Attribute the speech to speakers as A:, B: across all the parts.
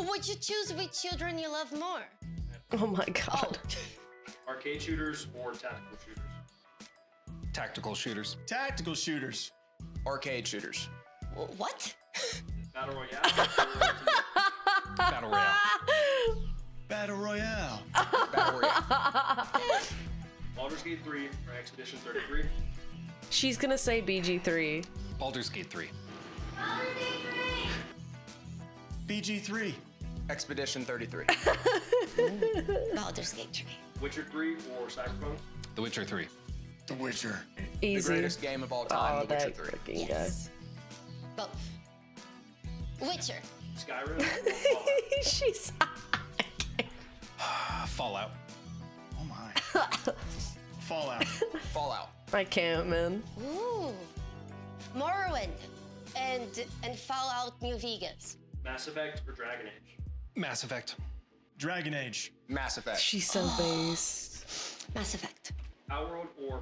A: Would you choose which children you love more?
B: Oh my god.
C: Arcade shooters or tactical shooters?
D: Tactical shooters.
E: Tactical shooters.
F: Arcade shooters.
A: What?
C: Battle Royale?
D: Battle Royale.
E: Battle Royale.
F: Battle Royale.
C: Baldur's Gate 3 or Expedition 33?
B: She's gonna say BG3.
D: Baldur's Gate 3.
E: BG3.
F: Expedition 33.
A: Baldur's Gate 3.
C: Witcher 3 or Cyberpunk?
D: The Witcher 3.
E: The Witcher.
F: The
B: Easy.
F: greatest game of all time,
B: Oh,
F: The Witcher
B: that
F: 3.
B: freaking
A: Yes. Both. Witcher.
C: Skyrim or
B: guy.
C: Fallout?
B: She's.
D: Fallout.
E: Oh my. Fallout.
F: Fallout.
B: I can't, man.
A: Ooh. Morrowind and Fallout New Vegas.
C: Mass Effect or Dragon Age?
D: Mass Effect.
E: Dragon Age.
F: Mass Effect.
B: She's so based.
A: Mass Effect.
C: Outworld or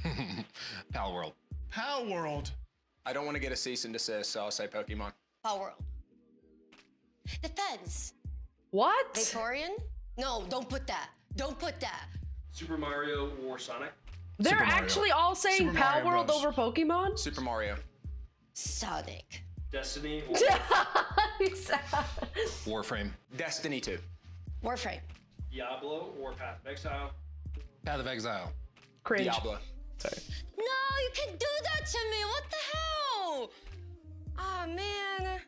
C: Pokemon?
D: Pal World.
E: Pow World.
F: I don't want to get a cease and desist, so I'll say Pokemon.
A: Power World. Depends.
B: What?
A: Victorian? No, don't put that. Don't put that.
C: Super Mario or Sonic?
B: They're
D: Super Mario.
B: actually all saying
E: Super
B: Pal
E: Mario
B: World
E: Bros.
B: over Pokemon?
F: Super Mario.
A: Sonic.
C: Destiny or
D: Warframe.
F: Destiny 2.
A: Warframe.
C: Diablo or Path of Exile?
D: Path of Exile.
B: Cringe.
F: Diablo.
B: Sorry.
A: No, you can do that to me. What the hell? Oh man.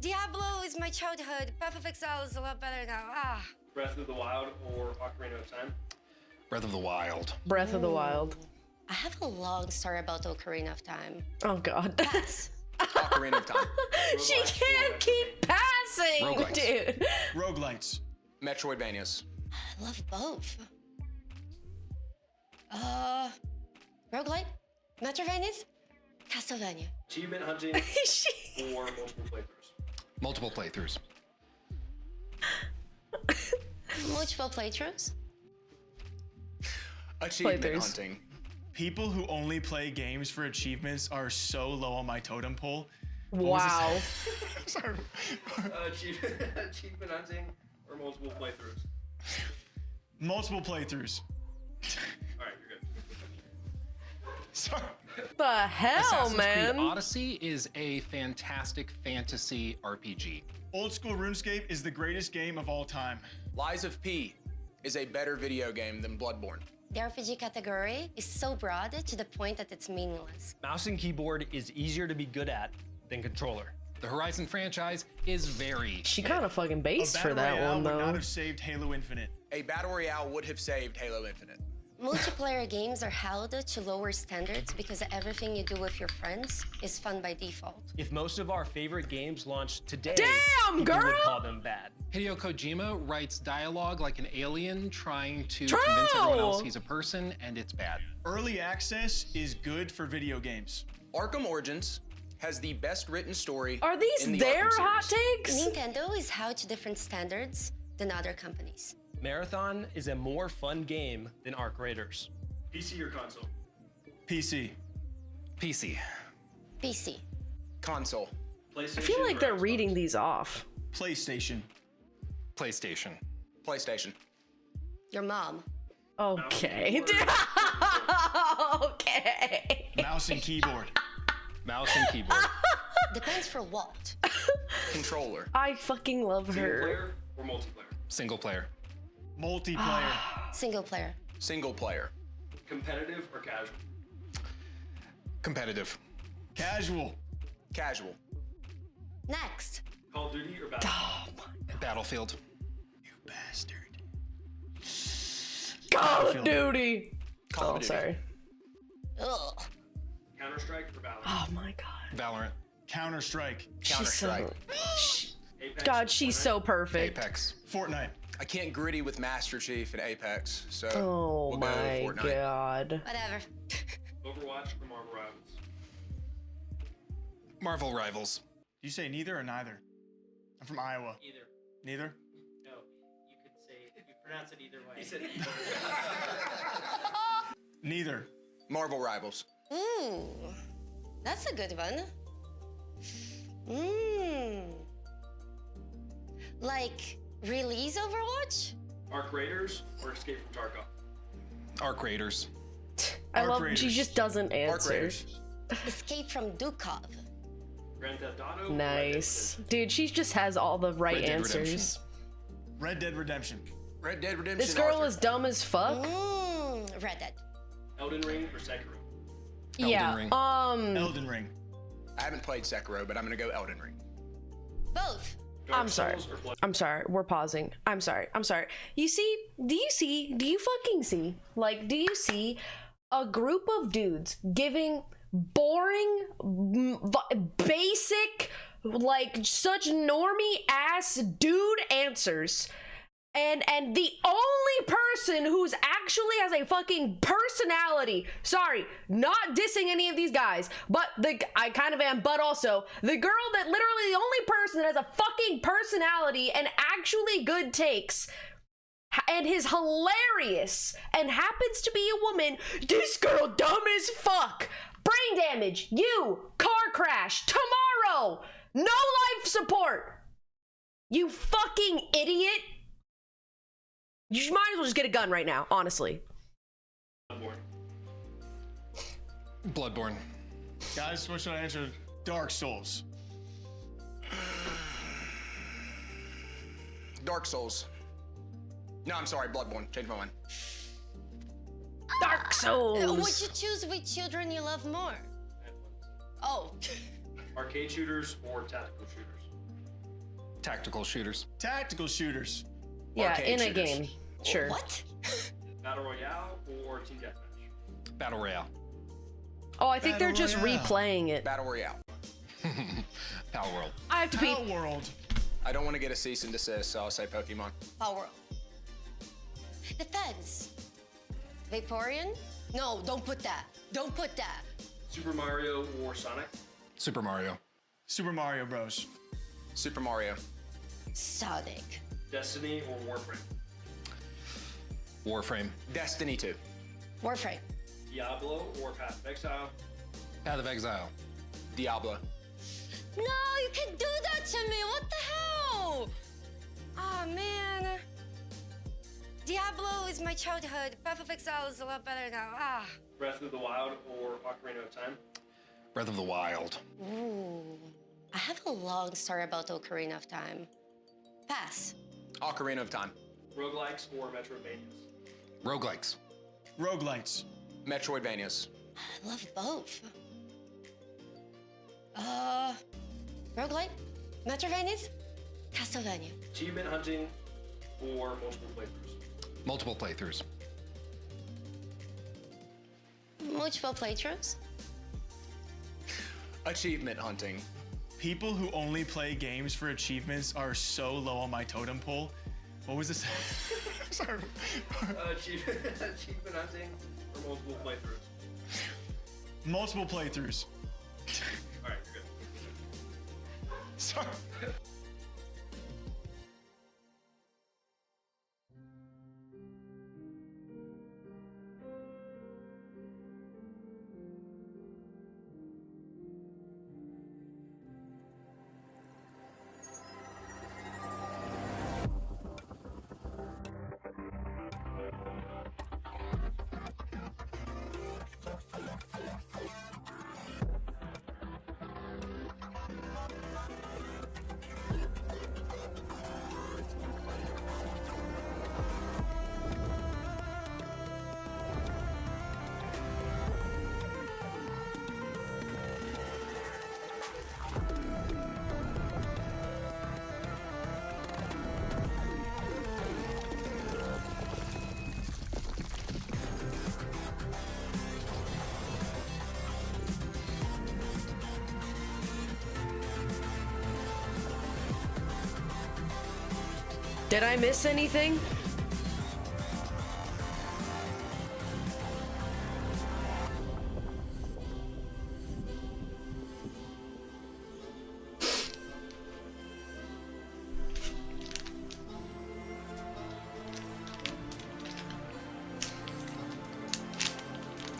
A: Diablo is my childhood. Path of Exile is a lot better now. Ah.
C: Breath of the Wild or Ocarina of Time?
D: Breath of the Wild.
B: Breath of the Wild.
A: I have a long story about Ocarina of Time.
B: Oh god.
A: Pass.
F: Ocarina of Time.
B: She can't keep passing,
D: Roguelites.
B: dude.
E: Roguelites.
F: Metroidvanias.
A: I love both. Roguelite? Metroidvanias? Castlevania.
C: Achievement hunting or multiple playthroughs?
D: Multiple playthroughs.
A: Multiple playthroughs?
F: Achievement
B: Playthroughs.
F: hunting.
E: People who only play games for achievements are so low on my totem pole.
B: Wow.
E: Sorry.
C: Achievement hunting or multiple playthroughs?
E: Multiple playthroughs.
C: All right, you're good.
E: Sorry.
B: The hell,
D: Assassin's
B: man?
D: Creed Odyssey is a fantastic fantasy RPG.
E: Old school RuneScape is the greatest game of all time.
F: Lies of P is a better video game than Bloodborne.
A: The RPG category is so broad to the point that it's meaningless.
G: Mouse and keyboard is easier to be good at than controller.
D: The Horizon franchise is very
B: She kind of fucking
E: A
B: based for
E: Battle
B: that
E: Royale
B: one,
E: would not
B: though.
E: have saved Halo Infinite.
F: A Battle Royale would have saved Halo Infinite.
A: Multiplayer games are held to lower standards because everything you do with your friends is fun by default.
G: If most of our favorite games launched today,
B: Damn,
G: people would
B: girl!
G: call them bad.
D: Hideo Kojima writes dialogue like an alien trying to
B: True!
D: convince everyone else he's a person, and it's bad.
E: Early access is good for video games.
F: Arkham Origins has the best written story.
B: Are these
F: in the
B: their
F: Arkham
B: hot
F: series.
B: takes?
A: Nintendo is held to different standards than other companies.
G: Marathon is a more fun game than Arc Raiders.
C: PC or console?
E: PC.
D: PC.
A: PC.
F: Console.
C: PlayStation
B: I feel like
C: or
B: they're
C: Xbox?
B: reading these off.
E: PlayStation.
D: PlayStation.
F: PlayStation.
A: Your mom.
B: Okay. Okay.
E: Mouse and keyboard.
D: Mouse and keyboard.
A: Depends for what.
F: Controller.
B: I fucking love
C: Single
B: her.
C: player or multiplayer?
D: Single player.
E: Multiplayer.
A: Single player.
F: Single player.
C: Competitive or casual?
D: Competitive.
E: Casual.
F: Casual.
A: Next.
C: Call of Duty or Battlefield?
D: Battlefield.
E: You bastard.
B: Call of
E: Battlefield.
B: Duty.
F: Call of
B: Oh,
F: Duty.
B: sorry.
A: Ugh.
C: Counter-Strike or Valorant?
B: Oh my god.
D: Valorant.
E: Counter-Strike.
B: She's so.
F: Counter-Strike.
C: Apex
B: God,
C: or
B: she's
C: Fortnite?
B: so perfect.
D: Apex.
E: Fortnite.
F: I can't gritty with Master Chief and Apex, so
B: Oh
F: we'll
B: my
F: go Fortnite.
B: god.
A: Whatever.
C: Overwatch or Marvel Rivals?
D: Marvel Rivals.
E: Do you say neither or neither? I'm from Iowa.
H: Either.
E: Neither?
H: No, you could say, you pronounce it either way.
C: He said
E: Neither.
F: Marvel Rivals.
A: Ooh. That's a good one. Mmm. Like, release Overwatch?
C: Arc Raiders or Escape from Tarkov?
D: Arc Raiders.
B: I
E: Arc
B: love
E: Raiders.
B: she just doesn't
F: Arc
B: answer.
F: Raiders.
A: Escape from Dukov.
C: Grand Theft Auto? or Red Dead
B: Nice.
C: Redemption?
B: Dude, she just has all the right
D: Red Dead
B: answers.
E: Red Dead Redemption.
F: Red Dead Redemption.
B: This girl
F: Arthur.
B: is dumb as fuck.
A: Red Dead.
C: Elden Ring or Sekiro?
B: Yeah.
D: Ring.
E: Elden Ring.
F: I haven't played Sekiro, but I'm gonna go Elden Ring.
A: Both.
C: Dark
B: I'm sorry.
C: Souls or Blood?
B: I'm sorry. We're pausing. I'm sorry. You see? Do you fucking see? Like, do you see a group of dudes giving boring, basic, like such normie ass dude answers? And the only person who's actually has a fucking personality, sorry, not dissing any of these guys, but I kind of am, but also the girl that literally the only person that has a fucking personality and actually good takes and is hilarious and happens to be a woman, this girl dumb as fuck. Brain damage, you, car crash, tomorrow, no life support. You fucking idiot. You might as well just get a gun right now, honestly.
C: Bloodborne.
D: Bloodborne.
E: Guys, what should I answer? Dark Souls.
F: Dark Souls. No, I'm sorry, Bloodborne. Change my mind.
B: Dark Souls.
A: Would you choose which children you love more? Oh.
C: Arcade shooters or tactical shooters?
D: Tactical shooters.
E: Tactical shooters.
B: Yeah,
F: Arcade
B: in a
F: shooters.
B: game. Sure.
A: What?
C: Battle Royale or Team Deathmatch?
D: Battle Royale.
B: Oh, I think they're
E: Battle
B: just
E: Royale.
B: replaying it.
F: Battle Royale.
D: Pal World.
B: I have to be.
E: Pal World.
F: I don't want to get a cease and desist, so I'll say Pokemon.
A: Power. Depends. Vaporeon? No, don't put that. Don't put that.
C: Super Mario or Sonic?
D: Super Mario.
E: Super Mario Bros.
F: Super Mario.
A: Sonic.
C: Destiny or Warframe?
D: Warframe.
F: Destiny 2.
A: Warframe.
C: Diablo or Path of Exile?
D: Path of Exile.
F: Diablo.
A: No, you can't do that to me. What the hell? Oh, man. Diablo is my childhood. Path of Exile is a lot better now. Ah.
C: Breath of the Wild or Ocarina of Time?
D: Breath of the Wild.
A: Ooh. I have a long story about Ocarina of Time. Pass.
F: Ocarina of Time.
C: Roguelikes or Metroidvanias?
D: Roguelikes.
E: Roguelites.
F: Metroidvanias.
A: I love both. Roguelite? Metroidvanias? Castlevania.
C: Achievement hunting or multiple playthroughs?
D: Multiple playthroughs.
A: Multiple playthroughs?
F: Achievement hunting.
E: People who only play games for achievements are so low on my totem pole. What was this? Sorry.
C: Achievement hunting or multiple playthroughs?
E: Multiple playthroughs.
C: All right, you're good.
E: Sorry.
B: Did I miss anything?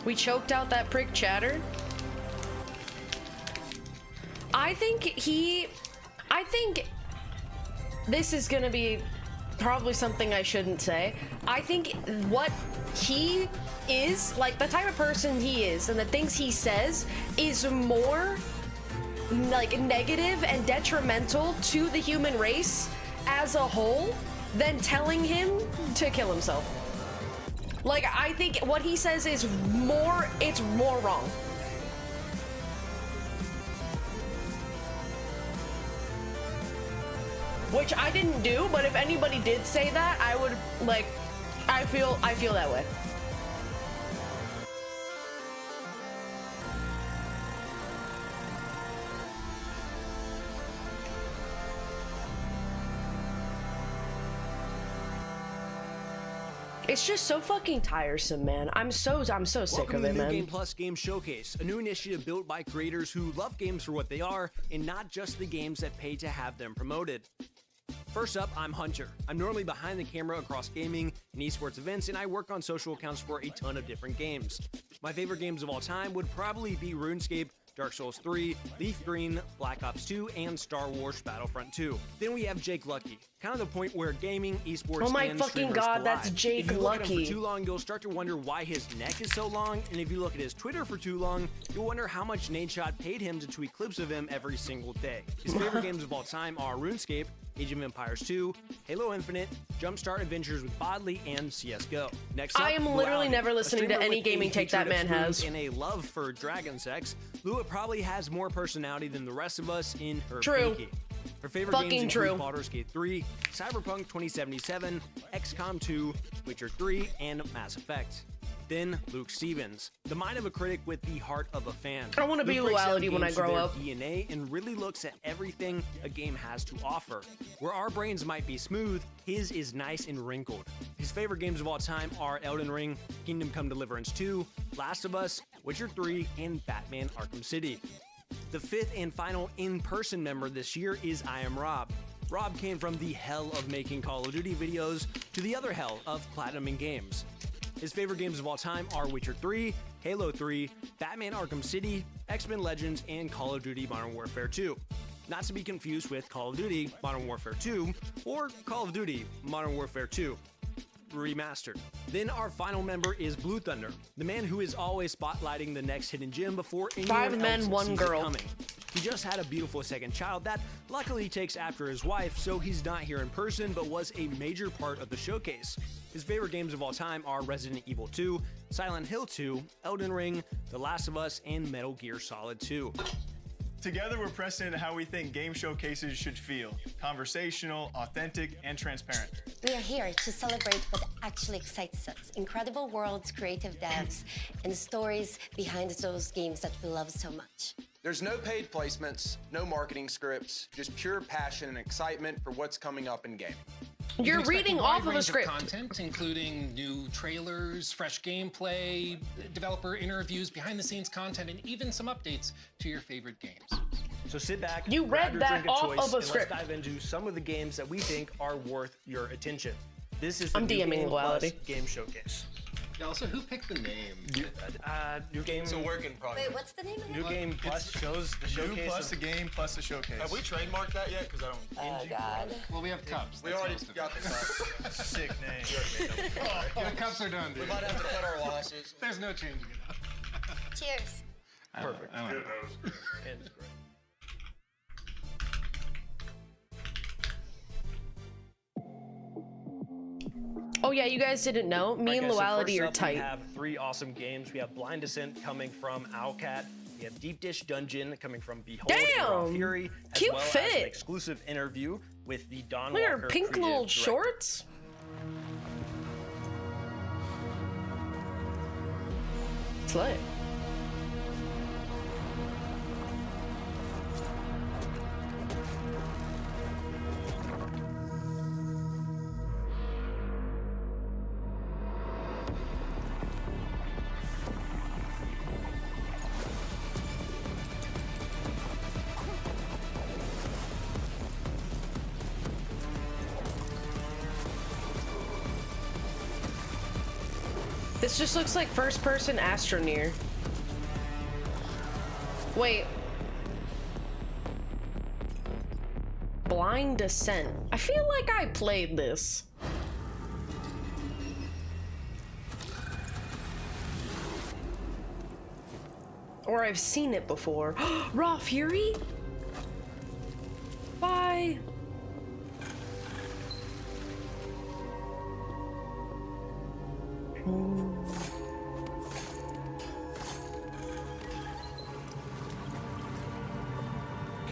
B: We choked out that prick Chatter. I think this is gonna be probably something I shouldn't say. I think what he is, like the type of person he is and the things he says is more like negative and detrimental to the human race as a whole than telling him to kill himself. Like, I think what he says is more, it's more wrong. Which I didn't do, but if anybody did say that, I would, like, I feel that way. It's just so fucking tiresome, man. I'm so sick
G: Welcome
B: of
G: to
B: it,
G: the New
B: man.
G: Game Plus Game Showcase, a new initiative built by creators who love games for what they are and not just the games that pay to have them promoted. First up, I'm Hunter. I'm normally behind the camera across gaming and esports events, and I work on social accounts for a ton of different games. My favorite games of all time would probably be RuneScape, Dark Souls 3, Leaf Green, Black Ops 2, and Star Wars Battlefront 2. Then we have Jake Lucky, kind of the point where gaming, esports,
B: Oh my
G: and
B: fucking
G: streamers
B: god,
G: collide.
B: that's Jake
G: If you look at him
B: Lucky.
G: for too long, you'll start to wonder why his neck is so long, and if you look at his Twitter for too long, you'll wonder how much Nadeshot paid him to tweet clips of him every single day. His favorite games of all time are RuneScape, Age of Empires 2, Halo Infinite, Jumpstart Adventures with Bodley, and CSGO. Next up,
B: I am literally
G: Luau,
B: never
G: a
B: listening to
G: streamer
B: any
G: with a
B: gaming take
G: hatred
B: that man
G: of
B: has.
G: spoons and a love for dragon sex. Lua probably has more personality than the rest of us in her
B: True.
G: pinky. Her favorite
B: Fucking
G: games
B: true.
G: include Baldur's Gate 3, Cyberpunk 2077, XCOM 2, Witcher 3, and Mass Effect. Then Luke Stevens, the mind of a critic with the heart of a fan.
B: I wanna be
G: Luke breaks down
B: Luality when I
G: games to
B: grow
G: their
B: up.
G: DNA and really looks at everything a game has to offer. Where our brains might be smooth, his is nice and wrinkled. His favorite games of all time are Elden Ring, Kingdom Come Deliverance 2, Last of Us, Witcher 3, and Batman Arkham City. The fifth and final in-person member this year is I Am Rob. Rob came from the hell of making Call of Duty videos to the other hell of platinuming games. His favorite games of all time are Witcher 3, Halo 3, Batman Arkham City, X-Men Legends, and Call of Duty Modern Warfare 2. Not to be confused with Call of Duty Modern Warfare 2 or Call of Duty Modern Warfare 2 Remastered. Then our final member is Blue Thunder, the man who is always spotlighting the next hidden gem before anyone
B: 5 men,
G: else
B: 1
G: sees
B: girl.
G: it coming. He just had a beautiful second child that luckily takes after his wife, so he's not here in person, but was a major part of the showcase. His favorite games of all time are Resident Evil 2, Silent Hill 2, Elden Ring, The Last of Us, and Metal Gear Solid 2.
E: Together, we're pressing into how we think game showcases should feel. Conversational, authentic, and transparent.
A: We are here to celebrate what actually excites us. Incredible worlds, creative devs, and stories behind those games that we love so much.
F: There's no paid placements, no marketing scripts, just pure passion and excitement for what's coming up in gaming.
D: You
B: You're
D: can expect
B: reading
D: a wide
B: off of a
D: range
B: script.
D: content, including new trailers, fresh gameplay, developer interviews, behind-the-scenes content, and even some updates to your favorite games.
G: So sit back,
B: You
G: grab
B: read
G: your
B: that
G: drink of
B: off
G: choice,
B: of a
G: and
B: script.
G: let's dive into some of the games that we think are worth your attention. This is the
B: I'm
G: New
B: DMing
G: Game Plus
B: Luality.
G: Game Showcase.
D: Yeah, also, who picked the name?
G: New Game.
F: It's a work in progress.
A: Wait, what's the name of it?
G: New Game Plus shows the
E: New
G: showcase.
E: plus the game plus the showcase.
F: Have we trademarked that yet? Because I don't.
A: Oh, God.
D: Well, we have cups.
F: We
D: That's
F: already
D: most of it.
F: got the cup.
E: Sick name.
D: Yeah, the cups are done, dude.
F: Might have to cut our losses.
D: There's no changing it up.
A: Cheers.
G: Perfect.
D: I like it.
G: And it's great.
B: Oh yeah, you guys didn't know. Me and
G: Alright, guys, so
B: Luality
G: first
B: are
G: up,
B: tight.
G: We have 3 awesome games. We have Blind Descent coming from Owlcat. We have Deep Dish Dungeon coming from Behold and Raw
B: Damn!
G: Fury, as
B: Cute
G: well as
B: fit.
G: an exclusive interview with the Don
B: Look at
G: Walker
B: her pink
G: creative
B: little
G: director.
B: shorts. Slay. This just looks like first-person Astroneer. Wait. Blind Descent. I feel like I played this. Or I've seen it before. Raw Fury? Bye.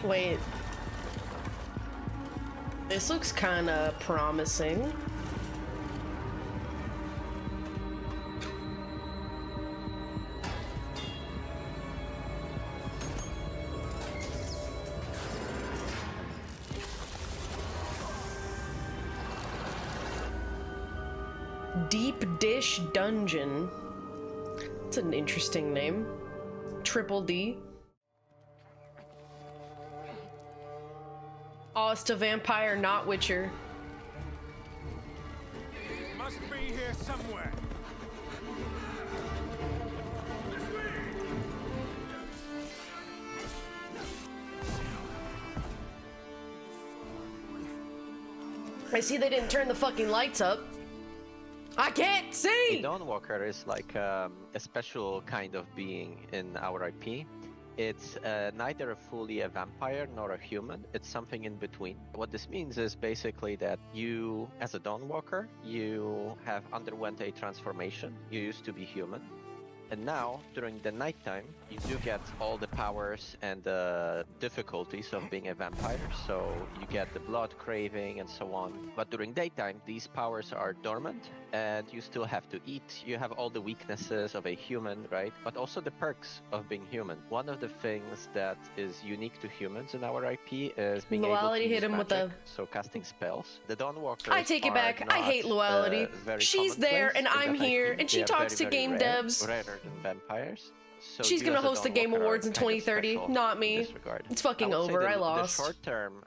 B: Wait. This looks kind of promising. Deep Dish Dungeon. It's an interesting name. Triple D. Oh, it's a vampire, not Witcher.
I: Must be here somewhere.
B: I see they didn't turn the fucking lights up. I can't see!
J: A Dawnwalker is like a special kind of being in our IP. It's neither fully a vampire nor a human. It's something in between. What this means is basically that you, as a Dawnwalker, you have underwent a transformation. You used to be human. And now, during the nighttime, you do get all the powers and the difficulties of being a vampire. So you get the blood craving and so on. But during daytime, these powers are dormant and you still have to eat. You have all the weaknesses of a human, right? But also the perks of being human. One of the things that is unique to humans in our IP is being able to use magic, so casting spells. The Dawnwalkers
B: I take it back. I hate Luality. She's there and I'm here and she talks to game devs.
J: Rarer than vampires. So
B: she's gonna host the Game Awards in 2030, not me. It's fucking over, I lost.
J: The short-term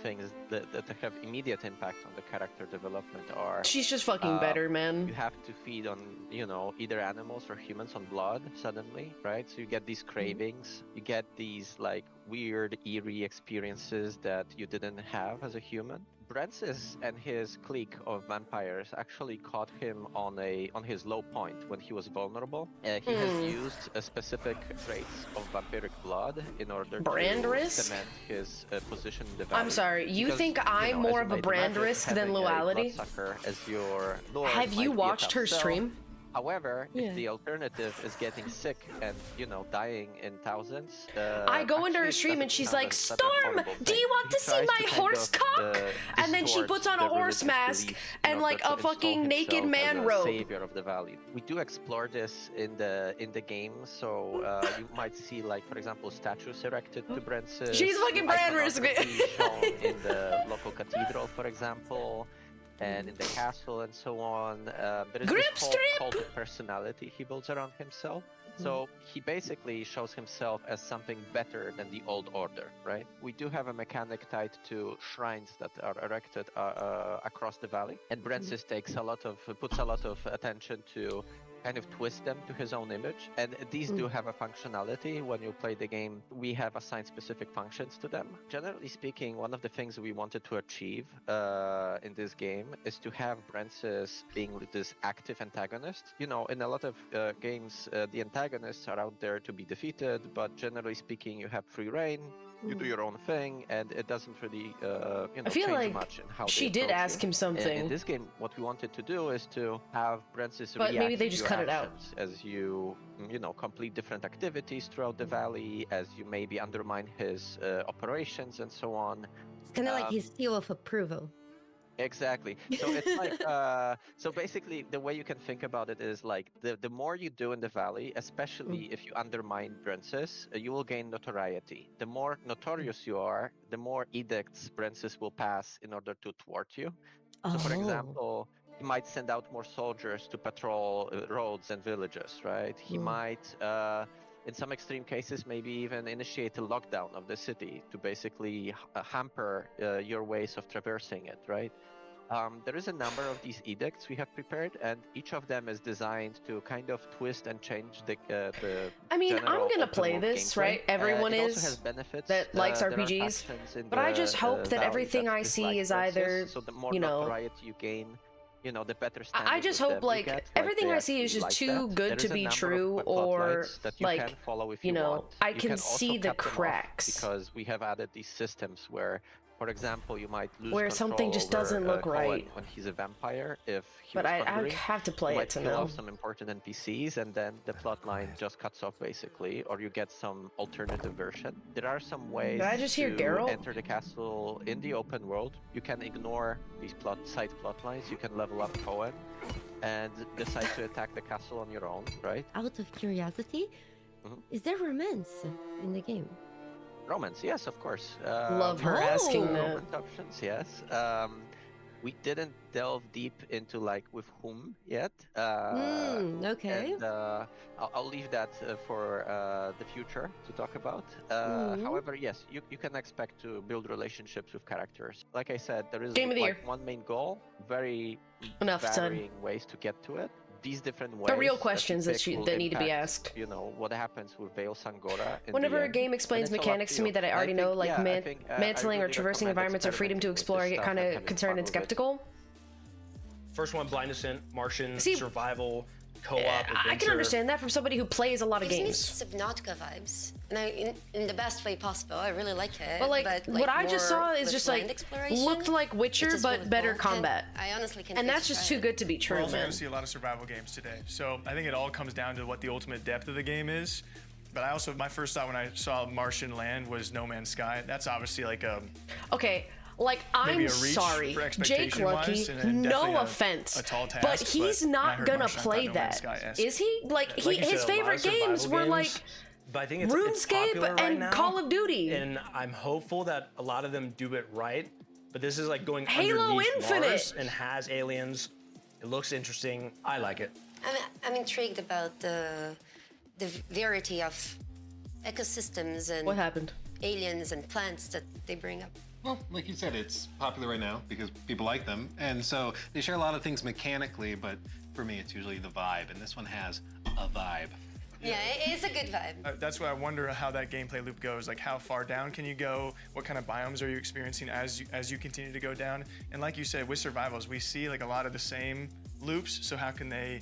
J: things that have immediate impact on the character development are...
B: She's just fucking better, man.
J: You have to feed on, you know, either animals or humans on blood, suddenly, right? So you get these cravings, you get these, like, weird, eerie experiences that you didn't have as a human. Brancis and his clique of vampires actually caught him on his low point when he was vulnerable. He has used a specific traits of vampiric blood in order to cement his position in the valley.
B: I'm sorry, you think I'm more of a brand risk than Luality? Have you watched her stream?
J: However, if the alternative is getting sick and, you know, dying in thousands...
B: I go into her stream and she's like, Storm, do you want to see my horse cock? And then she puts on a horse mask and like a fucking naked man robe.
J: Savior of the valley. We do explore this in the game, so you might see, like, for example, statues erected to Brancis.
B: She's fucking brand risk.
J: Shown in the local cathedral, for example. And in the castle and so on. There is this whole cult of personality he builds around himself. So he basically shows himself as something better than the old order, right? We do have a mechanic tied to shrines that are erected across the valley. And Brancis puts a lot of attention to kind of twist them to his own image. And these do have a functionality. When you play the game, we have assigned specific functions to them. Generally speaking, one of the things we wanted to achieve in this game is to have Brancis being this active antagonist. You know, in a lot of games, the antagonists are out there to be defeated, but generally speaking, you have free reign. You do your own thing, and it doesn't really,
B: I feel
J: change
B: like
J: much in how
B: she did ask him something.
J: In this game, what we wanted to do is to have Brancis
B: but maybe they just cut it out
J: as you complete different activities throughout the valley, as you maybe undermine his operations and so on.
A: It's kind of like his seal of approval.
J: Exactly. So it's like, so basically the way you can think about it is like the more you do in the valley, especially if you undermine Brancis, you will gain notoriety. The more notorious you are, the more edicts Brancis will pass in order to thwart you. So for example, he might send out more soldiers to patrol roads and villages, right? He might, in some extreme cases, maybe even initiate a lockdown of the city to basically hamper your ways of traversing it, right? There is a number of these edicts we have prepared, and each of them is designed to kind of twist and change the.
B: I mean, I'm
J: general
B: gonna
J: open
B: play
J: world
B: this,
J: gameplay.
B: right? Everyone
J: it
B: is
J: also has benefits.
B: that likes
J: There are
B: RPGs,
J: factions in
B: but I
J: the,
B: just hope that
J: valley
B: everything I
J: reflect
B: see is
J: versus,
B: either,
J: so the more
B: you know,
J: notoriety you gain, you know, the better standing
B: I just
J: with
B: hope
J: them you
B: like
J: get,
B: everything
J: they
B: I see is
J: actually
B: just
J: like
B: too
J: that.
B: good
J: There
B: to
J: is a
B: be
J: number of
B: true,
J: plot
B: or
J: lines that you
B: like,
J: can follow if
B: you know,
J: want.
B: I
J: You
B: can
J: also
B: see the
J: cut them off
B: cracks.
J: because we have added these systems where, for example, you might lose
B: Where
J: control
B: something just
J: over,
B: doesn't look
J: Cohen
B: right.
J: when he's a vampire. If he
B: But
J: was
B: I
J: hungry,
B: have to
J: you
B: play it
J: might
B: to
J: kill
B: know.
J: off some important NPCs, and then the plot line just cuts off basically, or you get some alternative version. There are some ways
B: Did I just hear
J: to
B: Geralt?
J: enter the castle in the open world. You can ignore these side plot lines. You can level up Cohen and decide to attack the castle on your own, right?
A: Out of curiosity,
J: Mhm.
A: is there romance in the game?
J: Romance, yes, of course.
B: Love
J: we
B: her
J: have
B: asking
J: some
B: that.
J: romance options, yes. We didn't delve deep into like with whom yet.
A: Okay.
J: And I'll leave that for the future to talk about. However, yes, you can expect to build relationships with characters. Like I said, there is
B: Game of the
J: like
B: year.
J: one main goal, very
B: Enough said.
J: varying ways to get to it. These different ways.
B: The real
J: that you
B: questions that
J: pick will
B: that need to be
J: impact,
B: asked.
J: You know what happens with Veil Sangora. In
B: Whenever
J: the
B: a
J: end,
B: game
J: and
B: explains
J: it's all up
B: mechanics to me
J: you.
B: that I
J: And
B: already know, like
J: yeah, I think, I
B: mantling or
J: really
B: traversing
J: recommend
B: environments or freedom to
J: experimenting with
B: explore, I
J: this
B: get
J: stuff
B: kind
J: and
B: of
J: having
B: concerned
J: fun
B: and
J: with it.
B: skeptical.
C: First one, Blind Ascent, Martian,
B: See,
C: survival, co-op,
B: I
C: adventure.
B: can understand that from somebody who plays a lot of
A: Gives me
B: games.
A: Subnautica vibes, and in the best way possible. I really like it.
B: But like, what I just
A: more
B: saw is
A: with
B: just
A: land
B: like
A: exploration,
B: looked like
A: which
B: Witcher,
A: is
B: but
A: really
B: better
A: cool.
B: combat.
A: I honestly can't.
B: And
A: wait
B: that's
A: to
B: just
A: try
B: too
A: it.
B: good to be
E: We're
B: true,
E: also
B: man.
E: going to see a lot of survival games today. So I think it all comes down to what the ultimate depth of the game is. But I also, my first thought when I saw Martian land was No Man's Sky. That's obviously like a
B: Okay, like
E: maybe
B: I'm
E: a reach
B: sorry,
E: for
B: Jake Lucky.
E: expectation-wise, and definitely
B: No
E: a
B: offense,
E: tall task,
B: but he's
E: when I
B: not
E: heard
B: gonna
E: Martian, I thought
B: play
E: No Man's
B: that.
E: Sky-esque.
B: Is he? Like
C: Like you
B: his
C: said, a lot
B: favorite
C: of survival
B: games were like
C: but I think it's popular
B: RuneScape
C: right
B: and
C: now,
B: Call of Duty.
C: and I'm hopeful that a lot of them do it right. But this is like going
B: Halo
C: underneath
B: Infinite.
C: Mars and has aliens. It looks interesting. I like it.
A: I'm intrigued about the variety of ecosystems and
B: What happened?
A: aliens and plants that they bring up.
D: Well, like you said, it's popular right now because people like them. And so they share a lot of things mechanically, but for me, it's usually the vibe. And this one has a vibe.
A: Yeah, it's a good vibe.
E: That's why I wonder how that gameplay loop goes. Like, how far down can you go? What kind of biomes are you experiencing as you continue to go down? And like you said, with survivals, we see like a lot of the same loops. So how can they?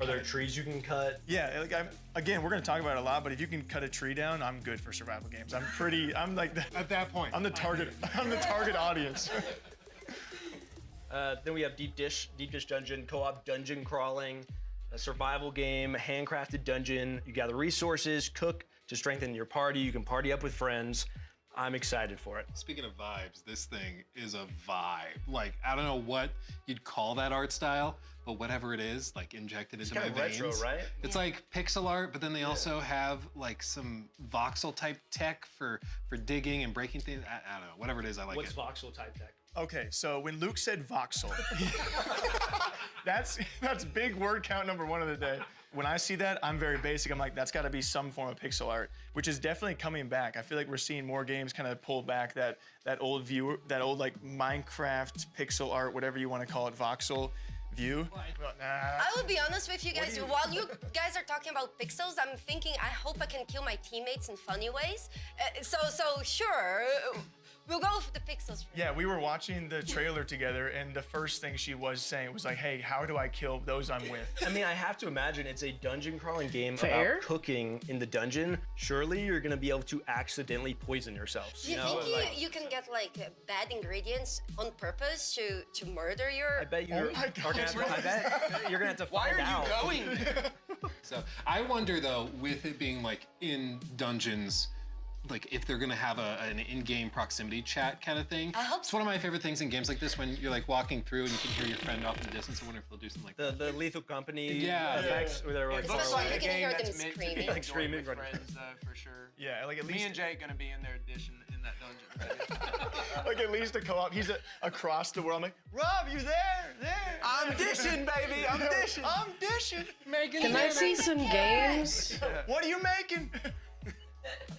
C: Are there trees you can cut?
E: Yeah, like again, we're gonna talk about it a lot, but if you can cut a tree down, I'm good for survival games. I'm like
D: At that point,
E: I'm the target. I'm the target audience.
C: Then we have Deep Dish Dungeon, co-op dungeon crawling, a survival game, handcrafted dungeon. You gather resources, cook to strengthen your party. You can party up with friends. I'm excited for it.
D: Speaking of vibes, this thing is a vibe. Like, I don't know what you'd call that art style, but whatever it is, like injected into my
C: Kind of
D: veins.
C: retro, right?
D: It's like pixel art, but then they also have like some voxel type tech for digging and breaking things. I don't know, whatever it is, I like
C: What's
D: it.
C: voxel type tech?
E: Okay, so when Luke said voxel, that's big word count number 1 of the day. When I see that, I'm very basic. I'm like, that's got to be some form of pixel art, which is definitely coming back. I feel like we're seeing more games kind of pull back that old view, that old like Minecraft pixel art, whatever you want to call it, voxel view.
A: I will be honest with you guys. While you guys are talking about pixels, I'm thinking I hope I can kill my teammates in funny ways. So sure, we'll go with the pixels.
E: Yeah, we were watching the trailer together, and the first thing she was saying was like, "Hey, how do I kill those I'm with?"
C: I mean, I have to imagine it's a dungeon crawling game
B: Fair.
C: about cooking in the dungeon. Surely you're gonna be able to accidentally poison yourselves.
A: Do you think you can get like bad ingredients on purpose to murder your?
C: I bet you're.
E: my God,
C: I bet you're gonna have to find out.
F: Going there?
D: So I wonder though, with it being like in dungeons, like if they're gonna have an in-game proximity chat kind of thing.
A: I hope
D: It's one of my favorite things in games like this when you're like walking through and you can hear your friend off in the distance. I wonder if they'll do something like that.
C: The Lethal Company
D: Yeah.
C: effects, where they're like
A: looks
C: far
A: like
C: away.
A: a can hear them screaming.
C: Like screaming
K: with
C: right
K: friends, for sure.
E: Yeah, like at
K: Me
E: least
K: and Jake gonna be in their edition in that dungeon.
E: like at least a co-op. He's across the world. I'm like, Rob, you there?
K: I'm dishing, baby. I'm dishing.
E: I'm dishing.
B: Can I see some games?
E: What are you making?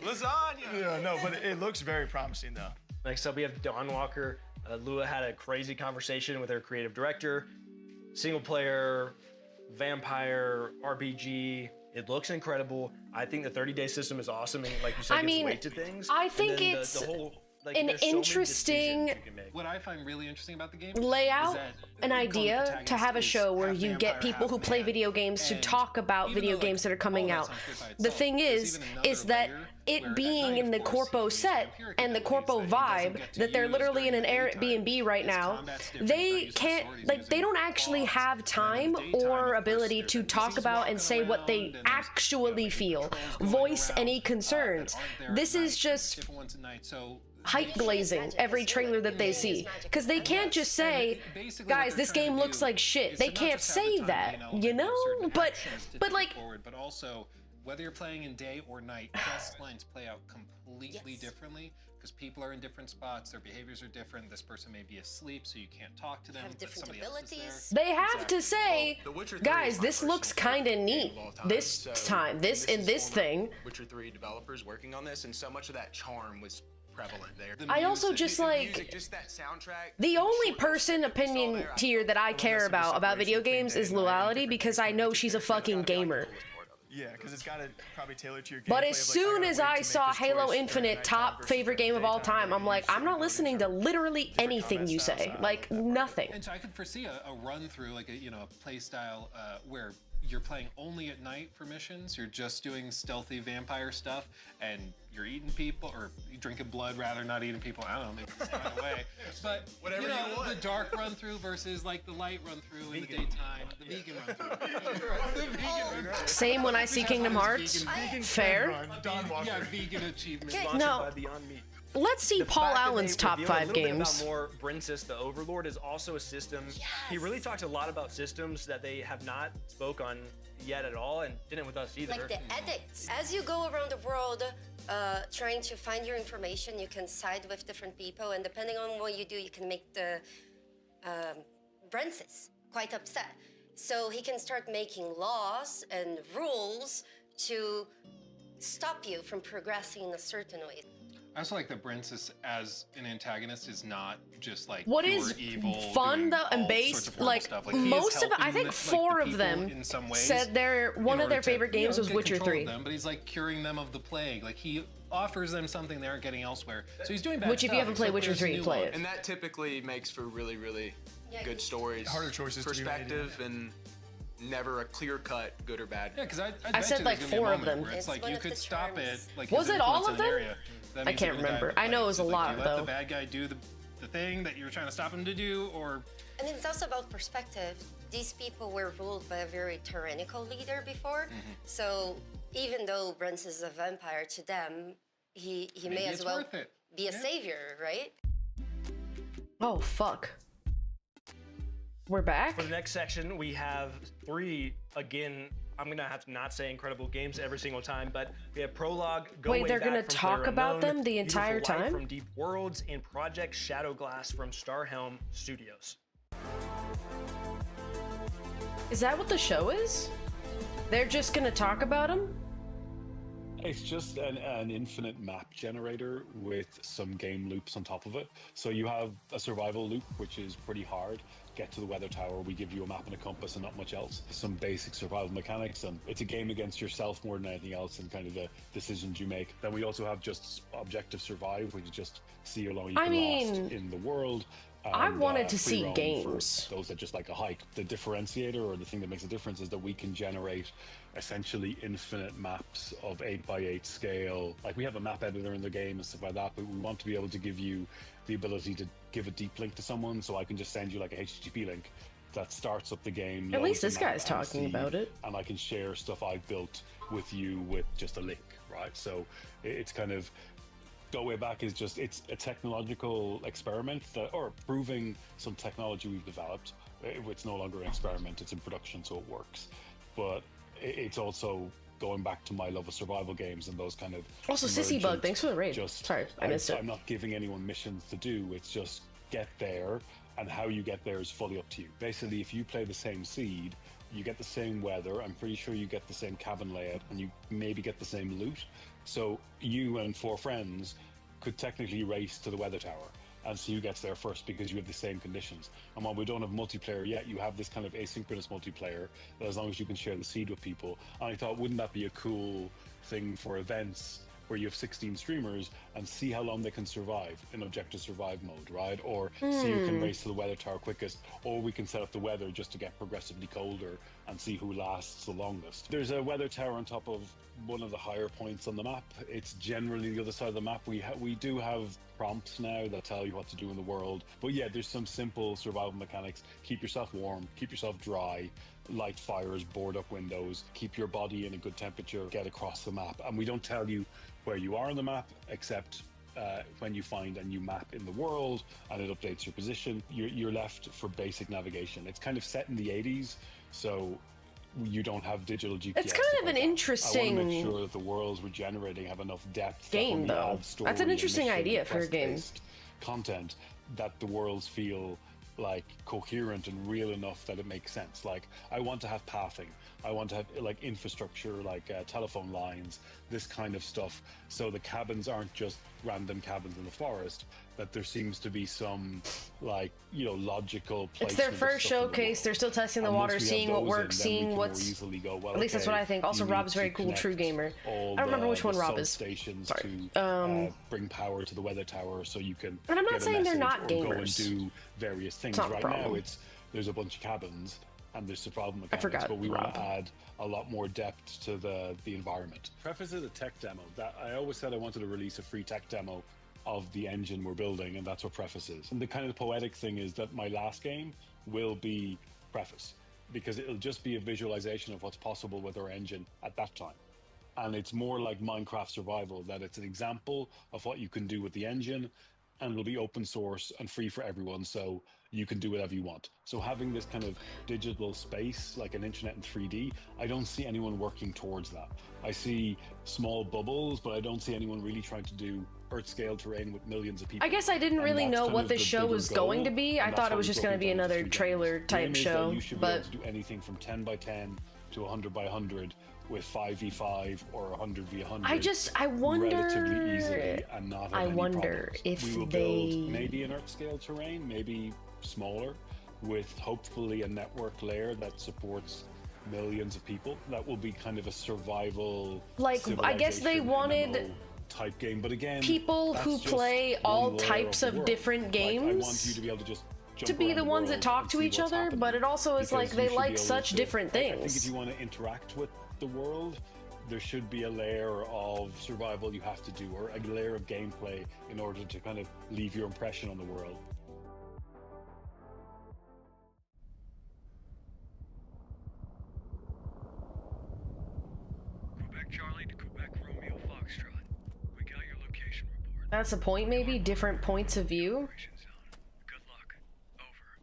K: Lasagna.
E: Yeah, no, but it looks very promising though.
C: Next up, we have Dawnwalker, Lua had a crazy conversation with her creative director. Single player, vampire, RPG. It looks incredible. I think the 30-day system is awesome, and like you said, gives weight to things.
B: I think
C: And then
B: it's
C: the whole, like,
B: an
C: there's so many
B: interesting
C: decisions you can make.
D: What I find really interesting about the game
B: layout,
D: is that
B: an idea to have a show where you get people who play video games to talk about video games that are coming out. The thing is that it being in the Corpo set and the Corpo vibe, that they're literally in an Airbnb right now, they can't, like, they don't actually have time or ability to talk about and say what they actually feel, voice any concerns. This is just hype glazing every trailer that they see, because they can't just say, guys, this game looks like shit. They can't say that, you know? But like,
D: but also whether you're playing in day or night, quest lines play out completely differently because people are in different spots, their behaviors are different. This person may be asleep, so you can't talk to them.
A: Have different
D: but somebody
A: abilities.
D: else is there.
B: they have to say, guys, this looks kind of neat this time, this thing.
F: Witcher 3 developers working on this, and so much of that charm was prevalent there.
B: I also just like, the only person opinion here that I care about video games is Luality, because I know she's a fucking gamer.
E: Yeah, because it's got to probably tailor to your gameplay.
B: But as soon as I saw Halo Infinite top favorite game of all time, I'm like, I'm not listening to literally anything you say. Like, nothing.
D: And so I could foresee a run through, like a play style where you're playing only at night for missions. You're just doing stealthy vampire stuff, and you're eating people, or you're drinking blood rather, not eating people. I don't know, maybe it's kind of way. But
F: whatever
D: you know,
F: you want.
D: the dark run through versus like the light run through in the daytime, the vegan run through.
B: Same when I see Kingdom Hearts. Fair.
D: Yeah, vegan achievement.
B: No. Let's see Paul Allen's top 5 games.
C: More Brinsis, the Overlord, is also a system. He really talked a lot about systems that they have not spoke on yet at all, and didn't with us either.
A: Like the edicts. As you go around the world trying to find your information, you can side with different people, and depending on what you do, you can make the Brensis quite upset. So he can start making laws and rules to stop you from progressing in a certain way.
D: I also like that Brensis as an antagonist is not just like
B: What
D: pure
B: is
D: evil,
B: fun
D: doing
B: though and
D: all sorts
B: based,
D: of horrible
B: like
D: stuff. Like, he is
B: most of, I
D: helping
B: think
D: the
B: 4 of
D: people
B: them
D: in some ways
B: said one
D: in
B: of their
D: order to,
B: favorite games was
D: get
B: Witcher
D: control
B: 3.
D: of them, but he's like curing them of the plague. Like he offers them something they aren't getting elsewhere. So he's doing bad
B: Which if you
D: stuff,
B: haven't played
D: except
B: Witcher
D: there's
B: 3,
D: new
B: play
D: one.
B: it.
F: And that typically makes for really, really good stories.
E: Harder choices to be made,
F: perspective, and never a clear-cut good or bad.
D: Yeah, because I
B: I said like 4 of them.
D: It's like
A: one
D: you
A: of
D: could
A: the
D: stop it.
A: charms.
D: Like
B: Was
D: his
B: it all
D: influence
B: of
D: in an
B: them?
D: area. That
B: I
D: means
B: can't
D: you're the guy
B: remember.
D: who
B: I know it
D: plays.
B: was a
D: It's
B: lot,
D: like, you
B: though.
D: let the bad guy do the thing that you were trying to stop him to do, or
A: And it's also about perspective. These people were ruled by a very tyrannical leader before. So even though Brent is a vampire to them, he
D: maybe
A: may as
D: it's
A: well
D: worth it.
A: be a savior, right?
B: Oh, fuck. We're back?
C: For the next section, we have 3, again, I'm gonna have to not say incredible games every single time, but we have Prologue, Go
B: Wait,
C: Way
B: they're
C: Back
B: gonna
C: from
B: talk
C: Player
B: about
C: Unknown,
B: them the entire
C: Beautiful Light
B: time?
C: from Deep Worlds, and Project Shadowglass from Starhelm Studios.
B: Is that what the show is? They're just gonna talk about them?
L: It's just an infinite map generator with some game loops on top of it. So you have a survival loop, which is pretty hard. Get to the weather tower, we give you a map and a compass and not much else. Some basic survival mechanics, and it's a game against yourself more than anything else and kind of the decisions you make. Then we also have just Objective Survive, which is just see how long you can last in the world.
B: I
L: And,
B: wanted to
L: free
B: see
L: roam
B: games.
L: for those that just like a hike. The differentiator, or the thing that makes a difference, is that we can generate essentially infinite maps of 8x8 scale. Like, we have a map editor in the game and stuff like that, but we want to be able to give you the ability to give a deep link to someone, so I can just send you like a HTTP link that starts up the game.
B: At least
L: loads
B: this
L: the map
B: guy's
L: and
B: talking
L: see,
B: about it.
L: and I can share stuff I've built with you with just a link, right? So it's kind of, Go Way Back is just, it's a technological experiment that, or proving some technology we've developed. It's no longer an experiment, it's in production, so it works. But it's also going back to my love of survival games and those kind of
B: Also, Sissy Bug,
L: emergent,
B: thanks for the raid.
L: just,
B: Sorry, I missed it.
L: I'm not giving anyone missions to do, it's just get there, and how you get there is fully up to you. Basically, if you play the same seed, you get the same weather, I'm pretty sure you get the same cabin layout, and you maybe get the same loot. So you and 4 friends could technically race to the weather tower, and see who gets there first, because you have the same conditions. And while we don't have multiplayer yet, you have this kind of asynchronous multiplayer that as long as you can share the seed with people. And I thought, wouldn't that be a cool thing for events where you have 16 streamers and see how long they can survive in objective survive mode, right? Or see who can race to the weather tower quickest, or we can set up the weather just to get progressively colder and see who lasts the longest. There's a weather tower on top of one of the higher points on the map. It's generally the other side of the map. We do have prompts now that tell you what to do in the world. But yeah, there's some simple survival mechanics. Keep yourself warm, keep yourself dry, light fires, board up windows, keep your body in a good temperature, get across the map. And we don't tell you where you are on the map, except when you find a new map in the world and it updates your position, you're left for basic navigation. It's kind of set in the 80s, so you don't have digital GPS.
B: It's kind of an interesting
L: I want to make sure that the worlds we're generating have enough depth
B: game, though. That's an interesting idea for a game.
L: Content that the worlds feel like coherent and real enough that it makes sense. Like, I want to have pathing, I want to have like infrastructure, like telephone lines, this kind of stuff, so the cabins aren't just random cabins in the forest, that there seems to be some, like, you know, logical placement.
B: It's their first showcase. They're still testing the water, seeing what works, seeing what's... At least that's what I think. Also, Rob's very cool, true gamer. I don't remember which one Rob is.
L: Stations to bring power to the weather tower, so you can.
B: And I'm not saying they're not gamers.
L: Go and do various things. Right now, there's a bunch of cabins, and there's survival mechanics, but we want to add a lot more depth to the environment. Preface is a tech demo. That I always said I wanted to release a free tech demo of the engine we're building, and that's what Preface is. And the kind of poetic thing is that my last game will be Preface, because it'll just be a visualization of what's possible with our engine at that time. And it's more like Minecraft Survival, that it's an example of what you can do with the engine, and it'll be open source and free for everyone, so you can do whatever you want. So having this kind of digital space, like an internet in 3D, I don't see anyone working towards that. I see small bubbles, but I don't see anyone really trying to do Earth-scale terrain with millions of people.
B: I guess I didn't really know what the show was going to be. I thought it was just going to be another trailer-type show.
L: You should be able to do anything from 10 by 10 to 100 by 100 with 5v5 or 100v100.
B: I wonder
L: relatively easily and not have
B: I
L: any
B: wonder
L: problems.
B: if
L: we will
B: they
L: build maybe an Earth-scale terrain, maybe smaller, with hopefully a network layer that supports millions of people. That will be kind of a survival,
B: like, I guess they wanted
L: MMO type game, but again,
B: people who play all types of different games,
L: like, I want you to be able to just
B: to be the ones that talk to each other, but it also is like they like such different things.
L: I think if you want to interact with the world, there should be a layer of survival you have to do, or a layer of gameplay in order to kind of leave your impression on the world.
M: Quebec Charlie to Quebec Romeo Foxtrot. We got your location report.
B: That's a point, maybe? Different points of view?
M: Good luck. Over.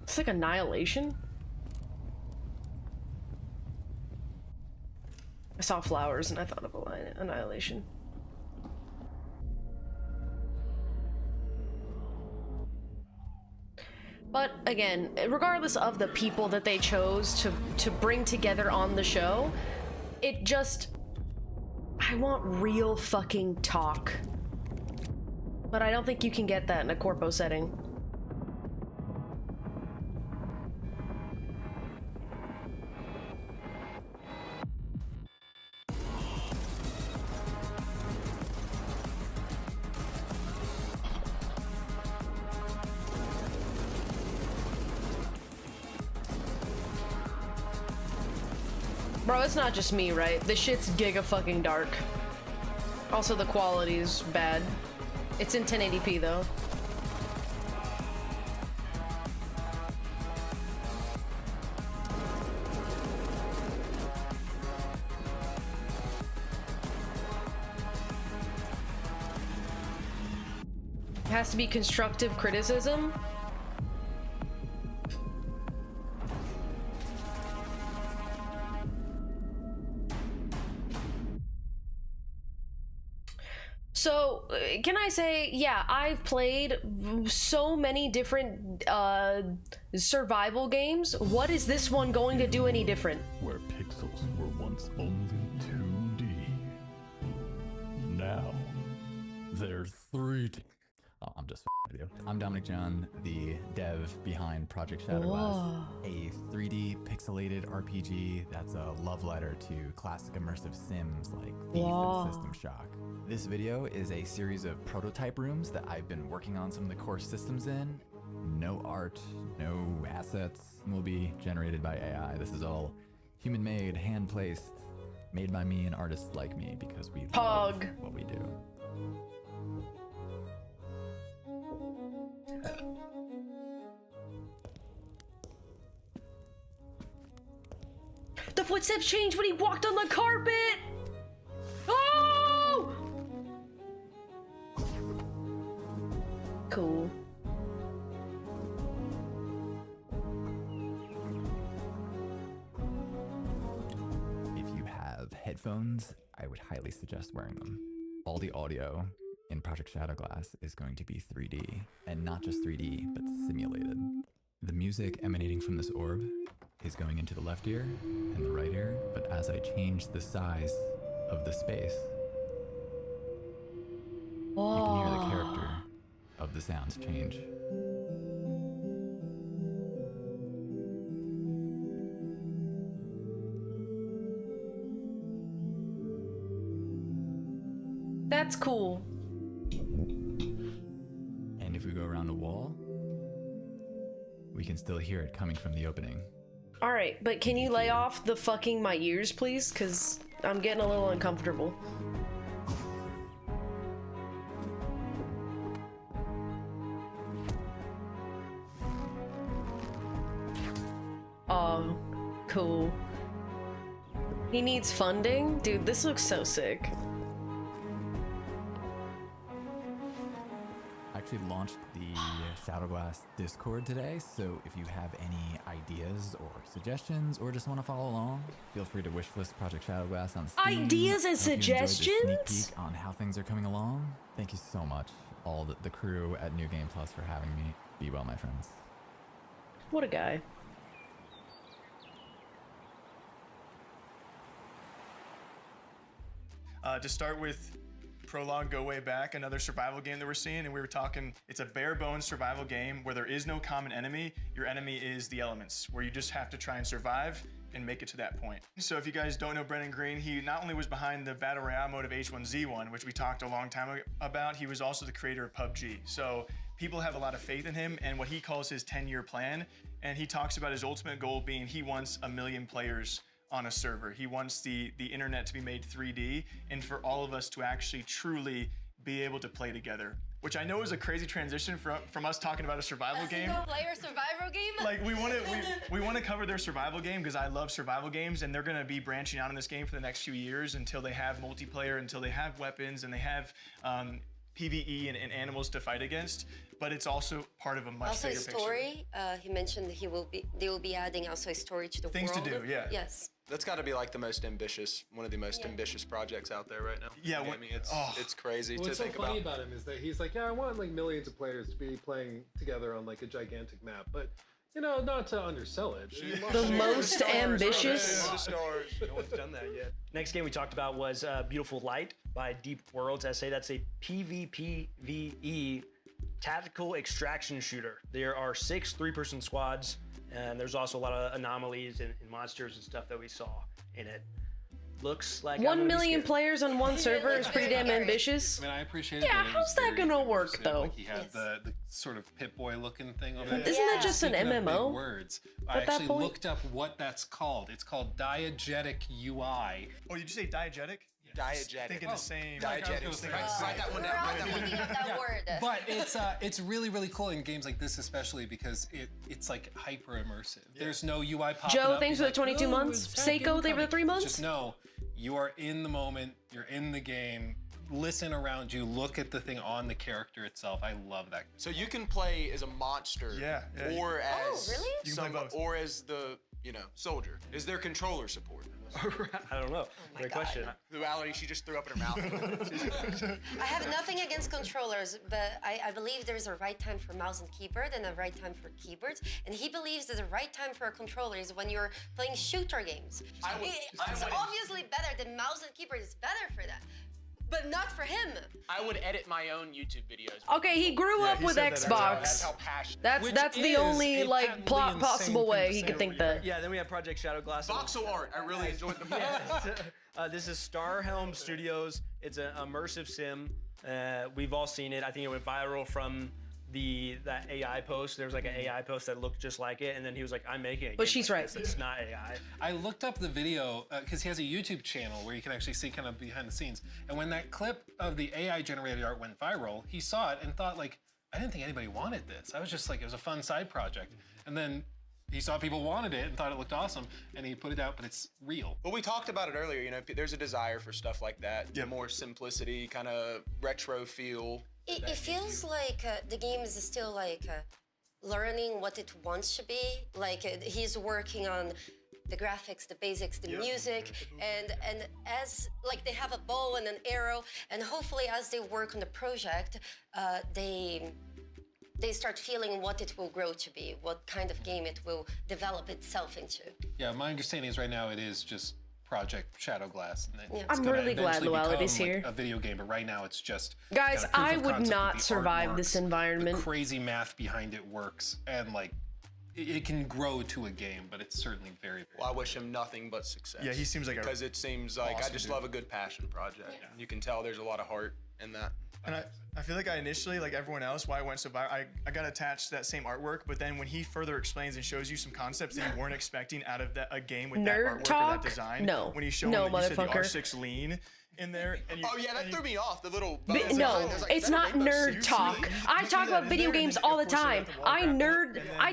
B: It's like Annihilation? I saw flowers and I thought of Annihilation. But again, regardless of the people that they chose to bring together on the show, it just... I want real fucking talk. But I don't think you can get that in a corpo setting. Bro, it's not just me, right? This shit's giga fucking dark. Also, the quality's bad. It's in 1080p though. It has to be constructive criticism. So, can I say, yeah, I've played so many different survival games. What is this one going to do any different?
N: Where pixels were once only 2D, now they're 3D. Oh, I'm just with you. I'm Dominic John, the dev behind Project Shadowglass, a 3D pixelated RPG that's a love letter to classic immersive sims like Thief and System Shock. This video is a series of prototype rooms that I've been working on some of the core systems in. No art, no assets will be generated by AI. This is all human-made, hand-placed, made by me and artists like me because we love what we do.
B: The footsteps changed when he walked on the carpet! Oh! Cool.
N: If you have headphones, I would highly suggest wearing them. All the audio in Project Shadowglass is going to be 3D, and not just 3D, but simulated. The music emanating from this orb is going into the left ear and the right ear, but as I change the size of the space, you can hear the character of the sounds change.
B: That's cool.
N: And if we go around the wall, we can still hear it coming from the opening.
B: Alright, but can you lay off the fucking my ears, please? Because I'm getting a little uncomfortable. Oh, cool. He needs funding? Dude, this looks so sick.
N: I actually launched the Shadowglass Discord today, so if you have any ideas or suggestions or just want to follow along, feel free to wishlist Project Shadowglass on Steam.
B: Ideas and
N: I hope you enjoyed this
B: suggestions?
N: sneak peek on how things are coming along. Thank you so much, all the crew at New Game Plus, for having me. Be well, my friends.
B: What a guy.
E: To start with Prologue, Go Way Back, another survival game that we're seeing, and we were talking, it's a bare bones survival game where there is no common enemy. Your enemy is the elements, where you just have to try and survive and make it to that point. So if you guys don't know Brennan Green, he not only was behind the Battle Royale mode of H1Z1, which we talked a long time about, he was also the creator of PUBG. So people have a lot of faith in him and what he calls his 10-year plan, and he talks about his ultimate goal being he wants 1 million players on a server. He wants the internet to be made 3D and for all of us to actually truly be able to play together. Which I know is a crazy transition from us talking about a survival game.
A: Single-player survival game?
E: Like we want to cover their survival game because I love survival games, and they're going to be branching out in this game for the next few years until they have multiplayer, until they have weapons, and they have PvE and animals to fight against. But it's also part of a much bigger picture.
A: Also, story. He mentioned they will be adding also a story to the
E: Things
A: world.
E: to do, yeah.
A: Yes.
F: That's got to be like the most ambitious, one of the most ambitious projects out there right now.
E: Yeah,
F: I mean, it's crazy to
D: What's so
F: think
D: funny
F: about.
D: about him is that he's like, yeah, I want like millions of players to be playing together on like a gigantic map, but you know, not to undersell it.
B: The most ambitious?
C: No one's done that yet. Next game we talked about was Beautiful Light by Deep Worlds SA. That's a PvPvE tactical extraction shooter. There are 6 3-person squads, and there's also a lot of anomalies and monsters and stuff that we saw in it. Looks like
B: 1 million players on one server is pretty damn ambitious.
D: I mean, I appreciate it.
B: Yeah,
D: that it
B: how's
D: was
B: that
D: very
B: gonna work
D: immersive.
B: though?
D: Like he had the sort of Pip-Boy looking thing on it.
B: Isn't that just an
D: Speaking of
B: MMO?
D: big words. I
B: at that
D: actually
B: point?
D: looked up what that's called. It's called diegetic UI.
E: Oh, did you say diegetic?
F: Diegetic.
E: Thinking the same.
F: Diegetic. Write that one
A: We're
F: down.
A: all thinking of that word.
D: But it's really, really cool in games like this, especially because it's like hyper immersive. There's no UI popping
B: Joe,
D: up.
B: thanks
D: He's
B: for the
D: like,
B: 22
D: "Oh,
B: months.
D: it's back
B: Seiko, thanks for the
D: incoming."
B: 3 months.
D: Just know you are in the moment. You're in the game. Listen around you. Look at the thing on the character itself. I love that.
F: So you can play as a monster, or as
A: really?
E: You can play both.
F: or as the soldier? Is there controller support?
C: I don't know. Great question.
F: Duality, she just threw up in her mouth.
A: I have nothing against controllers, but I believe there's a right time for mouse and keyboard and a right time for keyboards. And he believes that the right time for a controller is when you're playing shooter games. It's obviously better. The mouse and keyboard is better for that. But not for him.
K: I would edit my own YouTube videos.
B: Okay, he grew up with Xbox.
K: That's how passionate.
B: That's the only like possible way he could think that.
C: Yeah, then we have Project Shadow Glass.
F: Voxel art. I really enjoyed the
C: This is Starhelm Studios. It's an immersive sim. We've all seen it. I think it went viral from that AI post. There was like an AI post that looked just like it, and then he was like, "I'm making it."
B: But she's right.
C: It's not AI.
D: I looked up the video because he has a YouTube channel where you can actually see kind of behind the scenes. And when that clip of the AI generated art went viral, he saw it and thought like, I didn't think anybody wanted this. I was just like, it was a fun side project. And then he saw people wanted it and thought it looked awesome, and he put it out, but it's real.
F: Well, we talked about it earlier. There's a desire for stuff like that. More simplicity, kind of retro feel.
A: It feels like the game is still like learning what it wants to be. Like he's working on the graphics, the basics, the music, and as like they have a bow and an arrow, and hopefully as they work on the project, they start feeling what it will grow to be, what kind of game it will develop itself into.
D: Yeah, my understanding is right now it is just Project Shadow Glass. And
B: I'm really glad Duality's here.
D: A video game, but right now it's just.
B: Guys, I would not survive this environment.
D: The crazy math behind it works, and like it can grow to a game, but it's certainly very.
F: Well, I wish him nothing but success.
E: Yeah, he seems like
F: because it seems like
E: awesome
F: I just
E: dude.
F: love a good passion project. Yeah. You can tell there's a lot of heart in that.
E: And I feel like I initially, like everyone else, why I went so viral, I got attached to that same artwork, but then when he further explains and shows you some concepts that you weren't expecting out of a game with that artwork or that design.
B: No.
E: When he's showing
B: no,
E: that you said the
B: motherfucker.
E: R6 lean in there. And you,
F: oh yeah, that threw me off. The little.
B: No, it's not nerd talk. I talk about video games all the time. I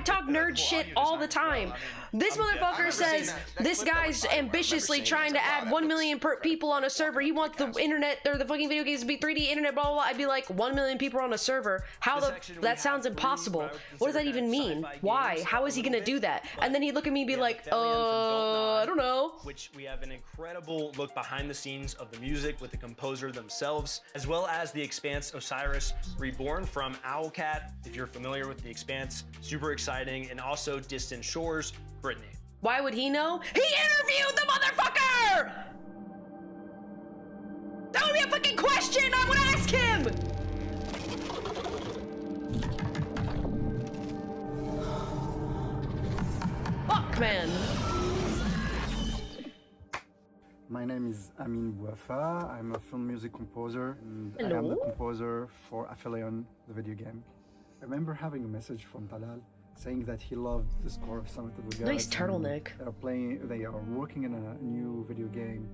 B: talk nerd shit all the time. This motherfucker says this guy's ambitiously trying to add 1 million people on a server. He wants the internet or the fucking video games to be 3D internet, blah, blah, blah. I'd be like, 1 million people on a server. How that sounds impossible. What does that even mean? Why? How is he gonna do that? And then he'd look at me and be like, I don't know.
C: Which we have an incredible look behind the scenes of the music with the composer themselves, as well as The Expanse Osiris Reborn from Owlcat. If you're familiar with The Expanse, super exciting. And also Distant Shores, Brittany.
B: Why would he know? He interviewed the motherfucker! That would be a fucking question I would ask him! Fuck, man.
O: My name is Amin Bouafa. I'm a film music composer, and I am the composer for Aphelion, the video game. I remember having a message from Talal saying that he loved the score of Summit of the Gods.
B: Nice turtleneck.
O: They are working in a new video game,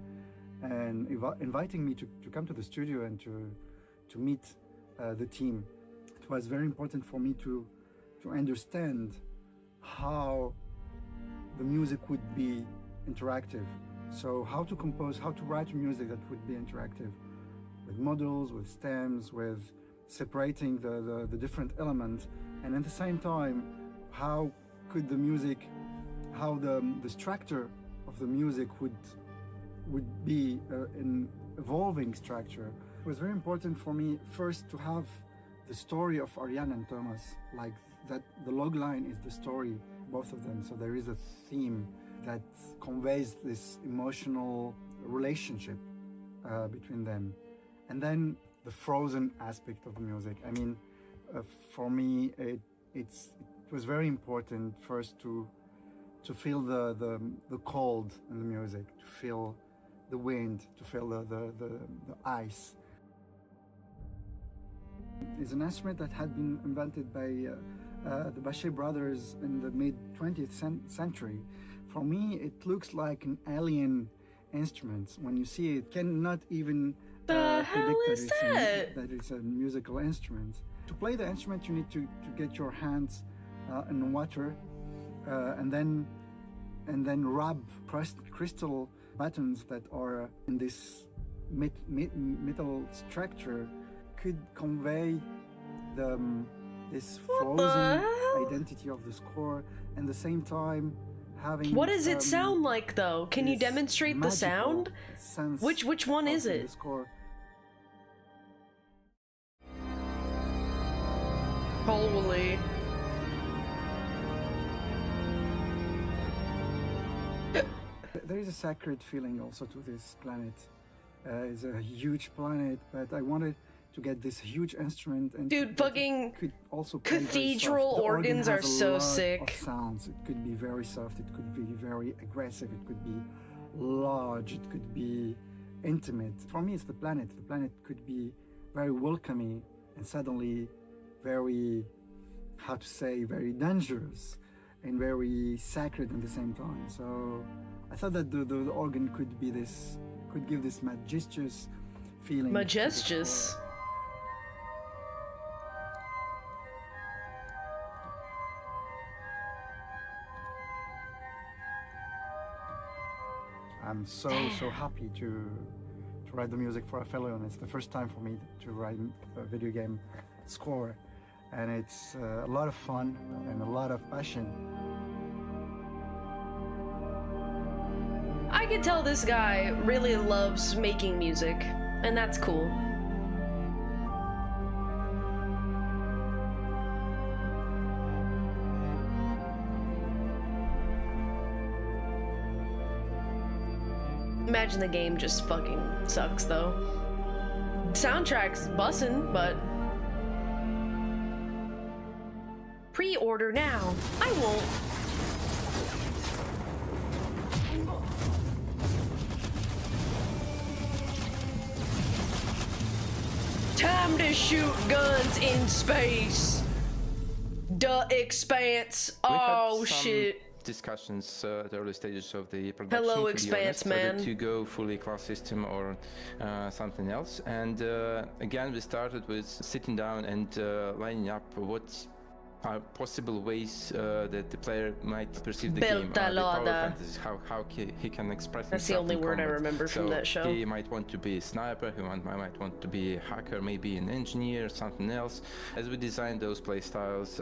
O: and inviting me to come to the studio and to meet the team. It was very important for me to understand how the music would be interactive. So how to compose, how to write music that would be interactive, with models, with stems, with separating the different elements, and at the same time, how could the music, how the structure of the music would be an evolving structure. It was very important for me first to have the story of Ariane and Thomas, like that the log line is the story, both of them, so there is a theme that conveys this emotional relationship between them. And then the frozen aspect of the music. I mean, for me, it was very important first to feel the cold in the music, to feel the wind, to feel the ice. It's an instrument that had been invented by the Bachet brothers in the mid-20th century. For me, it looks like an alien instrument. When you see it, you cannot even predict that it's a musical instrument. To play the instrument, you need to get your hands in water and then rub crystal buttons that are in this metal structure. Could convey this frozen identity of the score, and at the same time having.
B: What does it sound like though? Can you demonstrate the sound? Which one is it? Holy.
O: There is a sacred feeling also to this planet. It's a huge planet, but I wanted to get this huge instrument and
B: dude, fucking
O: could also play
B: cathedral organs are so sick.
O: Of sounds. It could be very soft, it could be very aggressive, it could be large, it could be intimate. For me, it's the planet. The planet could be very welcoming and suddenly very, how to say, very dangerous and very sacred at the same time. So I thought that the organ could be this, could give this majestuous feeling.
B: Majestuous.
O: I'm so happy to write the music for Aphelion. It's the first time for me to write a video game score, and it's a lot of fun and a lot of passion.
B: I can tell this guy really loves making music, and that's cool. Imagine the game just fucking sucks though. Soundtrack's bussin', but pre-order now. I won't. Time to shoot guns in space. The Expanse. Oh shit.
P: Discussions at the early stages of the production.
B: Hello,
P: to
B: Expanse,
P: be honest,
B: man.
P: whether to go fully class system or something else. And again, we started with sitting down and lining up what are possible ways that the player might perceive the game. The power fantasies, how he can express himself.
B: That's the only
P: in
B: word I
P: combat.
B: remember from that show.
P: He might want to be a sniper, might want to be a hacker, maybe an engineer, something else. As we designed those playstyles,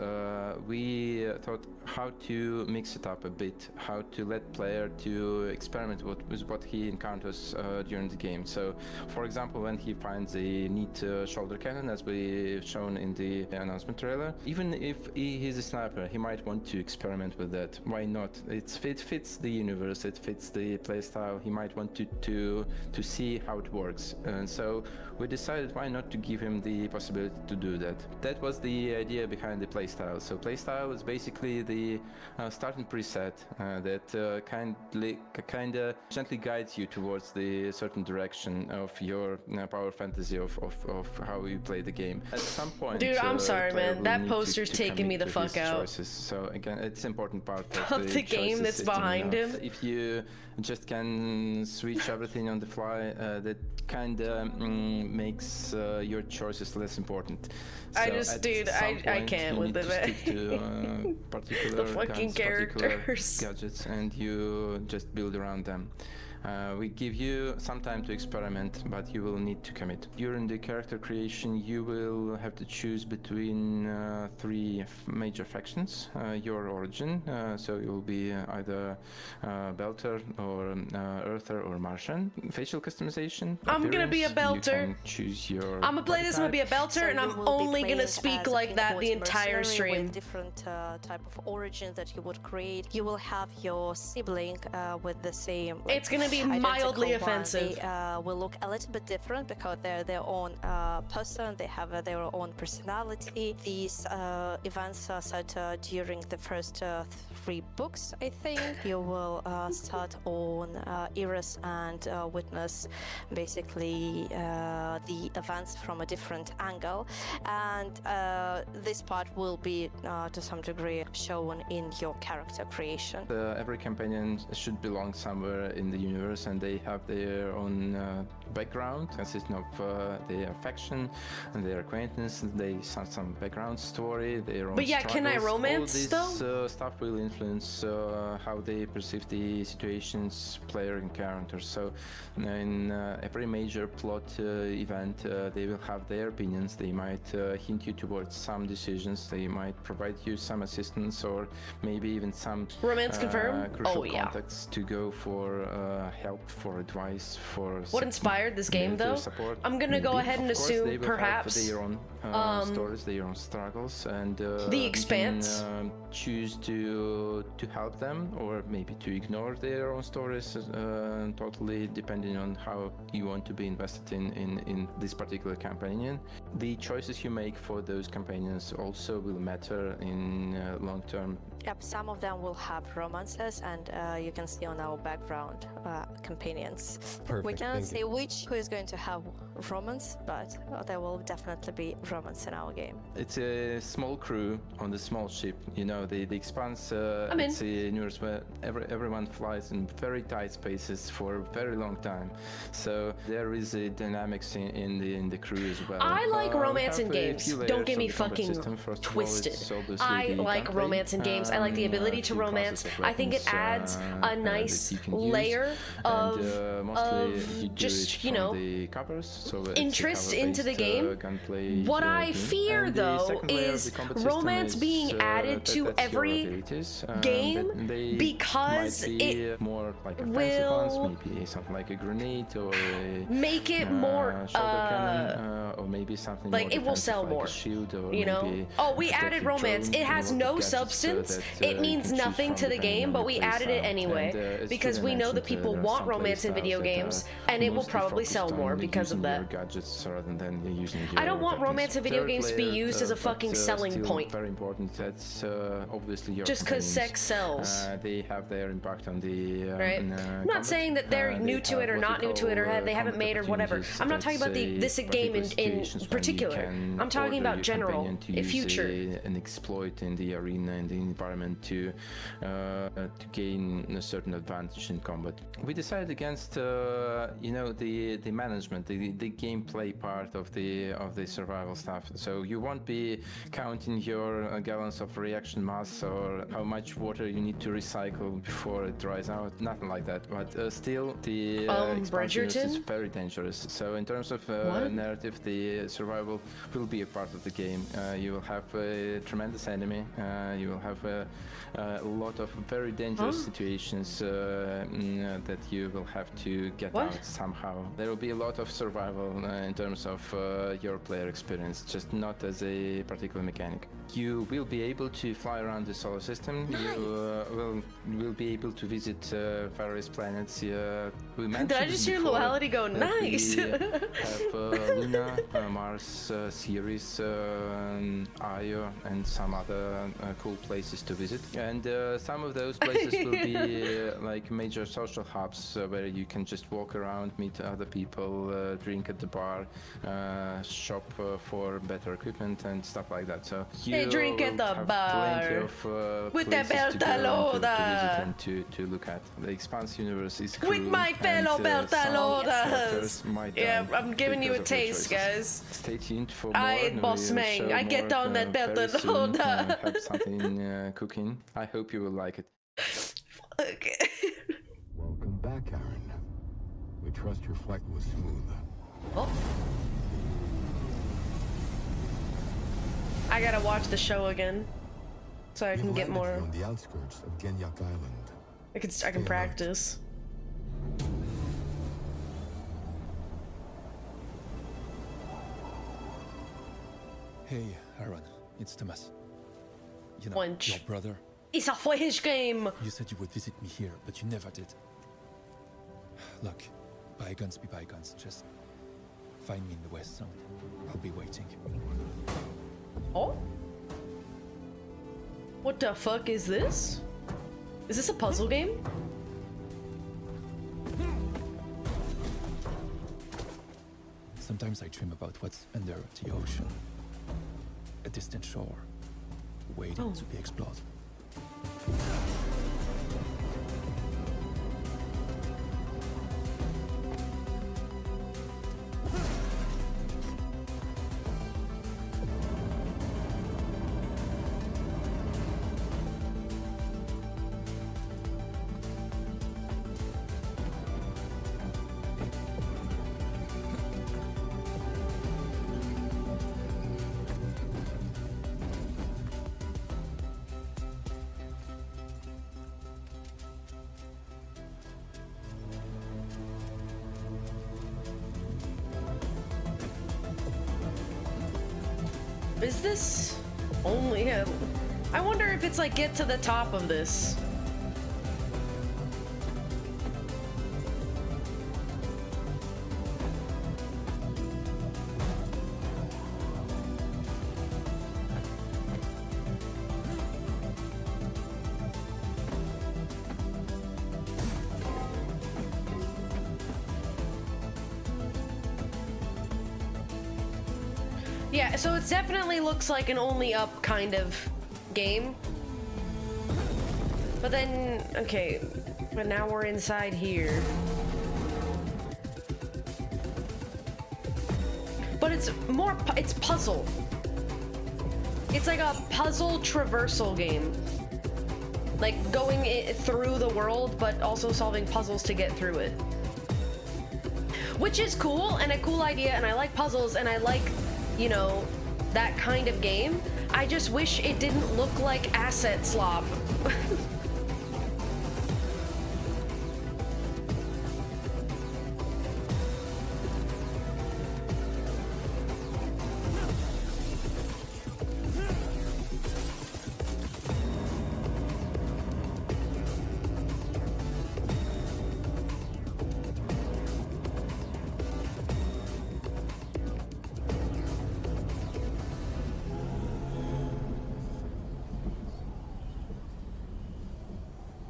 P: we thought how to mix it up a bit, how to let player to experiment with what he encounters during the game. So, for example, when he finds a neat shoulder cannon, as we shown in the announcement trailer, even if he's a sniper, he might want to experiment with that. Why not? It fits the universe, it fits the playstyle. He might want to see how it works. And so we decided why not to give him the possibility to do that. That was the idea behind the playstyle. So playstyle is basically the starting preset that kind of gently guides you towards the certain direction of your power fantasy of how you play the game. At some point,
B: dude, I'm sorry, man. That poster's taking me the fuck out.
P: Choices. So again, it's an important part
B: of the game that's behind him.
P: If you just can switch everything on the fly, that kind of makes your choices less important. So
B: I can't with it,
P: man. Particular
B: the fucking
P: guns,
B: characters,
P: gadgets, and you just build around them. We give you some time to experiment, but you will need to commit. During the character creation, you will have to choose between three major factions. Your origin, so you'll be either Belter or Earther or Martian. Facial customization.
B: I'm gonna be a Belter.
P: You can choose your.
B: I'm gonna play this. I'm gonna be a Belter,
Q: So
B: and I'm only gonna speak like that the entire stream.
Q: With different type of origin that you would create. You will have your sibling with the same.
B: It's gonna be mildly offensive.
Q: They will look a little bit different because they're their own person. They have their own personality. These events are set during the first 3 books, I think. You will start on Iris and witness basically the events from a different angle, and this part will be to some degree shown in your character creation.
P: Every companion should belong somewhere in the universe. universe, and they have their own background consisting of their affection and their acquaintance. They have some background story, their own
B: But yeah,
P: struggles.
B: can I romance
P: All this stuff will influence how they perceive the situations player encounters. So in every major plot event, they will have their opinions. They might hint you towards some decisions. They might provide you some assistance, or maybe even some
B: romance confirmed.
P: Crucial contacts to go for help, for advice, for
B: what inspired this game though?
P: Support.
B: I'm gonna go ahead and assume perhaps
P: their own stories, their own struggles, and
B: The Expanse.
P: You can, choose to help them, or maybe to ignore their own stories, totally depending on how you want to be invested in this particular companion. The choices you make for those companions also will matter in long term.
Q: Yep, some of them will have romances, and you can see on our background companions.
R: Perfect,
Q: We cannot
R: thank
Q: say who is going to have romance, but there will definitely be romance in our game.
P: It's a small crew on the small ship. You know, the Expanse.
B: I'm in.
P: It's a universe where everyone flies in very tight spaces for a very long time. So there is a dynamics in the crew as well.
B: I like romance in
P: we have a
B: games.
P: few
B: Don't
P: layers
B: get
P: of
B: me
P: the combat
B: fucking
P: system. First of all, it's
B: twisted.
P: obviously
B: I
P: the
B: like
P: gunplay,
B: romance in games. I like the ability to
P: few
B: romance.
P: classes of
B: I think it
P: weapons,
B: adds a
P: that
B: nice
P: you can use.
B: layer of,
P: And, mostly you do
B: just,
P: it
B: you
P: from
B: know,
P: the covers, so it's a
B: interest into the
P: cover-based,
B: game.
P: gunplay,
B: What I
P: game.
B: fear
P: And the
B: though
P: second layer of
B: is
P: the combat system
B: romance
P: is,
B: being added to
P: that's your
B: every
P: abilities,
B: game
P: that they
B: because
P: might be
B: it
P: more like offensive
B: will
P: ones, maybe something like a grenade or a
B: make it more
P: shoulder cannon, or maybe something
B: like
P: more
B: it will
P: defensive,
B: sell
P: like
B: more,
P: a shield, or
B: you know.
P: maybe
B: Oh, we
P: a
B: added
P: protective
B: romance.
P: drone,
B: It has
P: and a lot
B: no
P: of gadgets,
B: substance.
P: that,
B: It
P: you
B: means
P: can choose
B: nothing
P: from
B: to the
P: depending
B: game,
P: on
B: but
P: your
B: we
P: play
B: added it
P: style.
B: anyway
P: And, as
B: because
P: Julia
B: we know that
P: mentioned,
B: people
P: there are
B: want
P: some play
B: romance in
P: styles
B: video
P: that
B: games,
P: are
B: and it will
P: mostly
B: probably
P: focused
B: sell
P: on
B: more because of
P: using
B: that.
P: your gadgets rather than using
B: I don't
P: your
B: want
P: weapons.
B: romance in video
P: Third
B: games to be
P: layer,
B: used as a
P: but,
B: fucking selling
P: still
B: point.
P: Very important. That's obviously your
B: Just 'cause
P: companions.
B: sex sells.
P: They have their impact on the
B: Right? I'm not saying that they're new to it or not new to it, or they haven't made or whatever. I'm not talking about this game in particular. I'm talking about general, future.
P: An exploit in the arena, in the environment to gain a certain advantage in combat. We decided against the management, the gameplay part of the survival stuff. So you won't be counting your gallons of reaction mass or how much water you need to recycle before it dries out. Nothing like that. But still, the expansion is very dangerous. So in terms of narrative, the survival will be a part of the game. You will have a tremendous enemy. You will have a lot of very dangerous situations that you will have to get out somehow. There will be a lot of survival in terms of your player experience, just not as a particular mechanic. You will be able to fly around the solar system. Nice. You will be able to visit various planets. We mentioned
B: Did I just hear Luality go nice?
P: We have Luna, Mars, Ceres, Io, and some other cool places to visit. And some of those places will be like major social hubs where you can just walk around, meet other people, drink at the bar, shop for better equipment and stuff like that. So you
B: drink at the bar
P: with
B: the Bertaloda
P: to look at. The Expanse universe is
B: with my fellow Bertalodas. Yeah, I'm giving you a taste, guys.
P: Stay tuned for more.
B: I boss man. I get on that Bertaloda.
P: Have something cooking. I hope you will like it.
B: Okay.
S: Welcome back, Aaron. We trust your flight was smooth.
B: Oh. I gotta watch the show again, so I can get more.
S: On the outskirts of Genyak Island.
B: I can practice.
R: Hey, Aaron, it's Thomas. You know,
B: Wench.
R: your brother.
B: It's a Flash game.
R: You said you would visit me here, but you never did. Look, bygones be bygones. Just find me in the West Zone. I'll be waiting.
B: Oh? What the fuck is this? Is this a puzzle game?
R: Sometimes I dream about what's under the ocean. A distant shore, waiting to be explored.
B: Is this only a... I wonder if it's like get to the top of this. Yeah, so it definitely looks like an only up kind of game. But then, okay, but now we're inside here. But it's more, it's puzzle. It's like a puzzle traversal game. Like going through the world, but also solving puzzles to get through it. Which is cool, and a cool idea, and I like puzzles, and I like, you know, that kind of game. I just wish it didn't look like asset slop.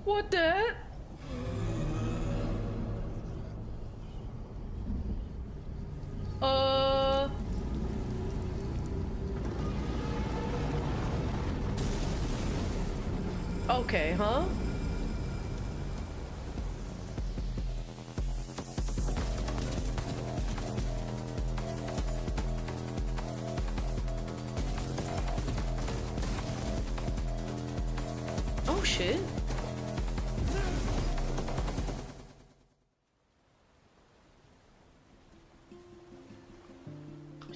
B: What the? Okay, huh? Oh shit.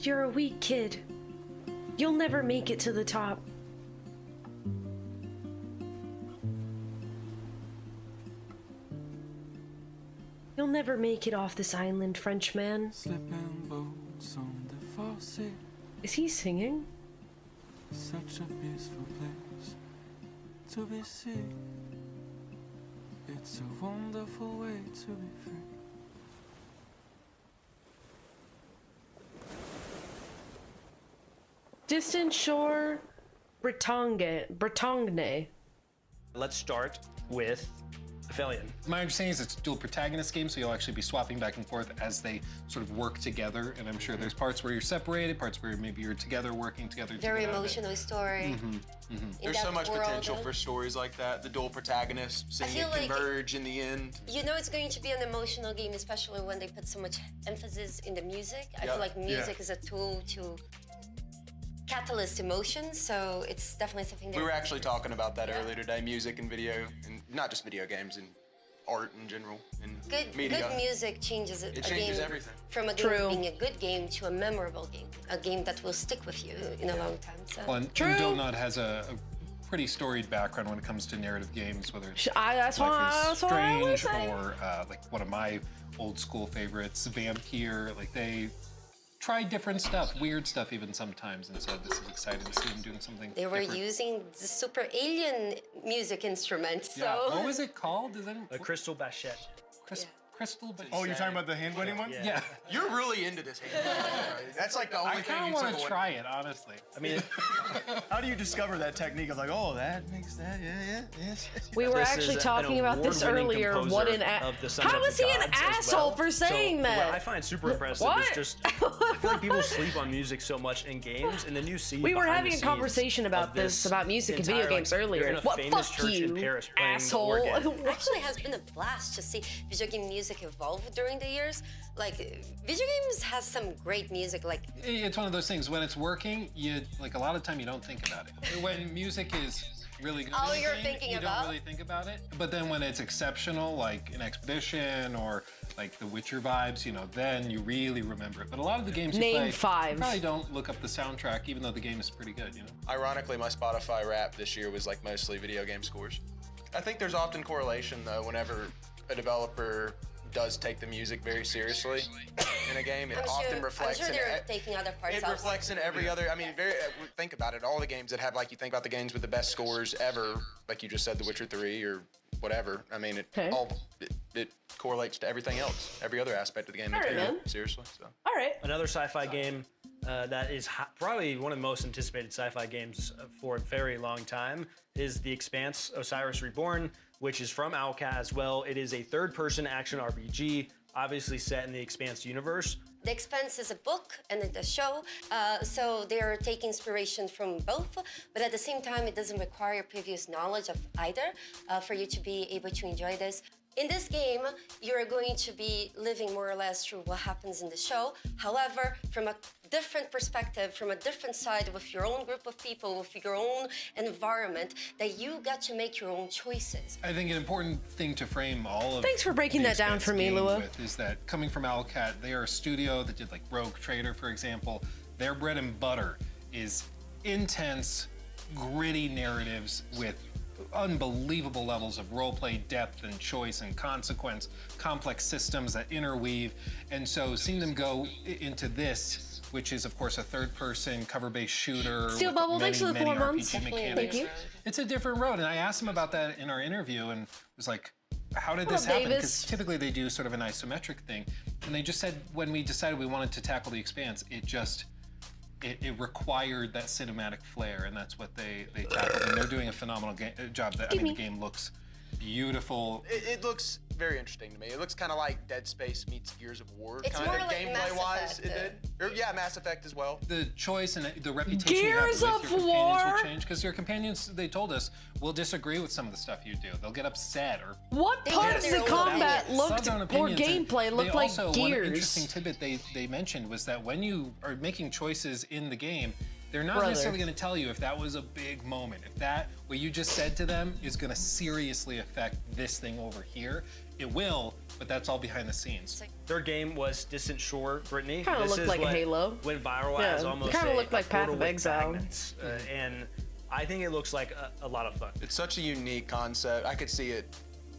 B: You're a weak kid. You'll never make it to the top. You'll never make it off this island, Frenchman. Is he singing?
M: Such a peaceful place to be seen. It's a wonderful way to be free.
B: Distant Shore, Bretagne.
C: Let's start with Aphelion.
D: My understanding is it's a dual protagonist game, so you'll actually be swapping back and forth as they sort of work together. And I'm sure there's parts where you're separated, parts where maybe you're together, working together.
A: Very emotional story.
F: There's so much potential for stories like that. The dual protagonists, seeing it converge in the end.
A: You know it's going to be an emotional game, especially when they put so much emphasis in the music. I feel like music is a tool to catalyst emotions, so it's definitely something that
F: we were actually talking about that earlier today, music and video, and not just video games, and art in general, and media.
A: Good music changes
F: it changes
A: game
F: everything.
A: From a game being a good game to a memorable game, a game that will stick with you in a long time. So.
D: Well, and Donut has a pretty storied background when it comes to narrative games, whether it's Life is Strange or like one of my old school favorites, Vampire. Like they try different stuff, weird stuff even sometimes, and so this is exciting to see them doing something
A: They were
D: different.
A: using the super alien music instrument, so...
D: Yeah. What was it called?
C: A crystal bachette.
D: Crystal bachette.
E: Oh, you're talking about the hand wedding one?
D: Yeah.
F: You're really into this hand wedding. That's like the only
D: I
F: thing
D: kind
F: you
D: of
F: took
D: want to
F: away.
D: try it, honestly.
C: I mean,
E: how do you discover that technique of like, oh, that makes that, yes.
B: We were actually talking about this earlier. What an how is he an asshole for saying that?
C: What I find super impressive is just I feel like people sleep on music so much in games, and then you see.
B: We were having a conversation about this, about music and video games earlier. What? Fuck you, asshole!
A: Actually, has been a blast to see video game music evolve during the years. Like, video games has some great music. Like,
D: it's one of those things. When it's working, you like a lot of time you don't think about it. When music is really good,
A: all you're thinking
D: you
A: about.
D: don't really think about it. But then when it's exceptional, like an Expedition or like the Witcher vibes, you know, then you really remember it. But a lot of the games you play, you probably don't look up the soundtrack, even though the game is pretty good, you know.
F: Ironically, my Spotify rap this year was like mostly video game scores. I think there's often correlation though, whenever a developer does take the music very seriously in a game. It
A: I'm
F: often
A: sure,
F: reflects.
A: I'm sure
F: in
A: they're taking other parts
F: It
A: out.
F: reflects in every other. I mean, think about it. All the games that have, like, you think about the games with the best scores ever, like you just said, The Witcher 3 or whatever. I mean, it correlates to everything else, every other aspect of the game. They take it seriously. So.
B: All right.
C: Another sci-fi game that is probably one of the most anticipated sci-fi games for a very long time is The Expanse: Osiris Reborn, which is from Owlcat as well. It is a third-person action RPG, obviously set in the Expanse universe.
A: The Expanse is a book and a show, so they're taking inspiration from both, but at the same time, it doesn't require previous knowledge of either for you to be able to enjoy this. In this game, you're going to be living more or less through what happens in the show. However, from a different perspective, from a different side, with your own group of people, with your own environment, that you got to make your own choices.
D: I think an important thing to frame all of
B: Thanks for breaking
D: the
B: that down
D: Expanse
B: for me,
D: game
B: Lua.
D: with is that coming from Owlcat, they are a studio that did like Rogue Trader, for example. Their bread and butter is intense, gritty narratives with unbelievable levels of roleplay depth and choice and consequence, complex systems that interweave. And so seeing them go into this, which is of course a third-person cover-based shooter
B: Steel
D: with
B: Bubble,
D: many,
B: thanks for the
D: many
B: 4
D: RPG
B: months.
D: mechanics.
B: Thank you.
D: It's a different road, and I asked him about that in our interview and was like, how did this
B: Hello,
D: happen?
B: Davis.
D: Because typically they do sort of an isometric thing. And they just said when we decided we wanted to tackle The Expanse, it required that cinematic flair, and that's what they tackled. And they're doing a phenomenal job. I mean, the game looks beautiful.
F: It looks very interesting to me. It looks kind of like Dead Space meets Gears of War,
A: It's
F: kind
A: more
F: of
A: like Mass
F: gameplay-wise.
A: Effect,
F: It did. Or, yeah, Mass Effect as well.
D: The choice and the reputation
B: Gears
D: you have with
B: of
D: your companions
B: War?
D: will change, because your companions, they told us, will disagree with some of the stuff you do. They'll get upset or.
B: What
A: They
B: part
A: have
B: of
A: their
B: the
A: own
B: combat
A: opinions.
B: looked,
D: Some
B: or
D: opinions, and
B: gameplay looked
D: they
B: like
D: also, One
B: Gears?
D: interesting tidbit they mentioned was that when you are making choices in the game, they're not
B: Brother.
D: necessarily going to tell you if that was a big moment. If that, what you just said to them, is going to seriously affect this thing over here. It will, but that's all behind the scenes.
C: Third game was Distant Shore, Brittany.
B: Kinda
C: This
B: looked
C: is
B: like
C: what
B: Halo.
C: Went viral
B: Yeah,
C: as almost
B: kinda
C: a
B: looked like Path
C: portal
B: of
C: with
B: Exile.
C: magnets. And I think it looks like a lot of fun.
F: It's such a unique concept. I could see it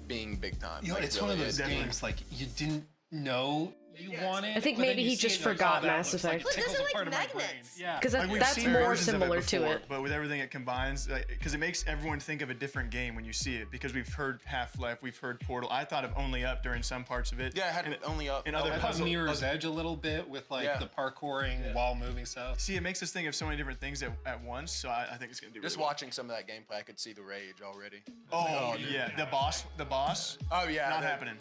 F: being big time.
D: You know,
F: Like,
D: it's
F: it
D: one of
F: really
D: those
F: is.
D: games like you didn't know you wanted.
B: I think
D: but then
B: maybe
D: you
B: he
D: see
B: just
D: it, you're like,
B: forgot
D: oh, that
B: Mass
D: looks like
B: Effect.
D: it tickles
A: Who
D: a
A: doesn't
D: part of
A: like
D: my brain.
A: magnets?
D: Yeah.
B: Because
E: Like, we've
B: that's
E: seen
B: more
E: versions of it
B: similar to
E: before,
B: it.
E: but with everything it combines, because it makes everyone think of a different game when you see it. Because we've heard Half-Life, we've heard Portal. I thought of Only Up during some parts of it.
F: Yeah, it had
E: and
F: Only Up.
E: and other
D: I thought
E: puzzle.
D: Mirror's Edge a little bit with like the parkouring while moving stuff.
E: See, it makes us think of so many different things at once. So I think it's gonna do.
F: Just
E: really well.
F: watching some of that gameplay, I could see the rage already.
E: Oh yeah, the boss.
F: Oh yeah,
E: Not happening.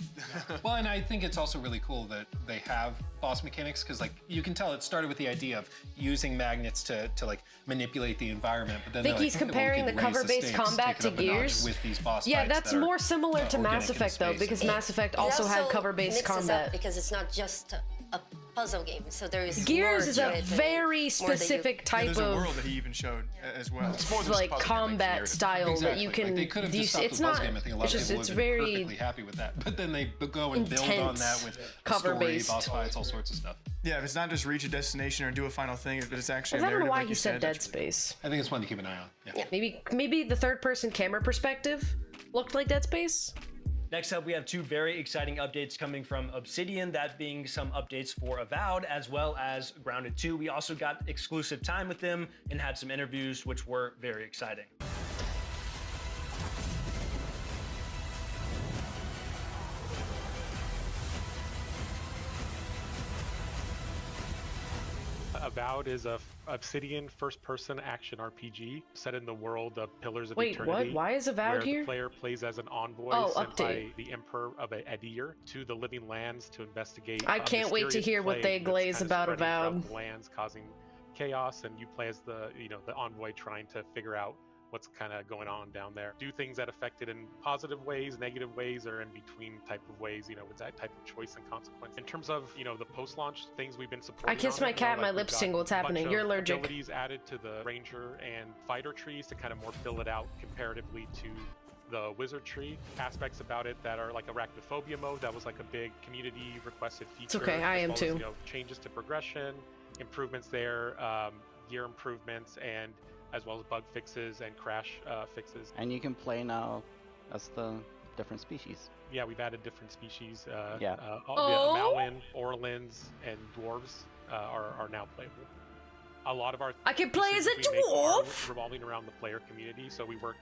D: Well, and I think it's also really cool that they have boss mechanics, because like you can tell it started with the idea of using magnets to like manipulate the environment, but then
B: I think
D: they're
B: he's
D: like, "Okay, well, we
B: comparing the
D: can raise
B: cover-based
D: stakes,
B: combat
D: take it
B: to
D: up a notch
B: Gears.
D: with these boss
B: Yeah,
D: fights
B: that's
D: that are,
B: more similar to
D: organic
B: Mass
D: in
B: Effect though,
D: space.
B: because Mass Effect
A: It
B: also had
A: also
B: cover-based
A: mixes
B: combat.
A: up because it's not just a puzzle game, so there is
B: Gears
A: more
B: is
A: to
B: a
A: it and
B: very
A: more that you-
B: specific type
E: There's a
B: of
E: world that he even showed as well.
F: It's more than just
B: like
F: puzzle game, it's
B: combat
F: narrative.
B: style that
D: Exactly.
B: you can.
D: Like they could have
B: you
D: just
B: see-
D: stopped
B: it's
D: the puzzle
B: not.
D: game. I think a lot
B: It's
D: of
B: just
D: people
B: it's
D: would have been
B: very
D: perfectly happy with that. But then they go and build on
B: intense,
D: that with
B: cover-based.
D: story, boss fights, all sorts of stuff.
E: Yeah, if it's not just reach a destination or do a final thing, but it's actually.
B: I
E: a
B: don't know
E: narrative,
B: why
E: like
B: he
E: you
B: said Dead
E: that's-
B: Space.
D: I think it's one to keep an eye on. Yeah.
B: Maybe the third-person camera perspective looked like Dead Space.
C: Next up, we have two very exciting updates coming from Obsidian, that being some updates for Avowed as well as Grounded 2. We also got exclusive time with them and had some interviews, which were very exciting.
T: Avowed is a Obsidian first-person action RPG set in the world of Pillars of
B: Wait,
T: Eternity.
B: what? Why is Avowed
T: where
B: here?
T: The player plays as an envoy
B: Oh,
T: sent
B: update.
T: by the Emperor of Edir to the Living Lands to investigate.
B: I
T: a
B: can't wait to
T: mysterious
B: hear what
T: plague
B: they
T: that's
B: glaze
T: kind of
B: about
T: spreading throughout
B: Avowed.
T: the lands, causing chaos, and you play as the envoy trying to figure out what's kind of going on down there. Do things that affect it in positive ways, negative ways, or in between type of ways, with that type of choice and consequence. In terms of, the post-launch things we've been supporting.
B: I kissed
T: on
B: my
T: it,
B: cat, my
T: we've
B: lips
T: got
B: tingle, it's
T: a bunch
B: happening.
T: of
B: You're allergic.
T: Abilities added to the Ranger and Fighter trees to kind of more fill it out comparatively to the wizard tree. Aspects about it that are like arachnophobia mode, that was like a big community requested feature.
B: It's okay, I am
T: as well as,
B: too.
T: changes to progression, improvements there, gear improvements, and as well as bug fixes and crash fixes.
U: And you can play now as the different species.
T: Yeah, we've added different species.
U: Yeah.
T: Malwyn, Orlins, and dwarves are now playable. A lot of our
B: I can play as a
T: decisions we make are
B: dwarf.
T: revolving around the player community, so we work,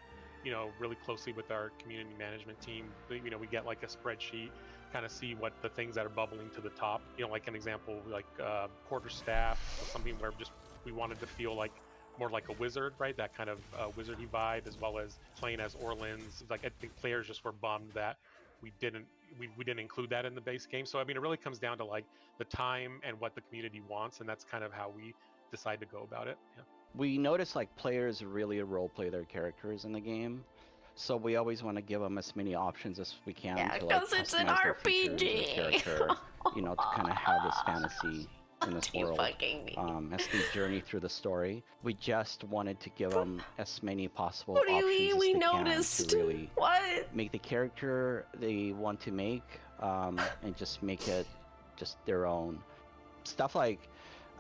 T: really closely with our community management team. We get like a spreadsheet, kind of see what the things that are bubbling to the top. Like an example, like quarterstaff, something where just we wanted to feel like more like a wizard, right? That kind of wizardy vibe, as well as playing as Orlins. Like I think players just were bummed that we didn't include that in the base game. So I mean, it really comes down to like the time and what the community wants, and that's kind of how we decide to go about it. Yeah.
U: We notice like players really role play their characters in the game, so we always want to give them as many options as we can to like
B: it's an
U: customize their features, their
B: RPG.
U: character, to kind of have this fantasy in this world as they journey through the story. We just wanted to give them as many possible
B: What do you
U: options
B: mean
U: as
B: we
U: they
B: noticed?
U: can to really
B: What?
U: make the character they want to make, and just make it just their own. Stuff like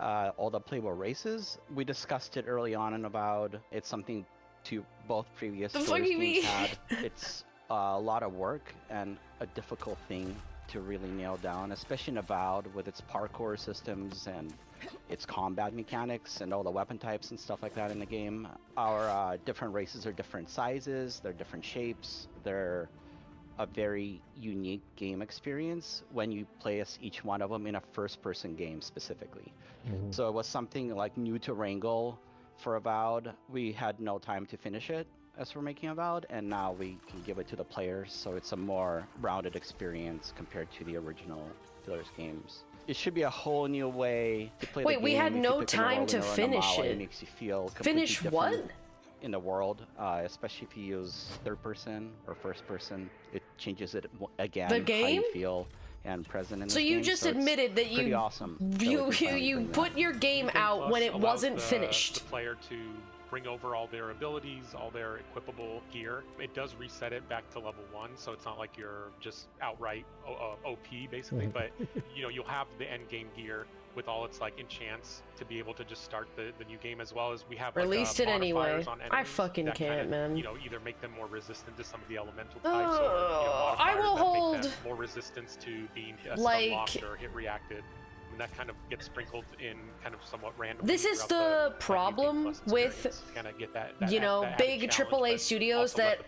U: all the playable races, we discussed it early on and about. It's something to both previous games had. It's a lot of work and a difficult thing to really nail down, especially in Avowed with its parkour systems and its combat mechanics and all the weapon types and stuff like that in the game. Our different races are different sizes, they're different shapes, they're a very unique game experience when you play as each one of them in a first-person game specifically. So it was something like new to Wrangle for Avowed. We had no time to finish it as we're making Avowed, and now we can give it to the players, so it's a more rounded experience compared to the original Pillars games. It should be a whole new way to play the game.
B: Wait, we had
U: if you
B: no
U: pick
B: time
U: an
B: to
U: Orlin or a
B: finish
U: Mala,
B: it.
U: It makes you feel completely
B: Finish what?
U: different in the world, especially if you use third person or first person. It changes it again,
B: The game?
U: how you feel and present in
B: So
U: this
B: you
U: game.
B: just
U: So it's
B: admitted that
U: pretty
B: you
U: awesome that
B: you
U: we can finally
B: you
U: bring that.
B: put your game out when
T: Plus
B: it
T: allows
B: wasn't
T: the
B: finished.
T: player to bring over all their abilities, all their equipable gear. It does reset it back to level 1, so it's not like you're just outright OP basically, but you'll have the end game gear with all its like enchants to be able to just start the new game, as well as we have
B: Released
T: like,
B: it anyway.
T: modifiers on
B: I
T: enemies
B: fucking
T: that
B: can't,
T: kind of,
B: man.
T: either make them more resistant to some of the elemental types, or
B: I will
T: modifiers that
B: hold
T: make them more resistance to being
B: like
T: stun locked or hit reacted. And that kind of gets sprinkled in kind of somewhat randomly.
B: This is the problem with big AAA studios that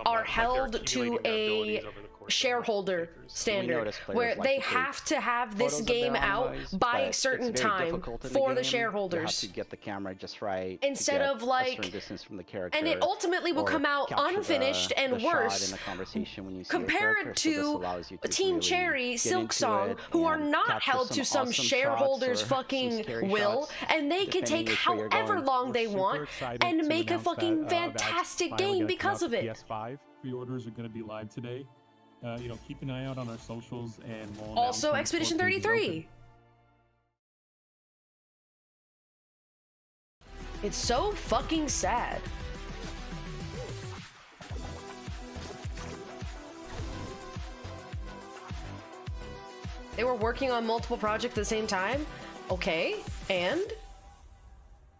B: are held to a shareholder standard, where they have to have this game out by a certain time for the shareholders.
U: You have to get the camera just right
B: Instead
U: to
B: of
U: get
B: like,
U: a certain distance from the character,
B: and it ultimately will
U: or
B: come out
U: capture
B: unfinished
U: the
B: and
U: shot
B: worse.
U: in the conversation when you see
B: Compare
U: your
B: it
U: character, so this
B: to
U: allows you to
B: Team
U: really
B: Cherry,
U: get
B: Silk
U: into
B: Song,
U: it
B: who are
U: and
B: not
U: capture
B: held to some
U: awesome shots
B: shareholders
U: or
B: fucking
U: some scary
B: will,
U: shots,
B: and they can
U: depending
B: take
U: which way you're
B: however
U: going.
B: long they
I: Super
B: want
I: excited
B: and
I: to
B: make a
I: announce
B: fucking
I: that,
B: fantastic
I: finally
B: game
I: gonna come
B: because
I: out
B: of
I: to
B: it.
I: PS5 pre-orders are going to be live today. Keep an eye out on our socials, and we'll
B: Also,
I: announce
B: Expedition
I: when pages
B: 33.
I: open.
B: It's so fucking sad. They were working on multiple projects at the same time? Okay, and?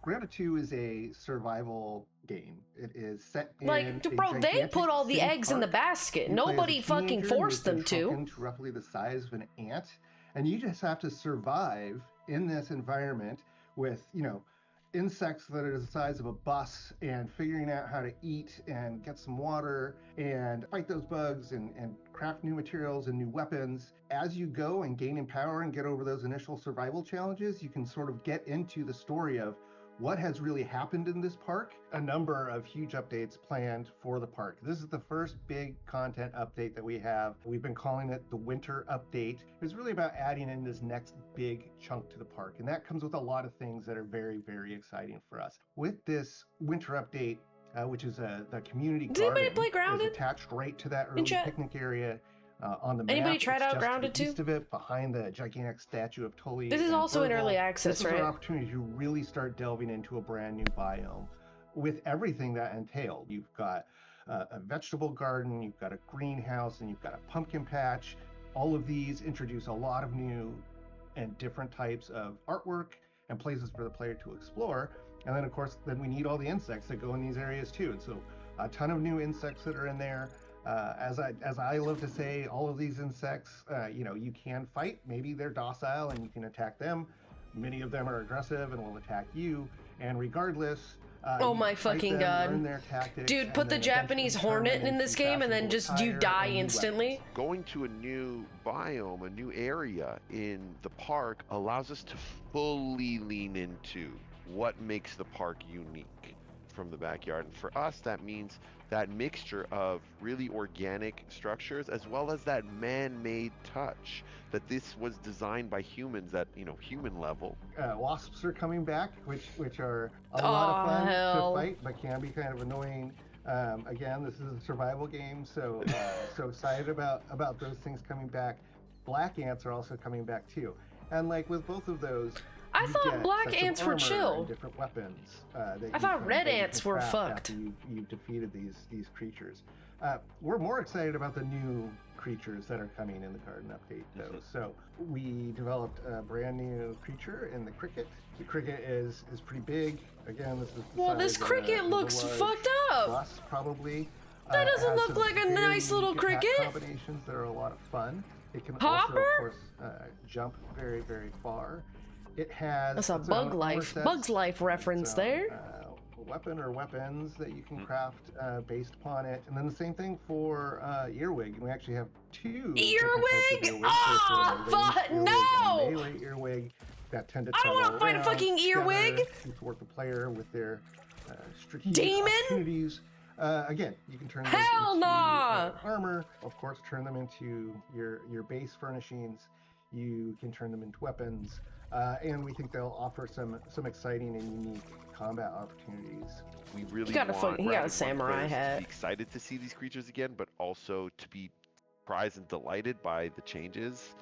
V: Grounded 2 is a survival game. It is set in
B: Like,
V: a
B: bro, they
V: gigantic
B: put all the
V: city
B: eggs in the
V: park.
B: basket.
V: You play as a
B: Nobody fucking
V: teenager
B: forced
V: who's
B: them
V: been
B: to.
V: shrunken to roughly the size of an ant, and you just have to survive in this environment with, insects that are the size of a bus, and figuring out how to eat and get some water and fight those bugs and craft new materials and new weapons. As you go and gain in power and get over those initial survival challenges, you can sort of get into the story of what has really happened in this park. A number of huge updates planned for the park. This is the first big content update that we have. We've been calling it the winter update. It's really about adding in this next big chunk to the park, and that comes with a lot of things that are very, very exciting for us. With this winter update, which is the community garden, is attached right to that early picnic area. On the map,
B: Anybody tried
V: it's
B: out
V: just to
B: Grounded
V: the east of it, behind the gigantic statue of Tully.
B: This is
V: and
B: also in
V: Virgil.
B: early access,
V: This is
B: right?
V: our opportunity to really start delving into a brand new biome with everything that entailed. You've got a vegetable garden, you've got a greenhouse, and you've got a pumpkin patch. All of these introduce a lot of new and different types of artwork and places for the player to explore. And then, of course, we need all the insects that go in these areas too. And so a ton of new insects that are in there. As I love to say, all of these insects, you can fight. Maybe they're docile and you can attack them. Many of them are aggressive and will attack you. And regardless,
B: Oh
V: you
B: my
V: fight
B: fucking
V: them,
B: god.
V: learn their tactics,
B: Dude,
V: and
B: put the
V: then
B: Japanese
V: eventually turn
B: hornet
V: them
B: in this
V: into
B: game and then
V: fashionable
B: just you
V: attire
B: die
V: and new
B: instantly.
G: Going to a new biome, a new area in the park allows us to fully lean into what makes the park unique from the backyard. And for us, that means that mixture of really organic structures as well as that man-made touch, that this was designed by humans at, human level.
V: Wasps are coming back, which are a lot of fun to fight, but can be kind of annoying. Again, this is a survival game, so so excited about those things coming back. Black ants are also coming back too, and like with both of those,
B: I
V: you
B: thought
V: get
B: black
V: sets of
B: ants were
V: armor
B: chill.
V: and different weapons.
B: I thought red ants were fucked.
V: After you've defeated these creatures. We're more excited about the new creatures that are coming in the garden update, though. So we developed a brand new creature in the cricket. The cricket is pretty big. Again, this is the
B: Well,
V: size
B: this
V: of a-
B: cricket
V: of a
B: looks
V: large
B: fucked up.
V: bus, probably.
B: That
V: It
B: doesn't
V: has
B: look
V: some
B: like a
V: very
B: nice little
V: unique attack
B: cricket.
V: combinations that are a lot of fun. It can
B: Hopper?
V: also, of course, jump very, very far. It has
B: That's a
V: its
B: Bug
V: own
B: Life,
V: armor
B: Bug's
V: sets,
B: Life reference
V: its own,
B: there.
V: Weapon or weapons that you can craft based upon it, and then the same thing for earwig. We actually have two
B: Earwig?
V: different types of earwig.
B: Oh,
V: There's a
B: fuck,
V: ranged earwig
B: no!
V: and a melee earwig that tend to
B: I don't
V: travel
B: wanna fight a
V: around
B: fucking earwig!
V: together to thwart the player with their strategic
B: Demon?
V: opportunities. Again, you can turn
B: Hell
V: those into
B: nah!
V: armor. Of course, turn them into your base furnishings. You can turn them into weapons. And we think they'll offer some exciting and unique combat opportunities.
G: We really
B: He got a
G: want
B: he got a
G: Dragon
B: samurai
G: players to
B: hat.
G: be excited to see these creatures again, but also to be surprised and delighted by the changes.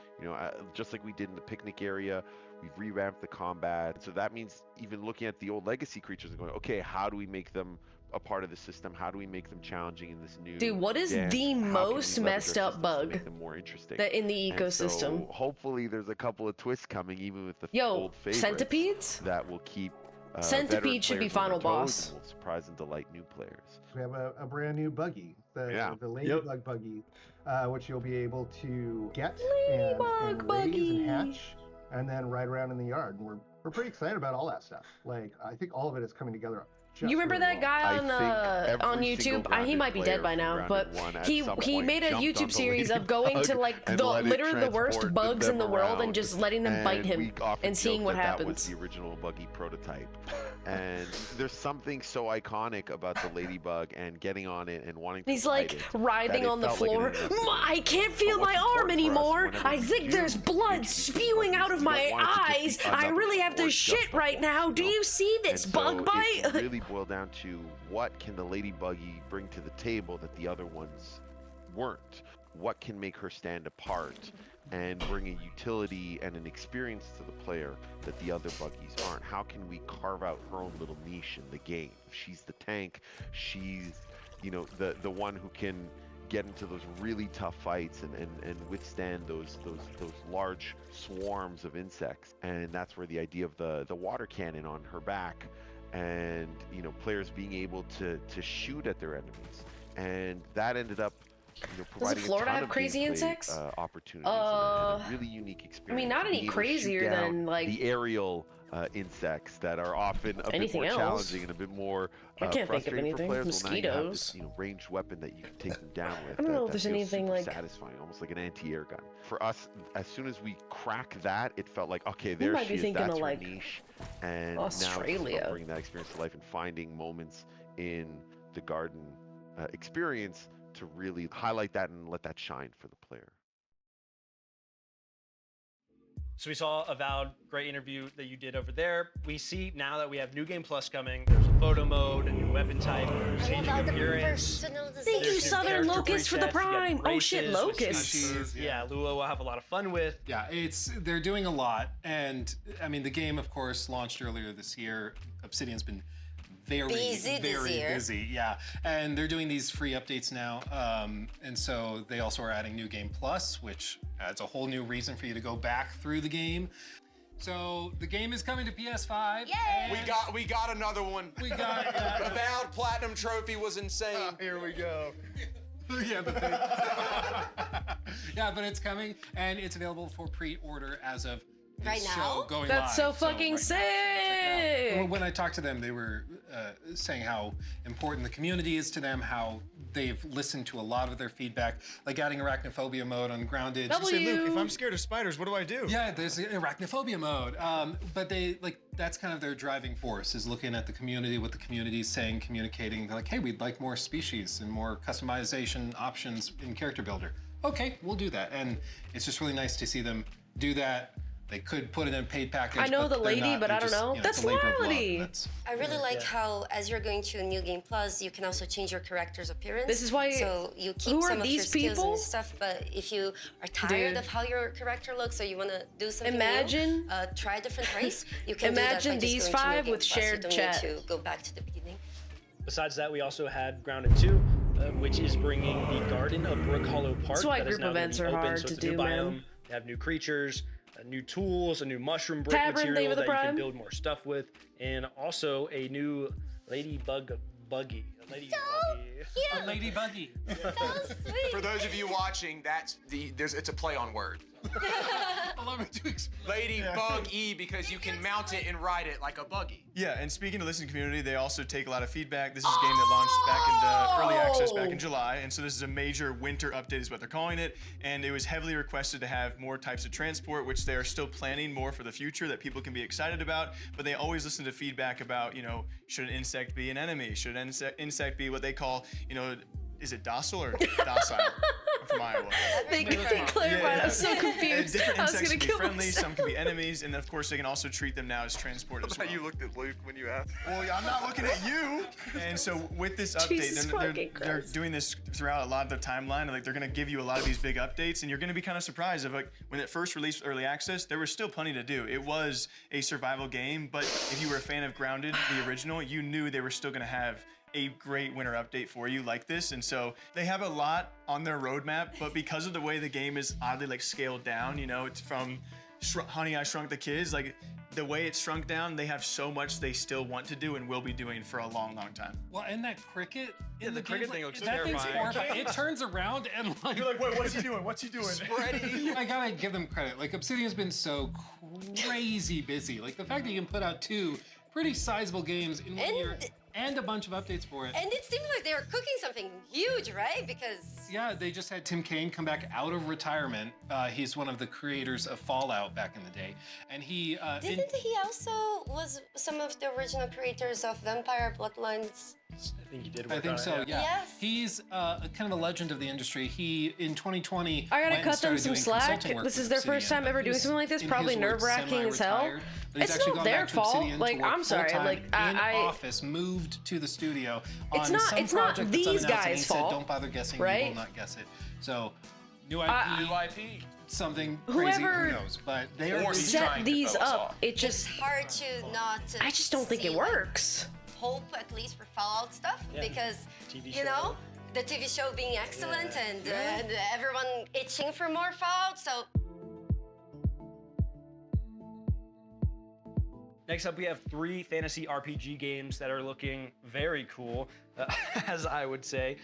G: Just like we did in the picnic area, we've revamped the combat. So that means even looking at the old legacy creatures and going, okay, how do we make them a part of the system? How do we make them challenging in this new
B: Dude, what is
G: dance?
B: the
G: How can we
B: most
G: leverage
B: messed
G: our
B: up
G: systems to
B: bug
G: make them more interesting?
B: that in the
G: And
B: ecosystem?
G: so hopefully there's a couple of twists coming, even with the
B: Yo,
G: old favorites,
B: centipedes?
G: that will keep
B: Centipede
G: veteran
B: should be
G: players on
B: final
G: their toes
B: boss.
G: and will surprise and delight new players.
V: We have a brand new buggy, the
G: Yeah.
V: Ladybug buggy, which you'll be able to get and raise and hatch, and then ride around in the yard. And we're pretty excited about all that stuff. Like, I think all of it is coming together. Just
B: You remember
V: really
B: that
V: well.
B: guy on YouTube? He might be dead by now, but he made a YouTube series of going to like literally the worst bugs in the world and just letting them bite him and seeing what
G: That was
B: happens.
G: the original buggy prototype. And there's something so iconic about the ladybug and getting on it and wanting to
B: He's
G: ride
B: like
G: it,
B: writhing
G: that it
B: on the
G: felt like an
B: floor.
G: invisible
B: I can't feel my arm anymore. I think there's blood spewing out of my eyes. I really have to shit right now. Do you see this bug bite?
G: It really boiled down to what can the ladybuggy bring to the table that the other ones weren't? What can make her stand apart and bring a utility and an experience to the player that the other buggies aren't? How can we carve out her own little niche in the game? She's the tank. She's, the one who can get into those really tough fights and withstand those large swarms of insects. And that's where the idea of the water cannon on her back and players being able to shoot at their enemies, and that ended up providing
B: Florida
G: a ton
B: have
G: of
B: crazy
G: gameplay,
B: insects?
G: Opportunities and a really unique experience.
B: I mean, not any
G: Being able to shoot
B: crazier
G: down
B: than like
G: the aerial insects that are often a bit
B: anything
G: more
B: else.
G: challenging and a bit more
B: I can't think of
G: frustrating for
B: anything.
G: players. Well, now you have this,
B: Mosquitoes.
G: ranged weapon that you can take them down with.
B: I don't know
G: that
B: if there's
G: feels
B: anything
G: super
B: like-
G: satisfying, almost like an anti-air gun. For us, as soon as we crack that, it felt like, okay, there
B: might
G: she
B: be
G: is.
B: thinking
G: That's
B: of,
G: her
B: like,
G: niche. And now it's just about
B: Australia.
G: bringing that experience to life and finding moments in the garden experience to really highlight that and let that shine for the player.
C: So we saw Avowed, great interview that you did over there. We see now that we have New Game Plus coming. There's a photo mode, a new weapon type, changing appearance.
B: Thank you, Southern Locust, for the prime. Oh shit, Locust.
C: Yeah, Lua will have a lot of fun with.
D: Yeah, they're doing a lot, and I mean the game, of course, launched earlier this year. Obsidian's been very busy. Yeah, and they're doing these free updates now, and so they also are adding New Game Plus, which adds a whole new reason for you to go back through the game. So the game is coming to PS5.
F: Yay! We got another one.
D: We got
F: the Avowed Platinum Trophy was insane.
E: Here we go.
D: Yeah, the thing. Yeah, but it's coming, and it's available for pre-order as of this
A: Right
D: show
A: now?
D: going
B: That's
D: live.
B: so fucking sick.
D: Well, when I talked to them, they were saying how important the community is to them, how they've listened to a lot of their feedback, like adding arachnophobia mode on Grounded.
E: You say, Luke, if I'm scared of spiders, what do I do?
D: Yeah, there's arachnophobia mode. But they that's kind of their driving force, is looking at the community, what the community is saying, communicating. They're like, hey, we'd like more species and more customization options in Character Builder. Okay, we'll do that. And it's just really nice to see them do that. They could put it in a paid package.
B: I know
D: but
B: the
D: they're
B: lady,
D: not.
B: but
D: They're
B: I don't
D: just,
B: know.
D: you
B: That's
D: it's a labor of love.
B: loyalty.
D: That's-
A: I really like how, as you're going to New Game Plus, you can also change your character's appearance.
B: This is why-
A: So you keep
B: who are
A: some of your
B: these
A: skills
B: people?
A: and stuff, but if you are tired
B: Dude.
A: of how your character looks, or you want to do something
B: Imagine-
A: new, try a different race, you can
B: Imagine
A: do that by
B: these
A: just going to New
B: five
A: Game
B: with
A: Plus.
B: shared
A: You don't
B: chat.
A: need to go back to the beginning.
C: Besides that, we also had Grounded 2, which is bringing the Garden of Brook Hollow Park.
B: That's why
C: that is
B: group
C: now gonna
B: events
C: be
B: are
C: open,
B: hard
C: so
B: to
C: it's a new
B: do,
C: biome.
B: man.
C: They have new creatures, new tools, a new mushroom brick
B: Tavern, thank you
C: material
B: for the
C: that you
B: prime.
C: can build more stuff with, and also a new ladybug buggy. A ladybuggy.
D: A ladybuggy.
F: For those of you watching, it's a play on words.
D: Allow me to explain.
F: Ladybug E, because you can mount it and ride it like a buggy.
E: Yeah, and speaking to listening community, they also take a lot of feedback. This is a game that launched back into early access back in July, and so this is a major winter update is what they're calling it, and it was heavily requested to have more types of transport, which they are still planning more for the future that people can be excited about, but they always listen to feedback about, should an insect be an enemy? Should an insect be what they call, is it docile or docile? I'm from Iowa.
B: They clarified. I was so confused.
E: Different
B: I was
E: insects
B: gonna
E: can be
B: kill
E: friendly,
B: myself.
E: some can be enemies, and of course they can also treat them now as transport as well.
F: You looked at Luke when you asked.
E: Well, I'm not looking at you. And so with this update,
B: Jesus fucking
E: they're
B: Christ.
E: doing this throughout a lot of the timeline. Like they're gonna give you a lot of these big updates, and you're gonna be kind of surprised of when it first released early access, there was still plenty to do. It was a survival game, but if you were a fan of Grounded, the original, you knew they were still gonna have a great winter update for you like this. And so they have a lot on their roadmap, but because of the way the game is oddly scaled down, it's from Honey, I Shrunk the Kids, the way it's shrunk down, they have so much they still want to do and will be doing for a long, long time.
D: Well, and that cricket.
C: Yeah, the cricket thing looks
D: that thing's
C: terrifying.
D: horrifying. It turns around and
E: You're like, wait, what's he doing? What's he doing?
D: I gotta give them credit. Obsidian's been so crazy busy. The fact that you can put out 2 pretty sizable games in 1 year and a bunch of updates for it.
A: And it seemed like they were cooking something huge, right? Because
D: Yeah, they just had Tim Kaine come back out of retirement. He's one of the creators of Fallout back in the day, and he
A: didn't he also was some of the original creators of Vampire Bloodlines?
C: I think you did.
D: I think so. Yeah.
A: Yes.
D: He's kind of a legend of the industry. He in 2020.
B: I gotta
D: went and
B: cut them
D: started
B: some
D: doing
B: slack.
D: consulting work
B: This
D: with
B: is their first
D: Obsidian,
B: time ever
D: but
B: doing
D: he's,
B: something like this.
D: in
B: Probably
D: his words,
B: nerve-wracking as hell.
D: semi-retired, but he's
B: It's
D: actually
B: not
D: gone
B: their
D: back to
B: fault.
D: Obsidian to work
B: I'm sorry.
D: full-time in
B: I
D: office, moved to the studio on
B: It's not-
D: some
B: it's not
D: project
B: these
D: that's unannounced, and he
B: guys'
D: said,
B: fault,
D: "Don't bother guessing. You
B: right?
D: will not guess it." So, new IP.
F: New IP.
D: Something crazy.
B: Whoever
D: Who knows? But they are
B: set these up, it just
A: It's hard to not.
B: I just don't think it
A: see,
B: works.
A: Hope at least for Fallout stuff
C: Yeah.
A: because
C: TV
A: you
C: show.
A: know the TV show being excellent and everyone itching for more Fallout. So
C: Next up, we have 3 fantasy RPG games that are looking very cool, as I would say.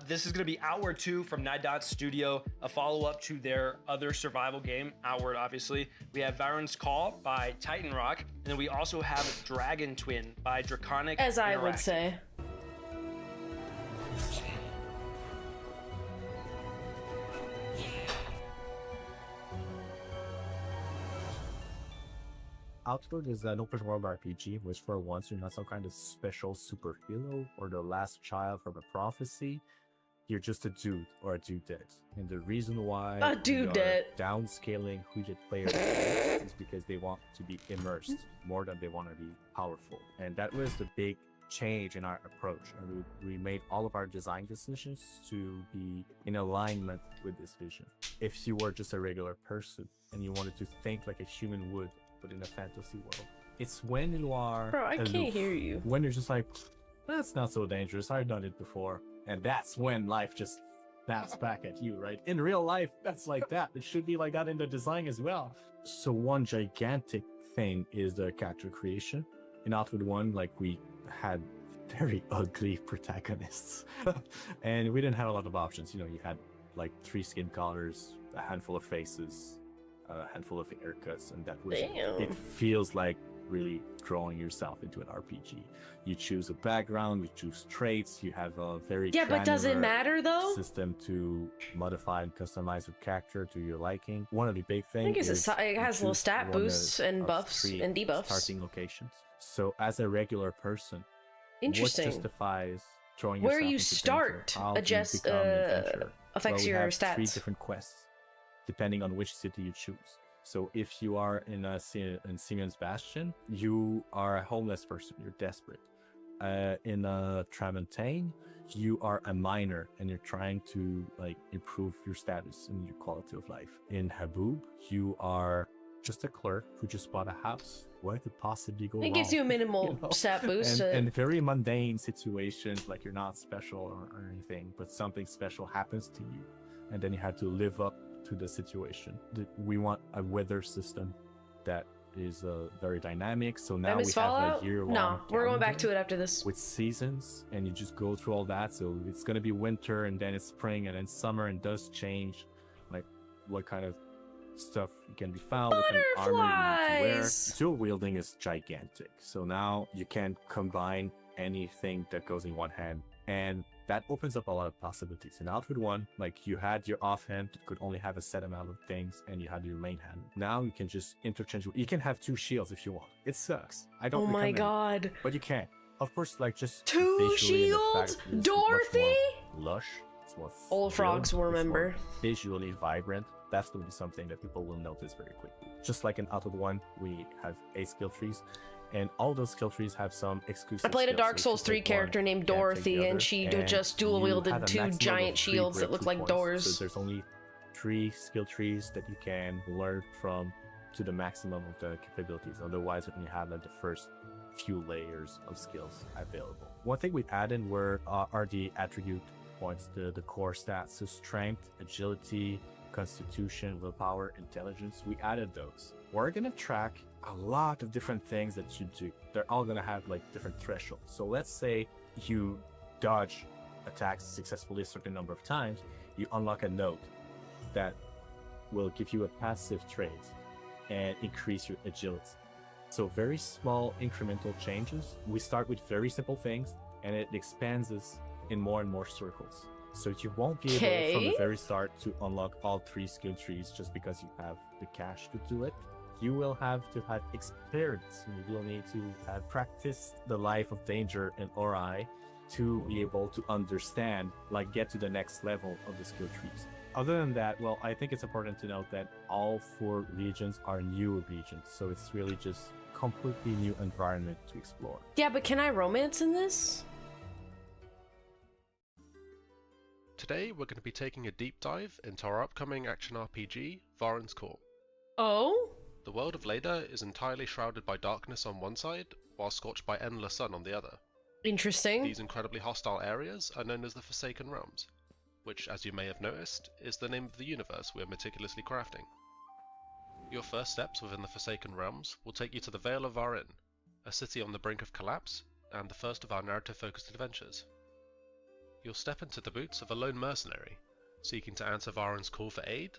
C: This is going to be Outward 2 from Nine Dots Studio, a follow-up to their other survival game, Outward, obviously. We have Varen's Call by Titan Rock, and then we also have Dragon Twin by Draconic
B: As I would
C: Interactive.
B: say.
H: Outward is an open world RPG, which for once you're not some kind of special superhero or the last child from a prophecy. You're just a dude or a dudette. And the reason why
B: A dudette.
H: downscaling who the player is because they want to be immersed more than they want to be powerful. And that was the big change in our approach. And we made all of our design decisions to be in alignment with this vision. If you were just a regular person and you wanted to think like a human would, but in a fantasy world, it's when you are
B: Bro, I can't
H: aloof,
B: hear you.
H: when you're just like, that's not so dangerous, I've done it before. And that's when life just snaps back at you, right? In real life, that's like that. It should be like that in the design as well. So one gigantic thing is the character creation. In Outward 1, like we had very ugly protagonists. And we didn't have a lot of options. You know, you had like 3 skin colors, a handful of faces, a handful of haircuts, and that was
B: Damn.
H: it. Feels like really drawing yourself into an RPG. You choose a background, you choose traits, you have a very
B: Yeah, but does it
H: granular
B: matter though?
H: system to modify and customize your character to your liking. One of the big
B: I
H: things
B: think
H: is
B: it has little
H: choose
B: stat
H: one
B: boosts
H: of
B: and buffs
H: 3
B: and debuffs.
H: starting locations. So as a regular person,
B: Interesting.
H: what justifies throwing
B: Where
H: yourself
B: you
H: into
B: start
H: danger? How do you
B: adjusts,
H: become an adventurer?
B: affects
H: Well, we
B: your
H: have 3
B: stats.
H: different quests depending on which city you choose. So if you are in Simeon's Bastion, you are a homeless person, you're desperate. In Tramontane, you are a miner and you're trying to like improve your status and your quality of life. In Haboob, you are just a clerk who just bought a house. What could possibly go wrong?
B: It gives you a minimal
H: You know?
B: stat boost.
H: And very mundane situations, like you're not special or anything, but something special happens to you, and then you have to live up to the situation. We want a weather system that is very dynamic. So now we have a year-long
B: No, we're going back
H: calendar
B: to it after this.
H: with seasons, and you just go through all that. So it's gonna be winter, and then it's spring, and then summer, and does change, like what kind of stuff can be found, what kind of armor you need to wear.
B: Butterflies!
H: Dual wielding is gigantic, so now you can combine anything that goes in one hand, and that opens up a lot of possibilities. In Outward 1, like you had your offhand could only have a set amount of things, and you had your main hand. Now you can just interchange. You can have 2 shields if you want. It sucks. I don't.
B: Oh my
H: recommend it,
B: god.
H: but you can. Of course, like just
B: 2
H: visually and the fact
B: shields?
H: that it's much
B: Dorothy?
H: more lush. It's more
B: Old frogs will
H: it's more
B: remember.
H: visually vibrant. That's going to be something that people will notice very quickly. Just like in Outward 1, we have 8 skill trees, and all those skill trees have some exclusive
B: I played a
H: skills.
B: Dark
H: So if
B: Souls
H: you
B: 3
H: take one,
B: character named
H: you can't take the
B: Dorothy,
H: other,
B: and she
H: and
B: just dual
H: you
B: wielded
H: have a
B: 2
H: maximum
B: giant
H: of 3
B: shields that
H: breakthrough
B: look like
H: points.
B: doors.
H: So there's only 3 skill trees that you can learn from to the maximum of the capabilities. Otherwise, when you have like the first few layers of skills available. One thing we added are the attribute points, the core stats. So strength, agility, constitution, willpower, intelligence. We added those. We're gonna track a lot of different things that you do. They're all gonna have like different thresholds. So let's say you dodge attacks successfully a certain number of times, you unlock a note that will give you a passive trait and increase your agility. So very small incremental changes. We start with very simple things, and it expands us in more and more circles. So you won't be able from the very start to unlock all 3 skill trees just because you have the cash to do it. You will have to have experience. You will need to have practiced the life of danger in Ori to be able to understand, like get to the next level of the skill trees. Other than that, well, I think it's important to note that all 4 regions are new regions. So it's really just completely new environment to explore.
B: Yeah, but can I romance in this?
J: Today we're going to be taking a deep dive into our upcoming action RPG, Varen's Call.
B: Oh?
J: The world of Leda is entirely shrouded by darkness on one side, while scorched by endless sun on the other.
B: Interesting.
J: These incredibly hostile areas are known as the Forsaken Realms, which, as you may have noticed, is the name of the universe we are meticulously crafting. Your first steps within the Forsaken Realms will take you to the Vale of Varen, a city on the brink of collapse, and the first of our narrative-focused adventures. You'll step into the boots of a lone mercenary, seeking to answer Varen's call for aid,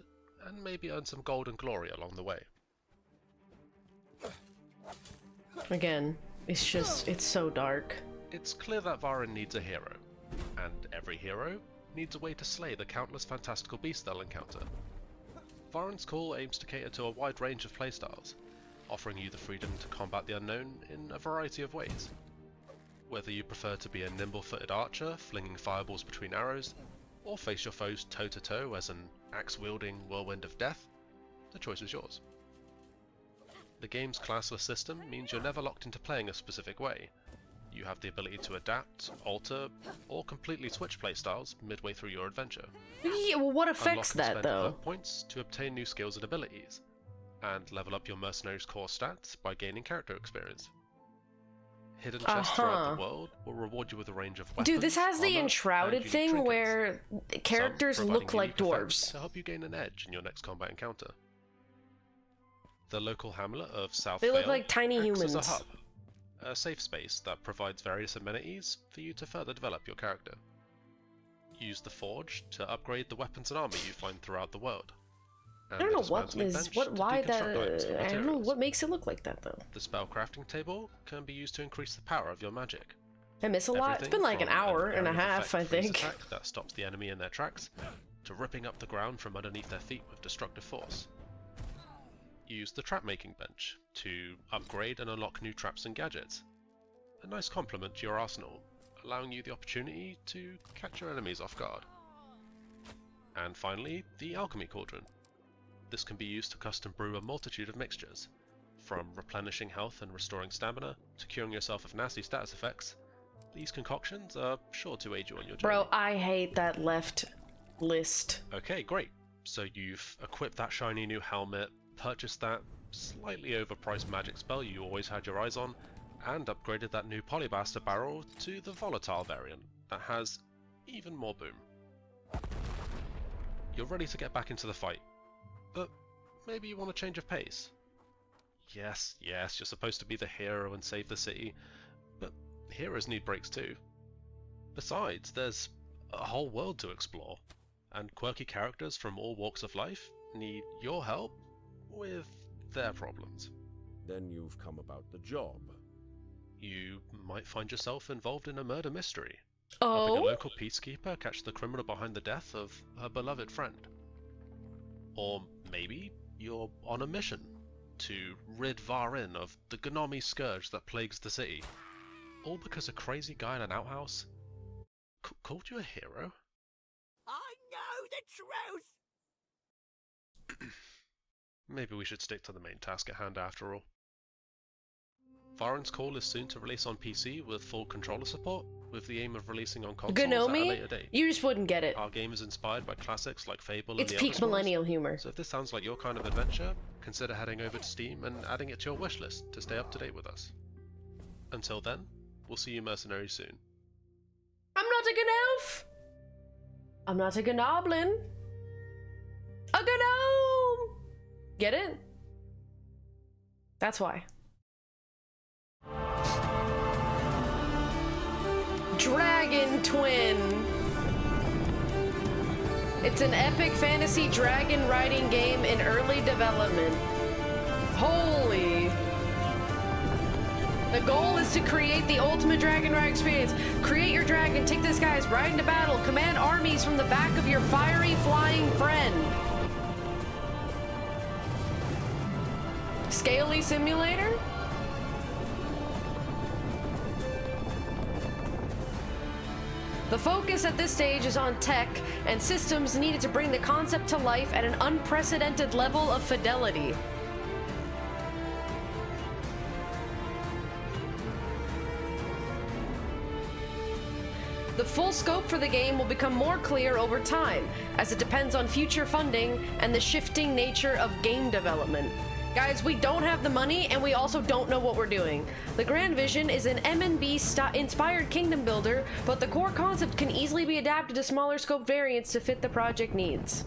J: and maybe earn some gold and glory along the way.
B: Again, it's so dark.
J: It's clear that Varen needs a hero, and every hero needs a way to slay the countless fantastical beasts they'll encounter. Varen's Call aims to cater to a wide range of playstyles, offering you the freedom to combat the unknown in a variety of ways. Whether you prefer to be a nimble-footed archer, flinging fireballs between arrows, or face your foes toe-to-toe as an axe-wielding whirlwind of death, the choice is yours. The game's classless system means you're never locked into playing a specific way. You have the ability to adapt, alter, or completely switch playstyles midway through your adventure.
B: Yeah, well, what affects
J: Unlock and
B: that,
J: spend
B: though?
J: event points to obtain new skills and abilities, and level up your mercenary's core stats by gaining character experience. Hidden chests throughout the world will reward you with a range of weapons.
B: Dude, this has the
J: armor,
B: enshrouded
J: and unique
B: thing
J: trinkets,
B: where characters
J: some
B: look
J: providing
B: like
J: unique effects
B: dwarves.
J: to help you gain an edge in your next combat encounter. The local hamlet of South
B: They look
J: Vale
B: like tiny
J: acts
B: humans.
J: as a hub, a safe space that provides various amenities for you to further develop your character. Use the Forge to upgrade the weapons and armor you find throughout the world.
B: I don't know what is why that. I don't know what makes it look like that though.
J: The spell crafting table can be used to increase the power of your magic.
B: I miss a lot. It's been like an hour and a half, I think.
J: Attack that stops the enemy in their tracks, to ripping up the ground from underneath their feet with destructive force. Use the trap making bench to upgrade and unlock new traps and gadgets. A nice complement to your arsenal, allowing you the opportunity to catch your enemies off guard. And finally, the alchemy cauldron. This can be used to custom brew a multitude of mixtures, from replenishing health and restoring stamina to curing yourself of nasty status effects. These concoctions are sure to aid you on your journey.
B: Bro, I hate that left list.
J: Okay, great. So you've equipped that shiny new helmet, purchased that slightly overpriced magic spell you always had your eyes on, and upgraded that new polybuster barrel to the volatile variant that has even more boom. You're ready to get back into the fight, but maybe you want a change of pace. Yes, you're supposed to be the hero and save the city, but heroes need breaks too. Besides, there's a whole world to explore, and quirky characters from all walks of life need your help with their problems.
L: Then you've come about the job.
J: You might find yourself involved in a murder mystery, helping a local peacekeeper catch the criminal behind the death of her beloved friend. Or maybe you're on a mission to rid Varin of the Gnomi scourge that plagues the city, all because a crazy guy in an outhouse called you a hero?
N: I know the truth!
J: Maybe we should stick to the main task at hand after all. Varen's Call is soon to release on PC with full controller support, with the aim of releasing on consoles at a later date.
B: You just wouldn't get it.
J: Our game is inspired by classics like Fable
B: It's
J: and the
B: peak
J: Elder Scrolls,
B: millennial humor.
J: so if this sounds like your kind of adventure, consider heading over to Steam and adding it to your wishlist to stay up to date with us. Until then, we'll see you mercenaries soon.
B: I'm not a gnome. I'm not a gnoblin. A gnome. Get it? That's why. Dragon Twin. It's an epic fantasy dragon riding game in early development. Holy. The goal is to create the ultimate dragon ride experience. Create your dragon, take this guy's ride into battle, command armies from the back of your fiery flying friend. Scaly simulator? The focus at this stage is on tech and systems needed to bring the concept to life at an unprecedented level of fidelity. The full scope for the game will become more clear over time, as it depends on future funding and the shifting nature of game development. Guys, we don't have the money, and we also don't know what we're doing. The grand vision is an MNB-inspired kingdom builder, but the core concept can easily be adapted to smaller scope variants to fit the project needs.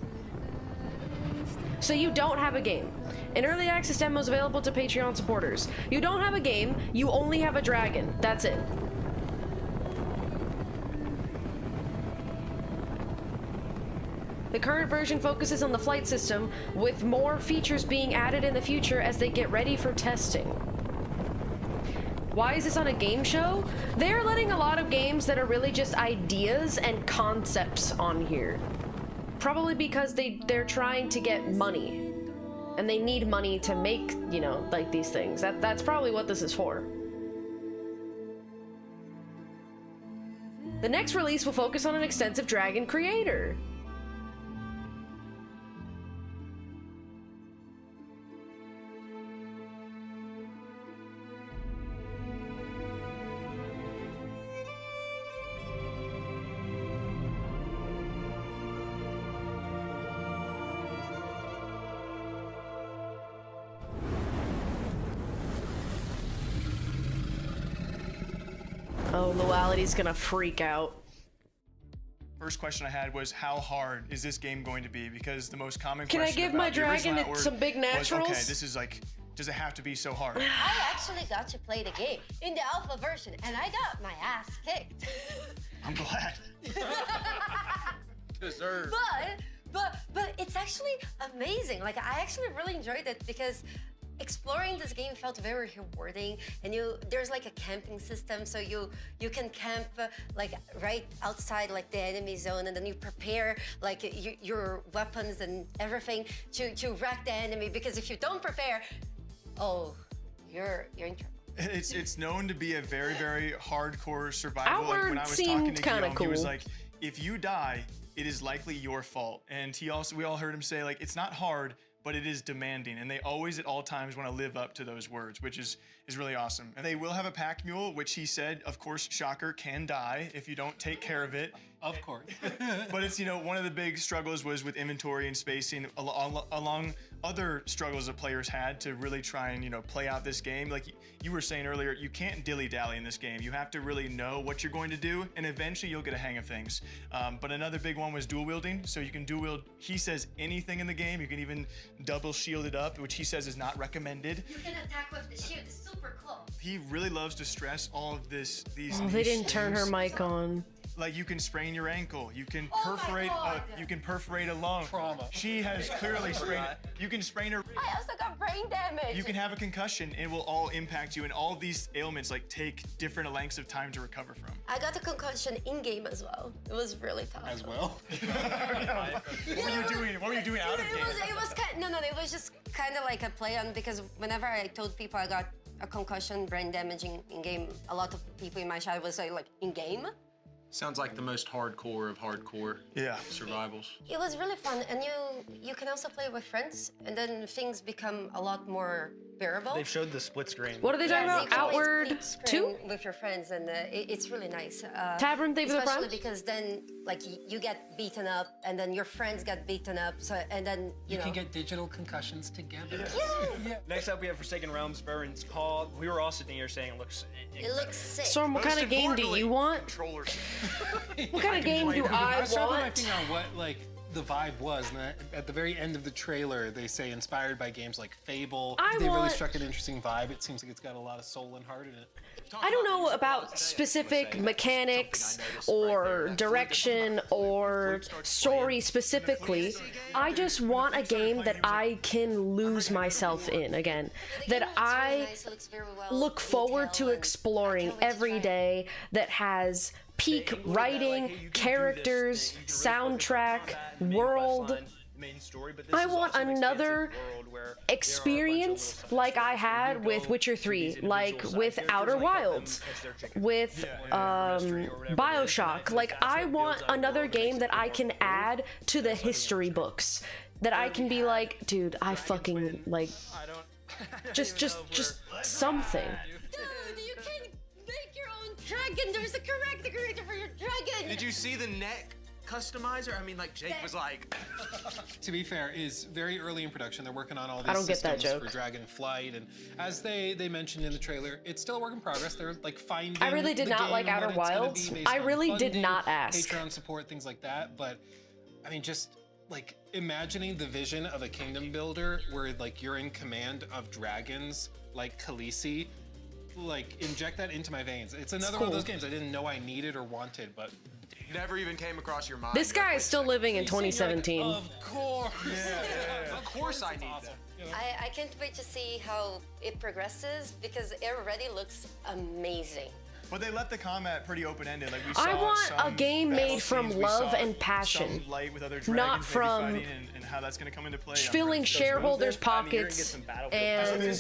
B: So you don't have a game. An early access demo is available to Patreon supporters. You don't have a game, you only have a dragon. That's it. The current version focuses on the flight system, with more features being added in the future as they get ready for testing. Why is this on a game show? They're letting a lot of games that are really just ideas and concepts on here. Probably because they're trying to get money. And they need money to make, you know, like these things. That's probably what this is for. The next release will focus on an extensive dragon creator. Oh, Luality's gonna freak out.
E: First question I had was, how hard is this game going to be? Because the most common
B: Can I
E: question
B: give
E: about
B: my
E: the original
B: dragon
E: Outward
B: some big
E: was,
B: naturals?
E: okay, this is like does it have to be so hard?
A: I actually got to play the game in the alpha version, and I got my ass kicked.
E: I'm glad.
F: Deserved.
A: But it's actually amazing. Like, I actually really enjoyed it because exploring this game felt very rewarding, and there's like a camping system, so you can camp like right outside like the enemy zone, and then you prepare like your weapons and everything to wreck the enemy, because if you don't prepare, oh, you're in trouble.
E: It's known to be a very, very hardcore survival.
B: Outward
E: when I was
B: seemed
E: talking to
B: kinda
E: Guillaume, he was
B: cool.
E: like, if you die, it is likely your fault. And we all heard him say, like, it's not hard, but it is demanding. And they always at all times want to live up to those words, which is really awesome. And they will have a pack mule, which he said, of course, shocker, can die if you don't take care of it.
D: Of course.
E: But it's, one of the big struggles was with inventory and spacing along other struggles that players had to really try and, play out this game. Like you were saying earlier, you can't dilly-dally in this game. You have to really know what you're going to do, and eventually you'll get a hang of things. But another big one was dual wielding. So you can dual wield, he says, anything in the game. You can even double shield it up, which he says is not recommended.
A: You can attack with the shield. It's super close.
E: He really loves to stress all of these
B: Oh, they didn't turn her mic on.
E: Like, you can sprain your ankle, you can perforate a lung.
D: Trauma.
E: She has clearly sprained it. You can sprain her.
A: I also got brain damage.
E: You can have a concussion. It will all impact you, and all of these ailments take different lengths of time to recover from.
A: I got a concussion in game as well. It was really tough.
D: As well.
E: What were you doing? What were you doing out of game?
A: It was it was just kind of like a play on, because whenever I told people I got a concussion, brain damage in game, a lot of people in my chat was like in game.
F: Sounds like the most hardcore of hardcore survivals.
A: It was really fun, and you can also play with friends, and then things become a lot more bearable.
C: They've showed the split screen.
B: What are they talking about?
A: You can play
B: Outward
A: split screen
B: 2?
A: with your friends, and it's really nice.
B: Tavern thing for the
A: especially
B: friends?
A: because then like you get beaten up, and then your friends get beaten up. So and then you know.
D: can get digital concussions together.
A: Yeah.
C: Next up, we have Forsaken Realms, Baron's Call. We were all sitting here saying it looks
A: It looks sick.
B: Storm, what kind of game do you want?
E: Controllers.
B: What kind of game do I
D: was trying to
B: want?
D: figure out what the vibe was, and at the very end of the trailer, they say inspired by games like Fable. They really struck an interesting vibe. It seems like it's got a lot of soul and heart in it.
B: I don't know about specific mechanics or direction or story specifically. I just want a game that I can lose myself in again. That I look forward to exploring every day, that has peak writing, characters, soundtrack, world. I want another experience like I had with Witcher 3, like with Outer Wilds, with Bioshock. Like, I want another game that I can add to the history books. That I can be like, dude, I fucking, like, just something.
A: Dude, you can make your own dragon. There's a character creator for your dragon.
F: Did you see the neck customizer? I mean, like, Jake was like...
D: To be fair, is very early in production. They're working on all
B: I
D: these
B: don't get that
D: systems
B: joke.
D: for Dragon Flight, and as they mentioned in the trailer, it's still a work in progress. They're like finding.
B: I really did
D: the
B: not
D: game
B: like
D: and
B: Outer
D: what it's gonna
B: Wilds.
D: be based
B: I
D: on
B: really did
D: funding,
B: not ask.
D: Patreon support, things like that. But I mean, just like imagining the vision of a kingdom builder where like you're in command of dragons like Khaleesi. Like, inject that into my veins. It's another one of those games I didn't know I needed or wanted, but
F: never even came across your mind.
B: This guy is still living in 2017.
D: Of course.
F: Of course I need that.
A: I can't wait to see how it progresses, because it already looks amazing.
E: But they left the combat pretty open-ended. Like, we saw
B: I want a
E: some
B: game
E: battle
B: made from
E: scenes, we
B: love
E: saw
B: and passion,
E: some light with other
B: not
E: dragons
B: from
E: maybe fighting, and how that's going to come into play.
B: filling shareholders' pockets and
E: the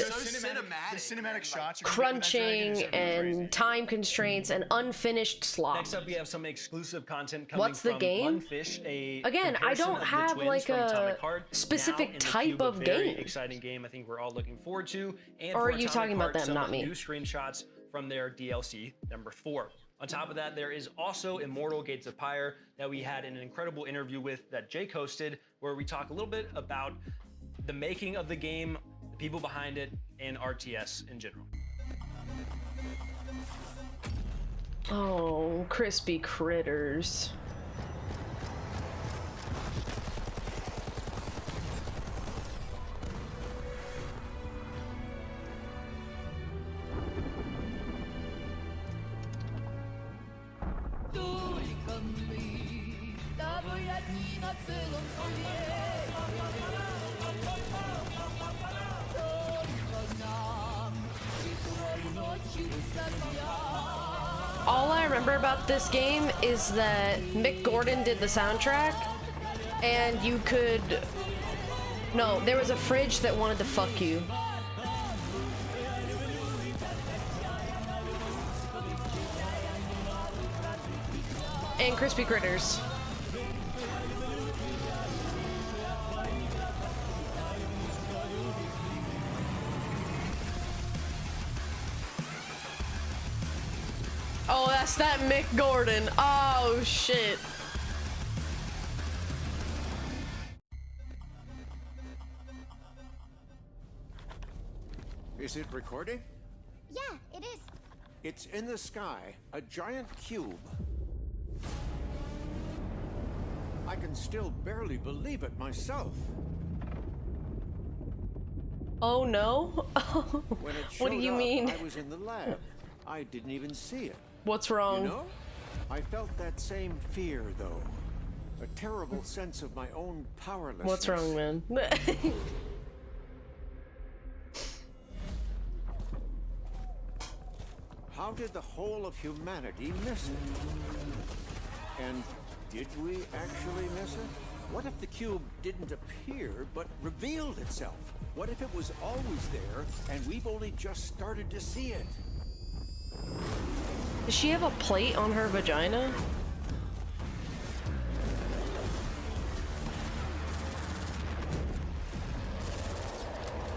E: cinematic shots,
B: crunching and time constraints and unfinished slop.
C: Next up, we have some exclusive content coming
B: What's the
C: from
B: game?
C: Funfish, a
B: Again, I
C: comparison
B: don't
C: of the
B: have
C: twins
B: like
C: from
B: a
C: Atomic Heart,
B: specific
C: now in the
B: type
C: cube,
B: of
C: a very
B: game.
C: exciting game. I think we're all looking forward to. And
B: Or
C: for
B: are you
C: Atomic
B: talking about
C: Heart,
B: them,
C: some
B: not me?
C: New screenshots from their DLC number 4. On top of that, there is also Immortal Gates of Pyre that we had an incredible interview with that Jake hosted, where we talk a little bit about the making of the game, the people behind it, and RTS in general.
B: Oh, crispy critters. All I remember about this game is that Mick Gordon did the soundtrack, and you could... No, there was a fridge that wanted to fuck you. And crispy critters. Oh, that's that Mick Gordon. Oh, shit.
K: Is it recording?
O: Yeah, it is.
K: It's in the sky, a giant cube. I can still barely believe it myself.
B: Oh no?
K: When it
B: What do you
K: showed up,
B: mean?
K: I was in the lab. I didn't even see it.
B: What's wrong?
K: You know, I felt that same fear, though. A terrible sense of my own powerlessness.
B: What's wrong, man?
K: How did the whole of humanity miss it? And did we actually miss it? What if the cube didn't appear, but revealed itself? What if it was always there, and we've only just started to see it?
B: Does she have a plate on her vagina?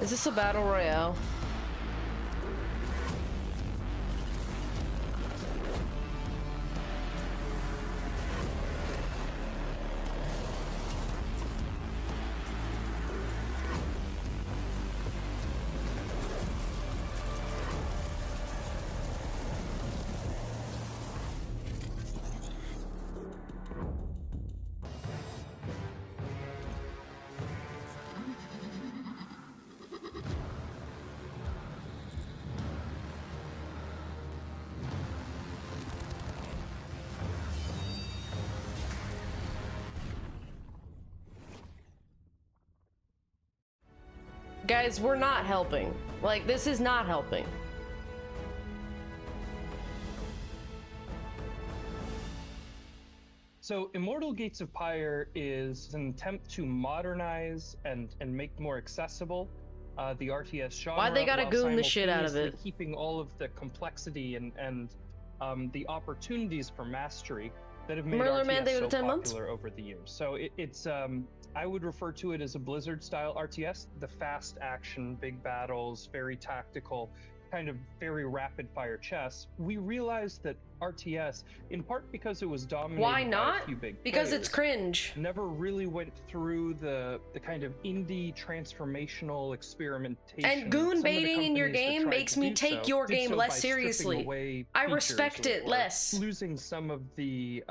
B: Is this a battle royale? Guys, we're not helping. Like, this is not helping.
W: So Immortal Gates of Pyre is an attempt to modernize and make more accessible the RTS genre.
B: Why they gotta
W: while
B: goon the shit out of it?
W: simultaneously keeping all of the complexity and the opportunities for mastery that have made
B: Murder
W: RTS
B: Mandate
W: so
B: of 10 months?
W: popular over the years. So it's I would refer to it as a Blizzard-style RTS. The fast action, big battles, very tactical, kind of very rapid-fire chess. We realized that RTS, in part because it was dominated
B: Why
W: by
B: not?
W: a few big
B: Because it's
W: players,
B: cringe.
W: never really went through the kind of indie transformational experimentation.
B: And goon
W: Some of the
B: baiting in your
W: companies that
B: game
W: tried
B: makes
W: to
B: me
W: do
B: take
W: so
B: your
W: did
B: game
W: so
B: less
W: by stripping
B: seriously.
W: away
B: I
W: features
B: respect it
W: or
B: less.
W: losing some of the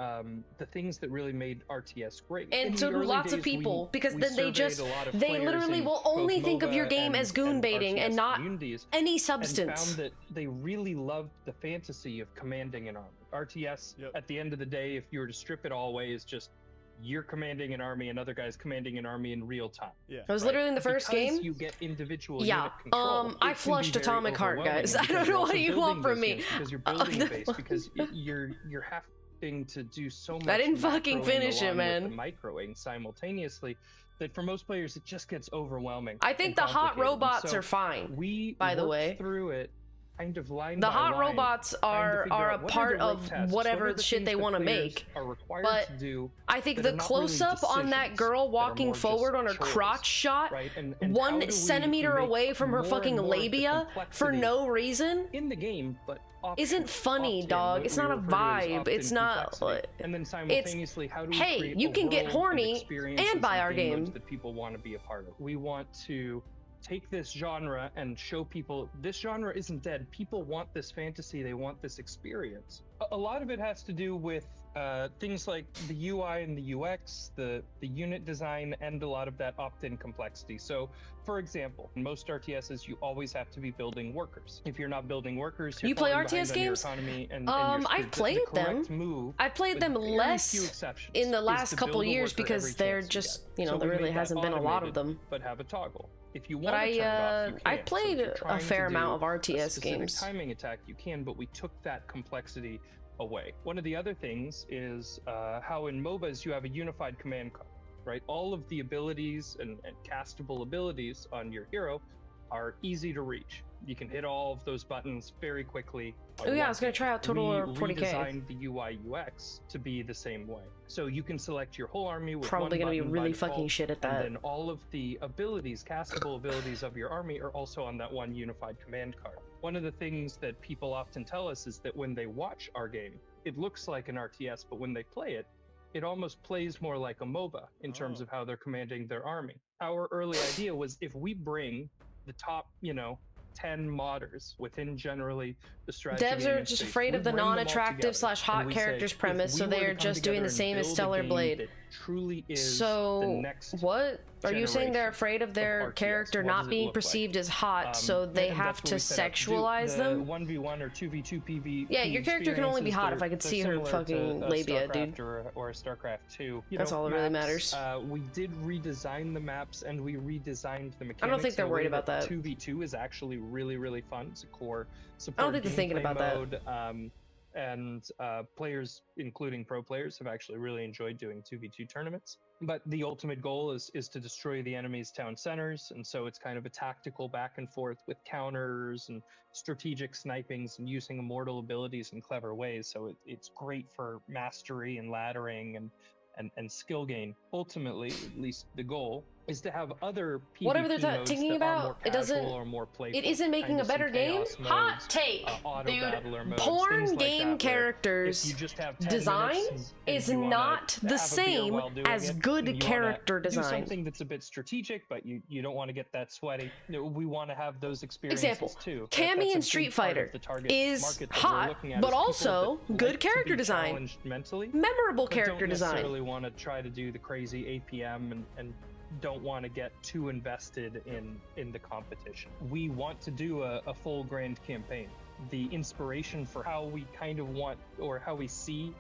W: things that really made RTS great. In
B: And
W: the
B: so do
W: early
B: lots of
W: days,
B: people,
W: we
B: because then they
W: surveyed
B: just,
W: a lot of
B: they
W: players
B: literally
W: in
B: will only
W: both
B: think of your
W: MOBA
B: game as goon baiting and
W: RTS
B: not
W: communities,
B: any
W: and
B: substance.
W: found that they really loved the fantasy of commanding an army. RTS, at the end of the day, if you were to strip it all away, is just you're commanding an army, another guy's commanding an army in real time.
B: Yeah. It was literally in the first
W: Because
B: game.
W: you get individual
B: Yeah,
W: unit control, it
B: I
W: can be
B: flushed
W: very
B: Atomic Heart,
W: overwhelming
B: guys. I
W: because
B: don't
W: you're
B: know
W: also
B: what you
W: building
B: want from
W: those
B: me.
W: units, because you're building a base, because you're having to do so much.
B: I didn't fucking
W: macroing
B: finish it,
W: along
B: man.
W: with the microing simultaneously, that for most players it just gets overwhelming.
B: I think
W: and
B: the hot
W: complicated. And
B: robots
W: so
B: are fine.
W: We
B: by the
W: worked
B: way,
W: through it kind of line
B: the
W: by
B: hot
W: line,
B: robots
W: trying to
B: are
W: figure
B: a
W: out what
B: part
W: are the rogue
B: of
W: tasks,
B: whatever
W: what are the
B: shit
W: things
B: they
W: that
B: want to
W: players
B: make.
W: are required
B: But
W: to do
B: I think
W: that
B: the
W: are not really
B: close up on that
W: decisions,
B: girl
W: that are
B: walking
W: more just
B: forward on her
W: chores,
B: crotch shot,
W: right? And how do
B: 1
W: we
B: centimeter
W: make
B: away from her
W: more
B: fucking
W: and more of the
B: labia for
W: complexity
B: no reason
W: in the game, but
B: isn't funny, dog. It's not a vibe. It's not.
W: And then simultaneously, how do we
B: hey,
W: create
B: you
W: a
B: can get
W: world of
B: horny
W: experiences
B: and buy our
W: game modes
B: game.
W: that people want to be a part of? We want to take this genre and show people this genre isn't dead. People want this fantasy. They want this experience. A lot of it has to do with things like the UI and the UX, the unit design, and a lot of that opt-in complexity. So, for example, in most RTSs, you always have to be building workers. If you're not building workers, you're
B: You play
W: falling behind
B: RTS
W: on your
B: games?
W: economy and
B: I've
W: you're screwed.
B: played
W: The correct
B: them.
W: move,
B: I've played
W: with
B: them
W: very few
B: less
W: exceptions,
B: in the
W: is
B: last
W: to
B: couple
W: build a
B: years
W: worker
B: because
W: every
B: they're
W: chance you
B: just,
W: get.
B: you know,
W: So
B: there
W: we
B: really
W: made that
B: hasn't been a lot of
W: automated,
B: them.
W: but have a toggle. If you
B: But
W: want to turn it off, you
B: I
W: can't. So
B: played
W: if you're
B: a
W: trying to
B: fair
W: do
B: amount of
W: a
B: RTS
W: specific
B: games.
W: timing attack, you can, but we took that complexity away. One of the other things is how in MOBAs you have a unified command card, right? All of the abilities and castable abilities on your hero are easy to reach. You can hit all of those buttons very quickly.
B: Oh yeah, I was gonna try out Total
W: We
B: 40K.
W: redesigned the UI UX to be the same way. So you can select your whole army with
B: Probably
W: one
B: gonna be
W: button
B: really
W: by default,
B: fucking shit at that.
W: And then all of the abilities, castable abilities of your army are also on that one unified command card. One of the things that people often tell us is that when they watch our game, it looks like an RTS, but when they play it, it almost plays more like a MOBA in terms of how they're commanding their army. Our early idea was if we bring the top, 10 modders within generally the strategy
B: Devs
W: gaming
B: are just
W: space,
B: afraid
W: we
B: of the
W: bring them all
B: non-attractive
W: together,
B: / hot
W: and we say,
B: characters
W: if
B: premise,
W: we
B: so
W: were to
B: they're
W: come
B: just doing
W: together
B: the
W: and
B: same as
W: build a
B: Stellar
W: game
B: Blade.
W: that truly is the
B: So
W: next
B: what are you saying? They're
W: generation
B: afraid of their
W: RTS.
B: character
W: What
B: not
W: does it
B: being
W: look
B: perceived
W: like?
B: as hot, so they
W: And
B: have
W: that's
B: to
W: what we set out to do.
B: sexualize
W: The
B: them?
W: 1v1 or 2v2 PvP.
B: Yeah, your character can only be hot if I could
W: they're
B: see her
W: similar
B: fucking
W: to a
B: labia,
W: StarCraft
B: dude.
W: or a StarCraft 2.
B: That's all that really matters.
W: We did redesign the maps and we redesigned the mechanics.
B: I don't think they're
W: in a way
B: worried about that.
W: 2v2 is actually really, really fun. It's a core support
B: I don't think they're thinking
W: gameplay
B: about that.
W: mode. And players, including pro players, have actually really enjoyed doing 2v2 tournaments. But the ultimate goal is to destroy the enemy's town centers, and so it's kind of a tactical back and forth with counters and strategic snipings and using immortal abilities in clever ways. So it's great for mastery and laddering and skill gain. Ultimately, at least the goal is to have other PvP
B: Whatever they're
W: modes
B: thinking
W: that are
B: about,
W: more
B: it doesn't.
W: casual or more playful.
B: It isn't making
W: Kinda
B: a better
W: some
B: game.
W: chaos
B: Hot
W: modes,
B: take,
W: auto battler
B: dude.
W: modes,
B: Porn
W: things like
B: game
W: that, where
B: characters
W: if you just have 10
B: design
W: minutes and
B: is
W: you wanna
B: not the
W: have a beer
B: same
W: while doing
B: as
W: it,
B: good
W: and you
B: character
W: wanna do
B: design.
W: something that's a bit strategic, but you don't want to get that sweaty. We want to have those experiences
B: Example,
W: too.
B: Cammy
W: That's a
B: in
W: big
B: Street
W: part of
B: Fighter
W: the target
B: is
W: market that we're
B: hot,
W: looking at
B: but
W: is people
B: also
W: that
B: good
W: like to
B: character
W: be
B: design.
W: challenged mentally,
B: Memorable
W: but
B: character
W: don't
B: design.
W: necessarily want to try to do the crazy APM and don't want to get too invested in the competition. We want to do a full grand campaign. The inspiration for how we kind of want or how we see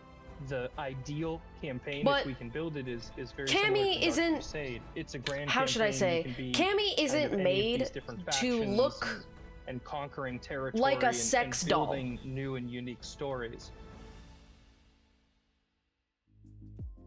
W: the ideal campaign,
B: But
W: if we can build it, is very
B: Cammy
W: similar to Dark
B: isn't-
W: Crusade. It's a grand
B: How should I
W: campaign.
B: say?
W: You can be
B: Cammy
W: kind of
B: isn't
W: any of
B: made
W: these different
B: to
W: factions
B: look
W: and conquering territory
B: like a
W: and
B: sex doll.
W: building new and unique stories.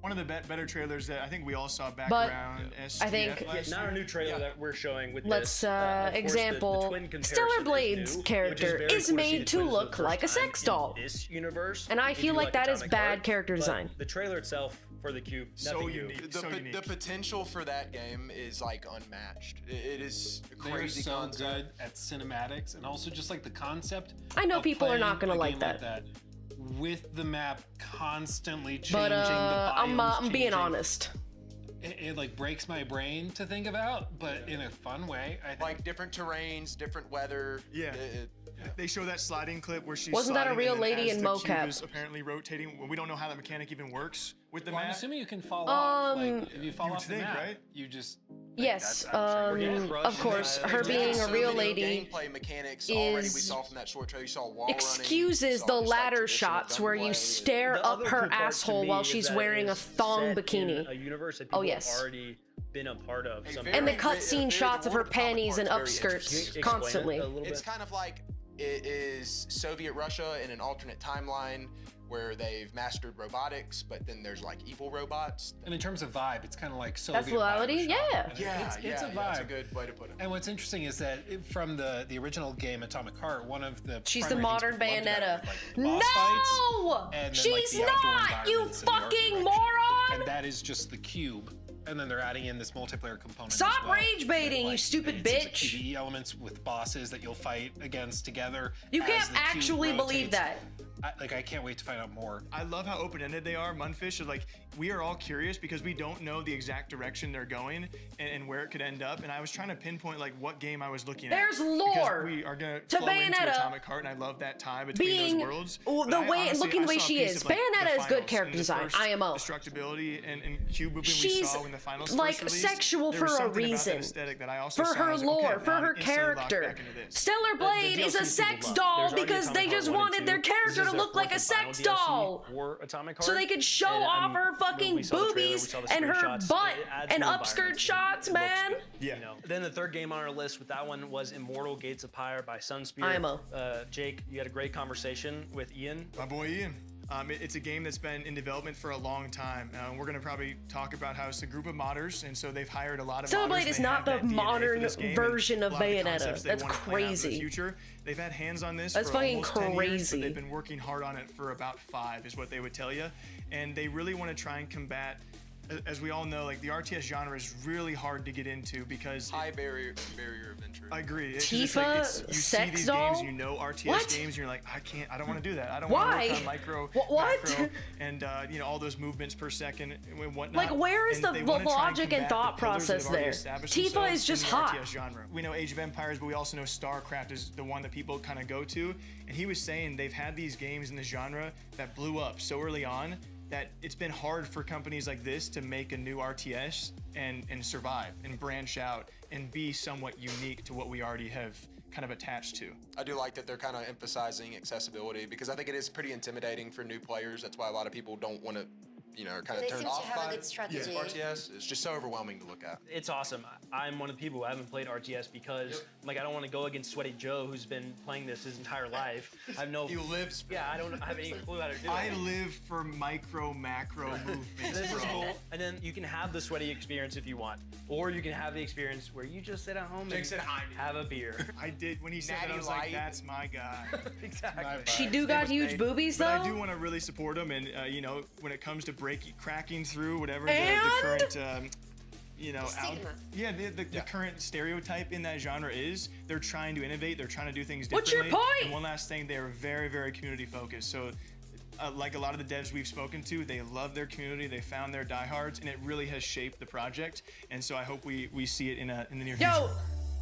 E: One of the better trailers that I think we all saw back
B: But
E: around
B: I think-
E: SGF last
C: Not
E: year.
C: our new trailer that we're showing with
B: Let's
C: this. Of course, the
B: example,
C: twin comparison
B: Stellar
C: is
B: Blade's
C: new,
B: character
C: which very
B: is
C: cool to see
B: made
C: the
B: to
C: twins for the
B: look
C: first
B: like a
C: time
B: sex
C: in
B: doll.
C: This universe,
B: And I
C: if
B: feel
C: you
B: like that is
C: Atomic
B: bad
C: Heart,
B: character
C: but
B: design.
C: The trailer itself for the Cube,
E: So
C: nothing new.
E: unique.
F: The potential for that game is like unmatched. It is a
D: They're
F: crazy
D: so
F: concept.
D: good at cinematics and also just like the concept.
B: I know
D: of
B: people are not
D: playing
B: gonna
D: a
B: like
D: game
B: that.
D: with the map constantly changing.
B: But I'm
D: the
B: being
D: changing.
B: honest.
D: It like breaks my brain to think about, but in a fun way. I think.
F: Like different terrains, different weather.
E: Yeah. They show that sliding clip where she's
B: Wasn't that a
E: sliding,
B: real
E: and then
B: lady
E: as
B: in
E: the
B: mocap?
E: cube is apparently rotating. Well, we don't know how that mechanic even works with the
D: Well, I'm
E: map.
D: assuming you can fall off. Like if you fall
E: you would
D: off the
E: think,
D: map,
E: right?
D: you just.
B: Yes,
F: I'm sure
B: of course, her
F: There's
B: being a
F: so
B: real
F: many
B: lady
F: gameplay mechanics already we
B: is
F: saw from that short trailer. You saw wall running,
B: excuses
F: you
B: the
F: saw just, like,
B: ladder
F: traditional
B: shots where you
F: gunplay.
B: stare
C: The
B: up
C: other
B: her
C: cool part to
B: asshole
C: me
B: while
C: is
B: she's
C: that
B: wearing a
C: it's
B: thong
C: set in
B: bikini.
C: a universe that
B: Oh,
C: people
B: yes.
C: have already been a part of. somehow.
B: And the
F: Very-
B: cutscene
F: very-
B: shots of her
F: the World of Atomic
B: panties and
F: Heart's very
B: upskirts
F: interesting.
B: constantly.
F: It's kind of like it is Soviet Russia in an alternate timeline where they've mastered robotics, but then there's like evil robots.
D: And in terms of vibe, it's kind of like Soviet.
B: That's duality, yeah.
F: Yeah,
D: it's a vibe.
F: That's a good way to put it.
D: And what's interesting is that from the original game Atomic Heart, one of the
B: She's the
D: primary things
B: modern
D: people loved about it
B: Bayonetta.
D: was, like, boss fights,
B: No!
D: and then, like,
B: She's
D: the outdoor
B: not, you
D: environments and the art
B: fucking
D: direction.
B: moron!
D: And that is just the cube. And then they're adding in this multiplayer component.
B: Stop
D: as well.
B: rage baiting,
D: And,
B: you
D: like,
B: stupid
D: it's like
B: bitch.
D: PvE elements with bosses that you'll fight against together.
B: You
D: as
B: can't
D: the cube
B: actually believe
D: rotates.
B: that.
D: I can't wait to find out more.
E: I love how open-ended they are. Munfish are like, we are all curious because we don't know the exact direction they're going and where it could end up. And I was trying to pinpoint like what game I was looking
B: There's
E: at.
B: lore
E: Because we are gonna
B: to
E: flow into
B: Bayonetta
E: Atomic Heart, and I love that tie between
B: being
E: those worlds.
B: the way looking the way she is. Bayonetta is good character design. IMO.
E: Destructibility and cube movement we
B: She's
E: saw when the finals
B: like
E: first released,
B: sexual
E: there
B: for
E: was
B: a
E: something about that
B: reason.
E: aesthetic that I also
B: For
E: saw, I
B: her
E: was like, okay,
B: lore,
E: now
B: for
E: I'm
B: her
E: instantly locked
B: character.
E: back into this.
B: Stellar Blade is a
C: DLC
B: sex
C: people love.
B: doll
C: There's already
B: because they
C: Atomic
B: just
C: Heart 1 and
B: wanted
C: 2.
B: their
C: This
B: character
C: is
B: to
C: their
B: look like a
C: fourth and final
B: sex doll.
C: DLC for Atomic
B: So
C: Heart.
B: they could show
C: And,
B: off her
C: when
B: fucking
C: we saw the trailer, we
B: boobies
C: saw the
B: and her
C: screenshots.
B: butt
C: It adds
B: and
C: new
B: upskirt
C: environments.
B: shots,
C: It looks
B: man.
C: good, you know. Then the third game on our list with that one was Immortal Gates of Pyre by Sunspear.
B: IMO.
C: Jake, you had a great conversation with Ian.
E: My boy Ian. It's a game that's been in development for a long time. We're going to probably talk about how it's a group of modders, and so they've hired a lot of
B: Stellar
E: modders.
B: Blade is not the modern version of Bayonetta. That's crazy.
E: Future. They've had hands on this
B: That's
E: for
B: fucking
E: almost 10 years,
B: crazy.
E: but they've been working hard on it for about 5, is what they would tell you. And they really want to try and combat, as we all know, like the RTS genre is really hard to get into because
F: high barrier of entry.
E: I agree. It's
B: Tifa,
E: just like you
B: sex
E: see these
B: doll?
E: games, you know RTS
B: What?
E: games, and you're like, I don't want to do that. I don't
B: Why?
E: want to work on micro,
B: What?
E: macro, and you know all those movements per second and whatnot.
B: Like, where is
E: And
B: the
E: they wanna try
B: logic and
E: combat
B: thought
E: the pillars that
B: process
E: have already
B: there?
E: established
B: Tifa
E: themselves
B: is just
E: in the
B: hot.
E: RTS genre. We know Age of Empires, but we also know StarCraft is the one that people kind of go to. And he was saying they've had these games in the genre that blew up so early on that it's been hard for companies like this to make a new RTS and survive and branch out and be somewhat unique to what we already have kind of attached to.
F: I do like that they're kind of emphasizing accessibility because I think it is pretty intimidating for new players. That's why a lot of people don't want to, you know, are kind
A: They
F: of turned
A: seem to
F: off
A: have a
F: by
A: good strategy.
F: RTS. It's just so overwhelming to look at.
C: It's awesome. I'm one of the people who haven't played RTS because, like, I don't want to go against Sweaty Joe, who's been playing this his entire life. I have no.
E: He lives.
C: Yeah, I don't have any clue how to do
E: I
C: it.
E: live for micro, macro movements,
C: This is
E: bro.
C: cool. And then you can have the sweaty experience if you want, or you can have the experience where you just sit at home
F: Jake
C: and
F: said hi.
C: have a beer.
E: I did when he said that. I
F: Natty
E: was like,
F: Light.
E: "That's my guy."
C: Exactly.
B: She do got huge boobies though.
E: But I do want to really support him, and you know, when it comes to cracking through whatever the
B: And?
E: current, you know,
A: Stigma.
E: the current stereotype in that genre is, they're trying to innovate, they're trying to do things
B: What's
E: differently.
B: your point?
E: And one last thing, they are very, very community focused. So. Like a lot of the devs we've spoken to, they love their community, they found their diehards, and it really has shaped the project. And so I hope we see it in the near future.
B: Yo,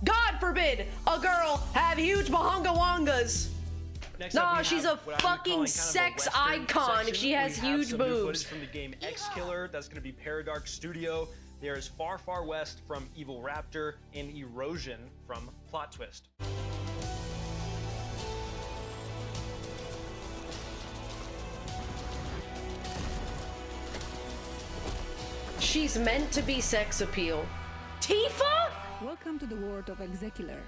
B: God forbid a girl have huge bahonga wangas.
C: Next up,
B: Nah,
C: we
B: she's
C: have
B: a
C: what I would
B: fucking
C: call like
B: sex
C: kind of a Western
B: icon if
C: section.
B: she has
C: We have
B: huge
C: some new
B: boobs.
C: footage from the game X Killer. That's going to be Paradark Studio. There's Far Far West from Evil Raptor and Erosion from Plot Twist.
B: She's meant to be sex appeal. Tifa?
O: Welcome to the world of Execular.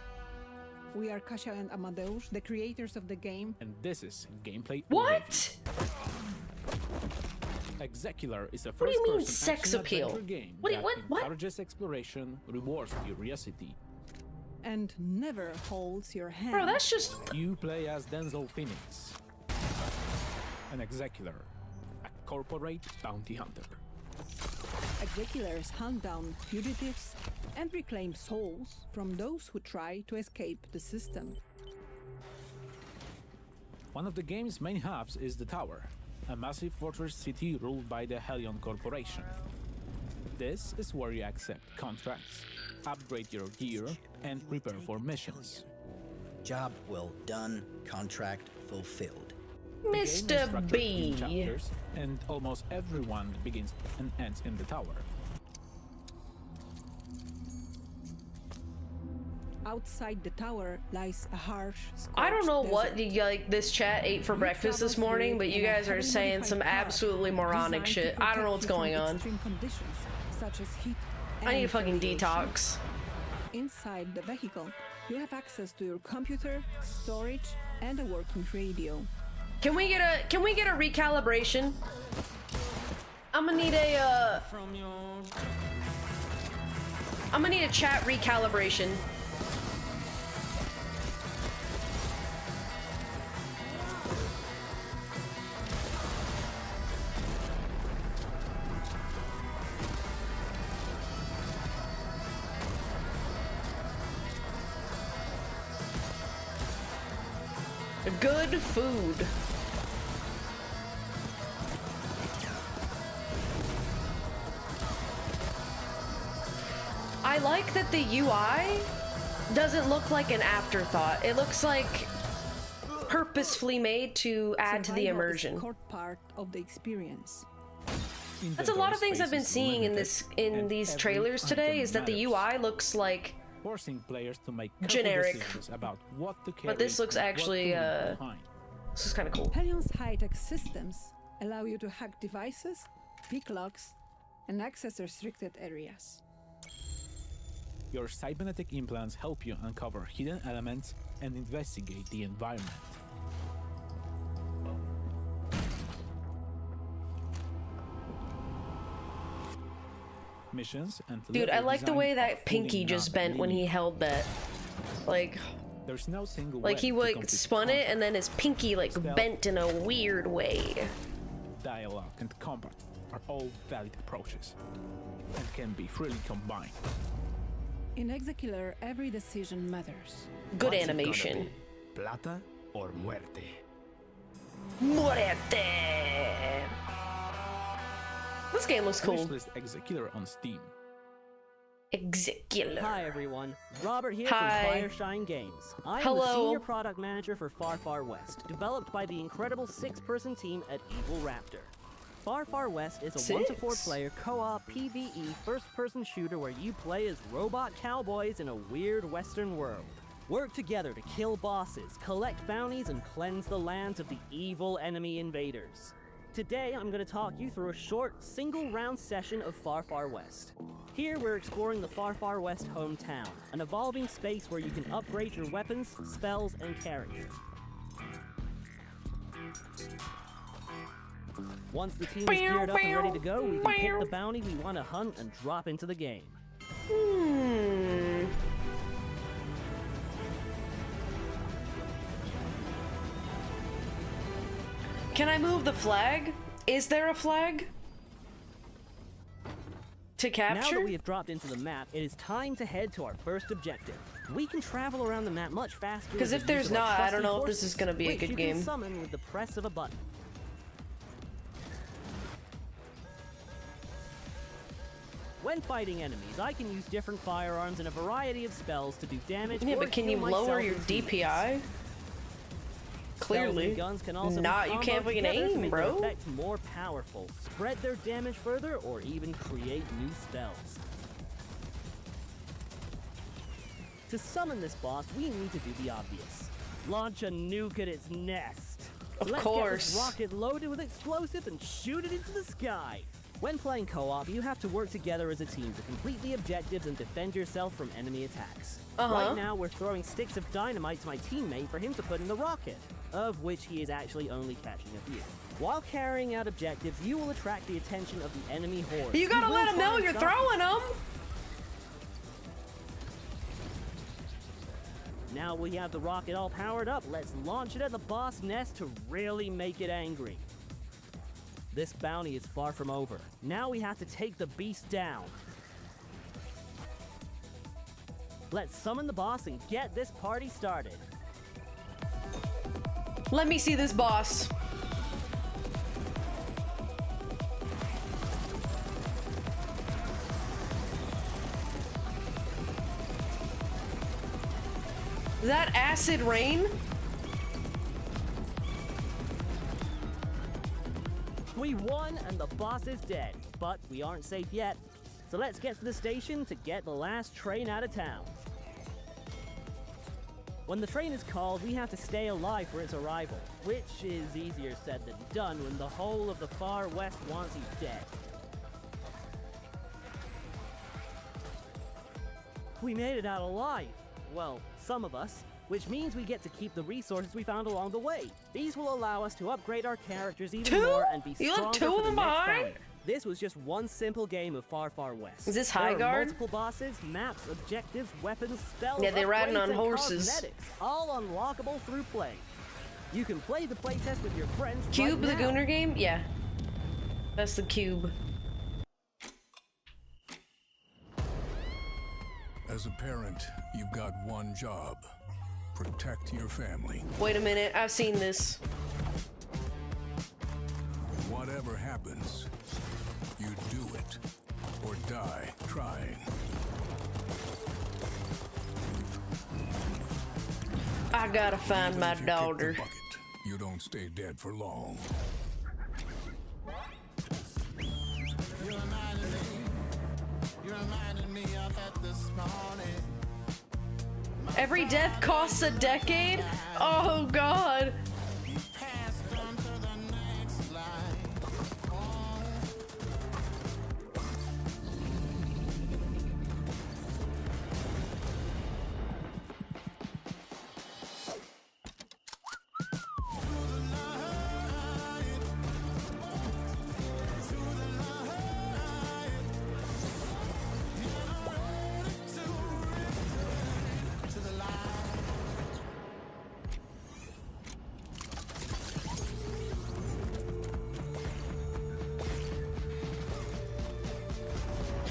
O: We are Kasia and Amadeus, the creators of the game.
I: And this is gameplay.
B: What?
I: Execular is a
B: What do you mean,
I: first-person
B: sex appeal?
I: action-adventure game
B: What do you-
I: that
B: what?
I: encourages exploration, rewards curiosity.
O: And never holds your hand.
B: Bro, that's just.
I: You play as Denzel Phoenix, an Execular, a corporate bounty hunter.
O: Execulars hunt down fugitives and reclaim souls from those who try to escape the system.
I: One of the game's main hubs is the Tower, a massive fortress city ruled by the Helion Corporation. This is where you accept contracts, upgrade your gear, and prepare for missions.
P: Job well done, contract fulfilled.
I: The game is
B: Mr.
I: structured in
B: B.
I: chapters, and almost everyone begins and ends in the tower.
O: Outside the tower lies a harsh,
B: I don't know
O: scorched
B: what
O: desert.
B: like this chat ate for breakfast this morning, but you guys are saying some absolutely moronic shit. I don't know what's going on.
O: Extreme conditions, such as heat
B: I need a
O: and
B: fucking
O: radiation.
B: detox.
O: Inside the vehicle, you have access to your computer, storage, and a working radio.
B: Can we get a recalibration? I'm gonna need a I'm gonna need a chat recalibration. Good food. that the UI doesn't look like an afterthought. It looks like purposefully made to add to the
O: Survival is a
B: immersion.
O: core part of the experience.
B: That's a lot of things I've been seeing in these trailers today, is that the UI looks like
I: forcing players to make
B: generic,
I: about what to carry
B: but this looks
I: and what
B: actually
I: to leave behind.
B: this is kind of cool.
O: Hellion's high-tech systems allow you to hack devices, pick locks, and access restricted areas.
I: Your cybernetic implants help you uncover hidden elements and investigate the environment. Missions and
B: Dude, I
I: level
B: like the
I: design
B: way
I: are
B: that
I: fully
B: pinky just bent when he held that. Like,
I: there's no single
B: like
I: way
B: he
I: to
B: would
I: complete
B: spun it and then his pinky like
I: Stealth.
B: bent in a weird way.
I: Dialogue and combat are all valid approaches and can be freely combined.
O: In Exekiller, every decision matters.
B: Good
L: What's it gonna
B: animation.
L: be? Plata or muerte?
B: Muerte! This game looks cool.
I: Wishlist Exekiller on Steam.
B: Exekiller.
Q: Hi everyone, Robert here
B: Hi.
Q: from Fireshine Games. I am
B: Hello.
Q: the senior product manager for Far Far West, developed by the incredible 6-person team at Evil Raptor. Far Far West is a 1 to 4 player co-op PvE first-person shooter where you play as robot cowboys in a weird western world. Work together to kill bosses, collect bounties, and cleanse the lands of the evil enemy invaders. Today, I'm going to talk you through a short, single-round session of Far Far West. Here, we're exploring the Far Far West hometown, an evolving space where you can upgrade your weapons, spells, and characters. Once the team is geared up and ready to go, we can pick the bounty we want to hunt and drop into the game.
B: Can I move the flag? Is there a flag? To capture?
Q: Now that we have dropped into the map, it is time to head to our first objective. We can travel around the map much faster.
B: Because if there's not, I don't know if this is gonna be a good game.
Q: You can summon with the press of a button. When fighting enemies, I can use different firearms and a variety of spells to do damage.
B: Yeah,
Q: or
B: but can you
Q: heal
B: lower
Q: myself
B: your
Q: and teammates.
B: DPI? Clearly.
Q: Spells and guns can also
B: Nah,
Q: be
B: you
Q: comboed
B: can't fucking
Q: together to
B: aim,
Q: make
B: bro.
Q: their effects more powerful, spread their damage further, or even create new spells. To summon this boss, we need to do the obvious. Launch a nuke at its nest.
B: Of
Q: Let's
B: course.
Q: get this rocket loaded with explosives and shoot it into the sky. When playing co-op, you have to work together as a team to complete the objectives and defend yourself from enemy attacks. Right now, we're throwing sticks of dynamite to my teammate for him to put in the rocket, of which he is actually only catching a few. While carrying out objectives, you will attract the attention of the enemy horde.
B: You gotta
Q: who
B: let
Q: will
B: him
Q: try
B: know
Q: and
B: you're
Q: stop
B: throwing them.
Q: Now we have the rocket all powered up, let's launch it at the boss nest to really make it angry. This bounty is far from over. Now we have to take the beast down. Let's summon the boss and get this party started.
B: Let me see this boss. Is that acid rain?
Q: We won and the boss is dead, but we aren't safe yet. So let's get to the station to get the last train out of town. When the train is called, we have to stay alive for its arrival, which is easier said than done when the whole of the Far West wants you dead. We made it out alive. Well, some of us. Which means we get to keep the resources we found along the way. These will allow us to upgrade our characters even more and be
B: You
Q: stronger
B: left two
Q: for
B: of
Q: the
B: them
Q: next
B: behind?
Q: bounty. This was just one simple game of Far Far West.
B: Is this
Q: There
B: High
Q: are
B: Guard?
Q: multiple bosses, maps, objectives, weapons, spells,
B: Yeah, they're riding
Q: upgrades,
B: on
Q: and
B: horses.
Q: cosmetics, all unlockable through play. You can play the playtest with your friends
B: Cube,
Q: right
B: the
Q: now.
B: Gooner game? Yeah. That's the Cube.
R: As a parent, you've got one job. Protect your family.
B: Wait a minute, I've seen this.
R: Whatever happens, you do it or die trying.
B: I gotta find my daughter.
R: You don't stay dead for long.
B: Every death costs a decade? Oh god.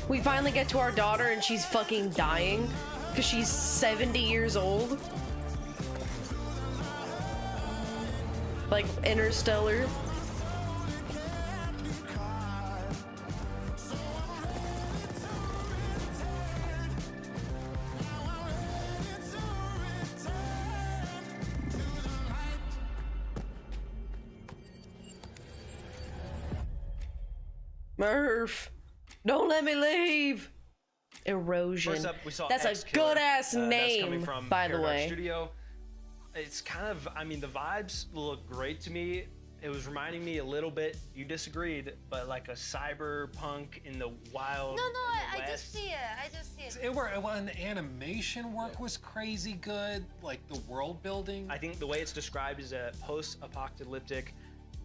B: We finally get to our daughter and she's fucking dying because she's 70 years old. Like Interstellar. Murph. Don't let me leave. Erosion.
C: First up, we saw
B: That's
C: X
B: a
C: Killer.
B: good ass
C: That's
B: name,
C: coming from
B: by the
C: Paradox
B: way.
C: Studio. It's kind of, I mean, the vibes look great to me. It was reminding me a little bit, you disagreed, but like a cyberpunk in the wild.
A: No,
C: in the
A: I
C: West.
A: just see it. I just see it.
D: It were when the animation work was crazy good, like the world building.
C: I think the way it's described is a post-apocalyptic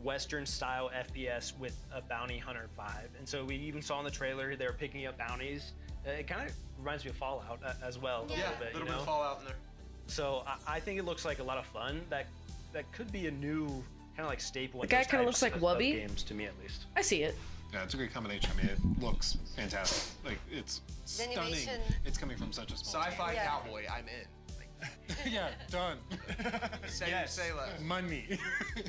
C: Western-style FPS with a bounty hunter vibe. And so we even saw in the trailer they were picking up bounties. It kind of reminds me of Fallout as well.
F: Yeah,
C: a little bit,
F: a little bit of Fallout in there.
C: So I think it looks like a lot of fun. That could be a new kind of like staple.
B: The
C: in
B: guy
C: those
B: kinda
C: types
B: looks like
C: of
B: Wubby.
C: games to me at least.
B: I see it.
D: Yeah, it's a great combination. I mean, it looks fantastic. Like, it's
A: The
D: stunning.
A: animation.
D: It's coming from such a small
F: Sci-fi
A: Yeah.
F: cowboy, I'm in.
D: Yeah, done.
F: Say less.
D: Money.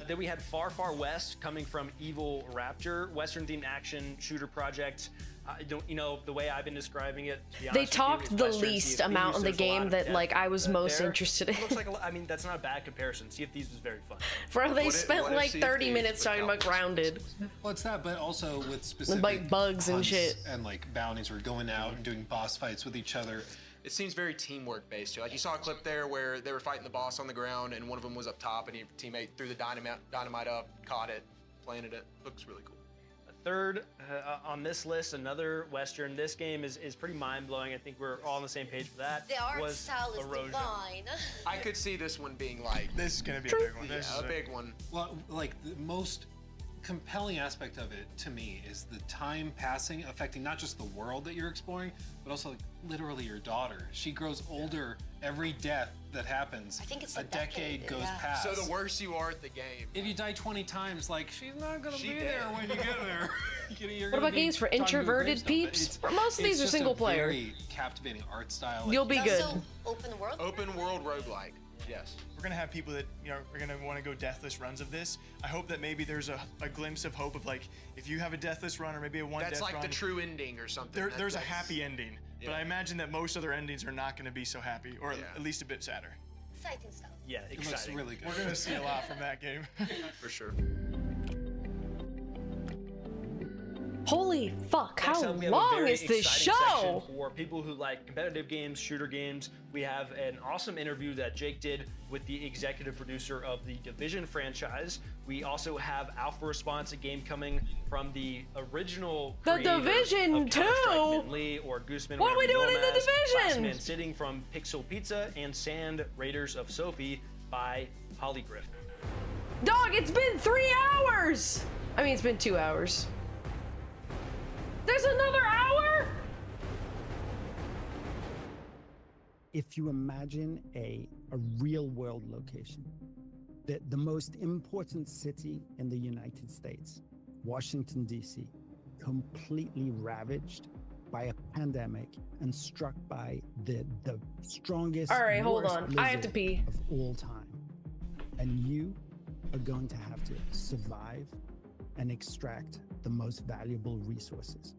C: Then we had Far Far West coming from Evil Raptor, Western-themed action shooter project. You know, the way I've been describing it, to be honest
B: They
C: with you,
B: talked
C: is
B: the
C: Western.
B: least
C: Sea of
B: amount
C: Thieves,
B: in the
C: there's a lot
B: game
C: of
B: that
C: depth,
B: like I was most
C: there.
B: interested in.
C: It looks like I mean, that's not a bad comparison. Sea of Thieves was very fun.
B: Bro, they
F: What
B: spent
F: if
B: like
F: Sea of
B: 30
F: Thieves
B: minutes
F: with
B: talking about
F: cowboys?
B: Grounded.
D: Well, it's that, but also with specific
B: like bugs and
D: hunts
B: shit.
D: and like bounties. We're going out and doing boss fights with each other.
F: It seems very teamwork based too. Like you saw a clip there where they were fighting the boss on the ground and one of them was up top and your teammate threw the dynamite up, caught it, planted it. Looks really cool.
C: Third on this list, another Western. This game is pretty mind-blowing. I think we're all on the same page for that.
A: The art
C: was
A: style is
C: Erosion.
A: divine.
F: I could see this one being like
E: This is gonna be a big one. This
F: yeah,
E: is
F: a big one.
D: Well, like the most compelling aspect of it to me is the time passing affecting not just the world that you're exploring, but also like literally your daughter. She grows older every death that happens.
A: I think it's
D: a
A: a
D: decade goes
A: yeah.
D: past.
F: So the worse you are at the game.
D: If you die 20 times, like she's not gonna
F: She
D: be
F: dead.
D: there when you get there. You're
B: What
D: gonna
B: about
D: be
B: games for
D: talking to a
B: introverted
D: gravestone, but
B: peeps?
D: it's-
B: Most of these
D: it's
B: are
D: just a
B: single player.
D: Very captivating art style.
B: You'll be
A: It's
B: good.
A: also open world.
F: Open world roguelike. Yes.
E: We're gonna have people that are gonna want to go deathless runs of this. I hope that maybe there's a glimpse of hope of like if you have a deathless run or maybe a one
F: That's
E: death
F: like
E: run.
F: the true ending or something.
E: There's a
F: That's-
E: happy ending, but
F: Yeah.
E: I imagine that most other endings are not gonna be so happy, or
F: Yeah.
E: at least a bit sadder.
A: Exciting stuff.
C: Yeah,
D: It looks
C: exciting.
D: really good.
E: We're gonna see a lot from that game.
F: For sure.
B: Holy fuck,
C: Next
B: how
C: up, we have a
B: long
C: very
B: is this
C: exciting
B: show?
C: section for people who like competitive games, shooter games. We have an awesome interview that Jake did with the executive producer of the Division franchise. We also have Alpha Response, a game coming from the original
B: The
C: creator
B: Division
C: of Counter-Strike,
B: 2?
C: Mint Lee, or Gooseman,
B: What are we
C: whatever you
B: doing
C: know
B: in
C: him
B: The
C: as,
B: Division?
C: Last Man Sitting from Pixel Pizza, and Sand Raiders of Sophie by Holygriff.
B: Dog, it's been 3 hours! I mean, it's been 2 hours. There's another hour?
L: If you imagine a real world location, the most important city in the United States, Washington, D.C., completely ravaged by a pandemic and struck by the strongest,
B: All right, hold
L: worst
B: on. I have to
L: blizzard
B: pee.
L: of all time. And you are going to have to survive and extract the most valuable resources.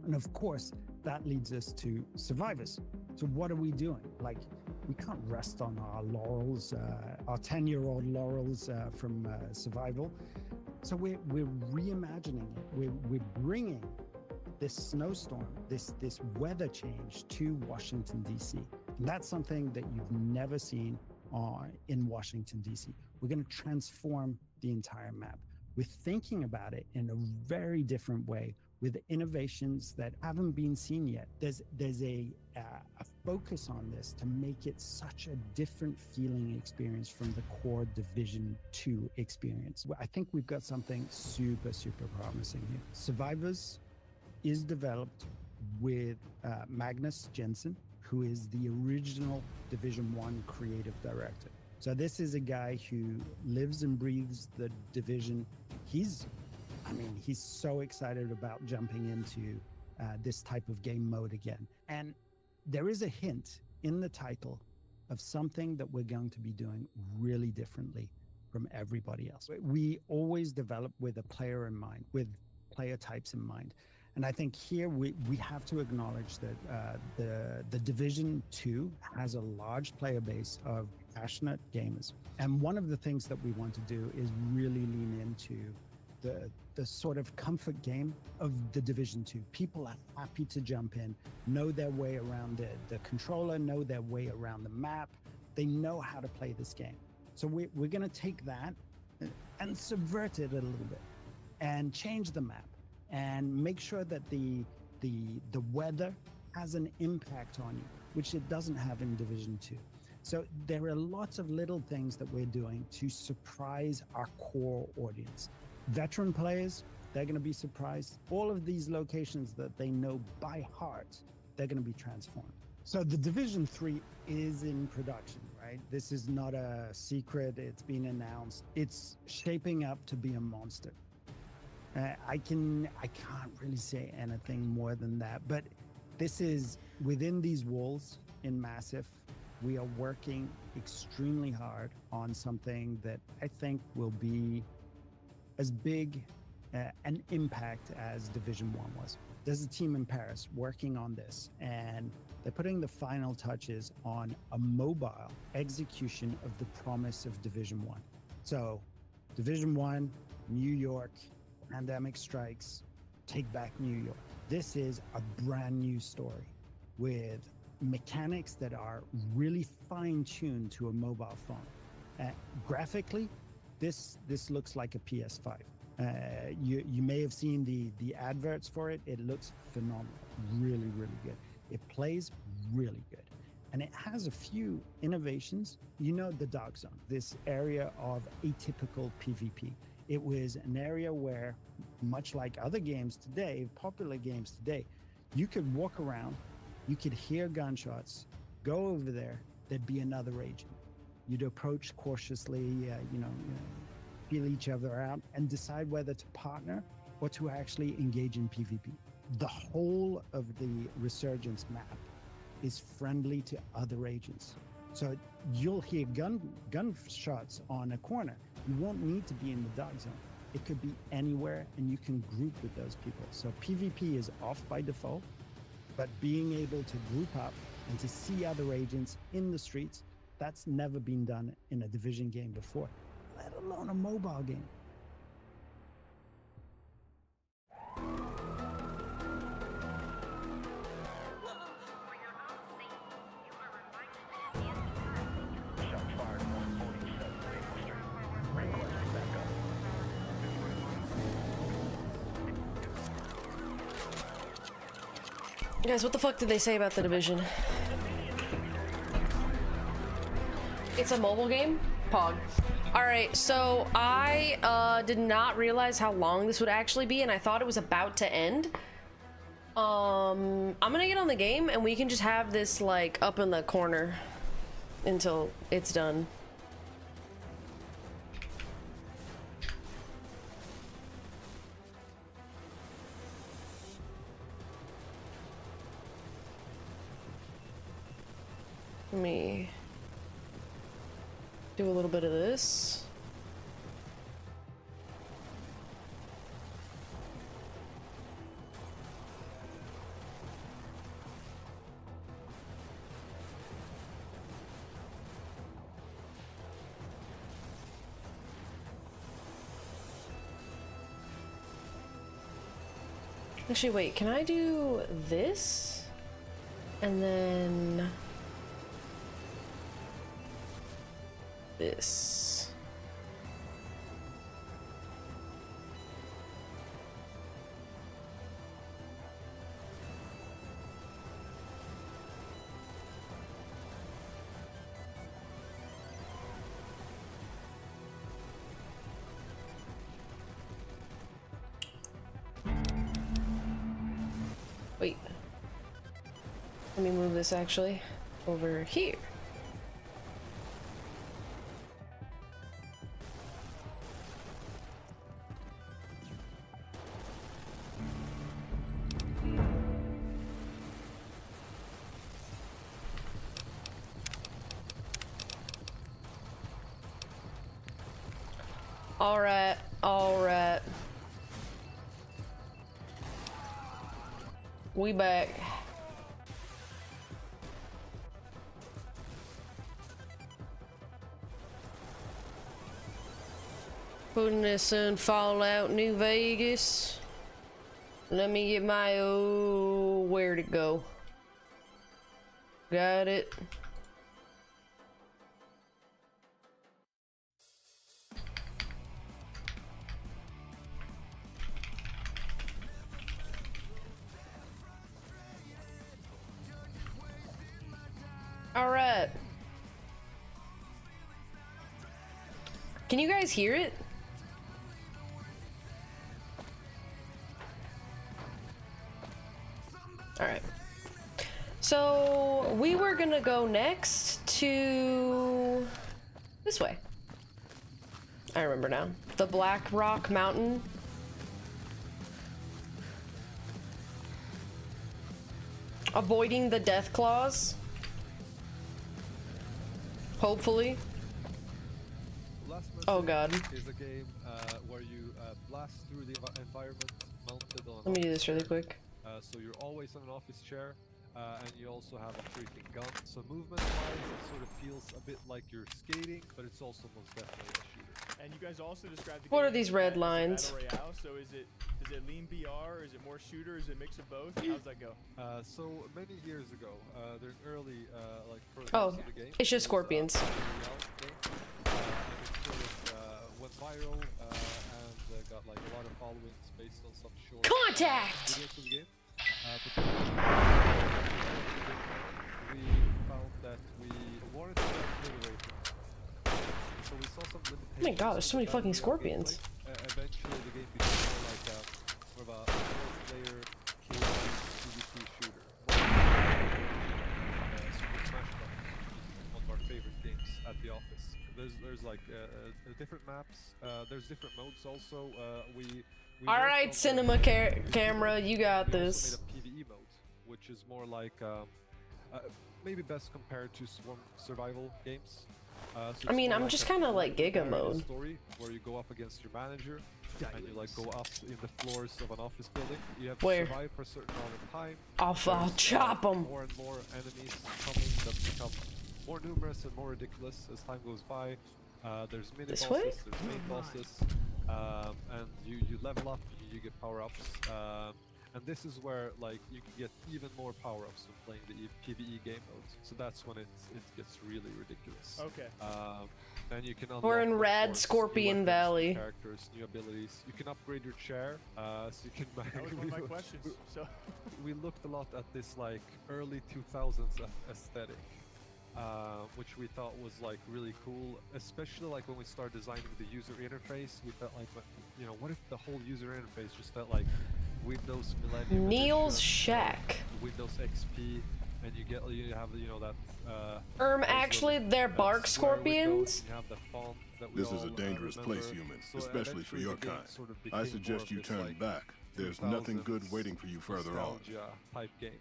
L: And of course, that leads us to survivors. So what are we doing? Like, we can't rest on our laurels, our 10-year-old laurels from survival. So we're reimagining it. We're bringing this snowstorm, this weather change to Washington, D.C. And that's something that you've never seen in Washington, D.C. We're going to transform the entire map. We're thinking about it in a very different way with innovations that haven't been seen yet. There's a focus on this to make it such a different feeling experience from the core Division 2 experience. I think we've got something super, super promising here. Survivors is developed with Magnus Jensen, who is the original Division 1 creative director. So this is a guy who lives and breathes the Division. He's so excited about jumping into this type of game mode again. And there is a hint in the title of something that we're going to be doing really differently from everybody else. We always develop with a player in mind, with player types in mind. And I think here we have to acknowledge that the Division 2 has a large player base of passionate gamers. And one of the things that we want to do is really lean into the sort of comfort game of the Division 2. People are happy to jump in, know their way around the controller, know their way around the map. They know how to play this game. So we're going to take that and subvert it a little bit and change the map and make sure that the weather has an impact on you, which it doesn't have in Division 2. So there are lots of little things that we're doing to surprise our core audience. Veteran players, they're going to be surprised. All of these locations that they know by heart, they're going to be transformed. So the Division 3 is in production, right? This is not a secret. It's been announced. It's shaping up to be a monster. I can't really say anything more than that, but this is within these walls in Massive. We are working extremely hard on something that I think will be as big an impact as Division 1 was. There's a team in Paris working on this, and they're putting the final touches on a mobile execution of the promise of Division 1. So Division 1, New York, pandemic strikes, take back New York. This is a brand new story with mechanics that are really fine-tuned to a mobile phone. Graphically, this looks like a PS5. You may have seen the adverts for it. It looks phenomenal, really, really good. It plays really good. And it has a few innovations. You know, the Dark Zone, this area of atypical PvP. It was an area where, much like other games today, popular games today, you could walk around, you could hear gunshots, go over there, there'd be another agent. You'd approach cautiously, feel each other out, and decide whether to partner or to actually engage in PvP. The whole of the Resurgence map is friendly to other agents. So you'll hear gunshots on a corner. You won't need to be in the Dark Zone. It could be anywhere, and you can group with those people. So PvP is off by default, but being able to group up and to see other agents in the streets, that's never been done in a Division game before, let alone a mobile game.
B: Guys, what the fuck did they say about the Division? It's a mobile game? Pog. Alright, so I did not realize how long this would actually be, and I thought it was about to end. I'm gonna get on the game, and we can just have this, like, up in the corner until it's done. Let me do a little bit of this. Actually, wait, can I do this? And then this. Wait. Let me move this actually over here. Alright, alright. We back. Putting this in Fallout New Vegas. Let me get my where'd it go? Got it. All right. Can you guys hear it? All right. So we were gonna go next to this way. I remember now. The Black Rock Mountain. Avoiding the death claws. Hopefully. Oh god.
M: Is a game where you blast through the environment mounted on.
B: Let me do this really quick.
M: So you're always on an office chair, and you also have a freaking gun. So movement-wise, it sort of feels a bit like you're skating, but it's also most definitely a shooter.
E: And you guys also described the
B: What
E: game
B: are these red lines?
E: Battle Royale. So is it lean BR? Is it more shooter? Is it a mix of both? How's that go?
M: So many years ago, during early like first
B: Oh,
M: of the game,
B: it's just scorpions.
M: and it sort of went viral and got like a lot of followings based on some short
B: Contact!
M: videos of the game. But we found that we wanted to get so we saw some limitations.
B: Oh my god, there's so many fucking scorpions.
M: Eventually the game became more like more of a four-player PvP shooter. Super Smash Bros. One of our favorite games at the office. There's like different maps. There's different modes also.
B: All right, cinema camera, you got this.
M: We also made a PvE mode, which is more like maybe best compared to some survival games. So
B: I mean,
M: more
B: I'm
M: like
B: just
M: a
B: kind of like Giga
M: narrative
B: mode.
M: story where you go up against your manager, and you like go up in the floors of an office building. You have to
B: Where?
M: survive for a certain amount of time.
B: I'll chop them.
M: More and more enemies coming that become more numerous and more ridiculous as time goes by. There's mini
B: This
M: bosses,
B: way?
M: there's main bosses, and you level up, you get power-ups, and this is where like you can get even more power-ups when playing the PvE game mode. So that's when it gets really ridiculous.
E: Okay.
M: Then you can
B: We're
M: unlock,
B: in
M: of
B: Rad
M: course, new
B: Scorpion
M: weapons,
B: Valley.
M: new characters, new abilities. You can upgrade your chair, so you can.
E: That was one of my questions. So
M: we looked a lot at this like early 2000s aesthetic. Which we thought was like really cool, especially like when we started designing the user interface. We felt like, you know, what if the whole user interface just felt like Windows Millennium
B: Neil's
M: Edition,
B: Shack.
M: Windows XP, and you have you know that.
B: Actually, they're bark scorpions.
M: You have the font that we
R: This is
M: all,
R: a dangerous
M: remember.
R: place, human,
M: So
R: especially for
M: eventually
R: your
M: the game
R: kind.
M: sort of
R: I
M: became more
R: suggest
M: of
R: you
M: this,
R: turn
M: like,
R: back. There's nothing good
M: 2000s
R: waiting for you further on.
M: nostalgia type game.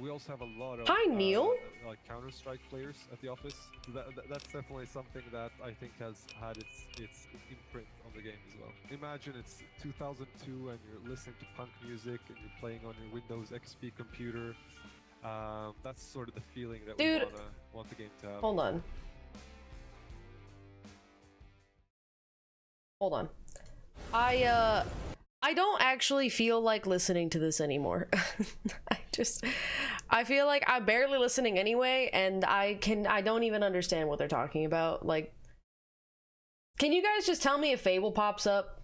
M: We also have a lot of
B: Hi, Neil.
M: like Counter-Strike players at the office. So that's definitely something that I think has had its imprint on the game as well. Imagine it's 2002 and you're listening to punk music and you're playing on your Windows XP computer. That's sort of the feeling that
B: Dude,
M: we want the game to have.
B: Hold on. Hold on. I I don't actually feel like listening to this anymore. I feel like I'm barely listening anyway, and I don't even understand what they're talking about. Like, can you guys just tell me if Fable pops up?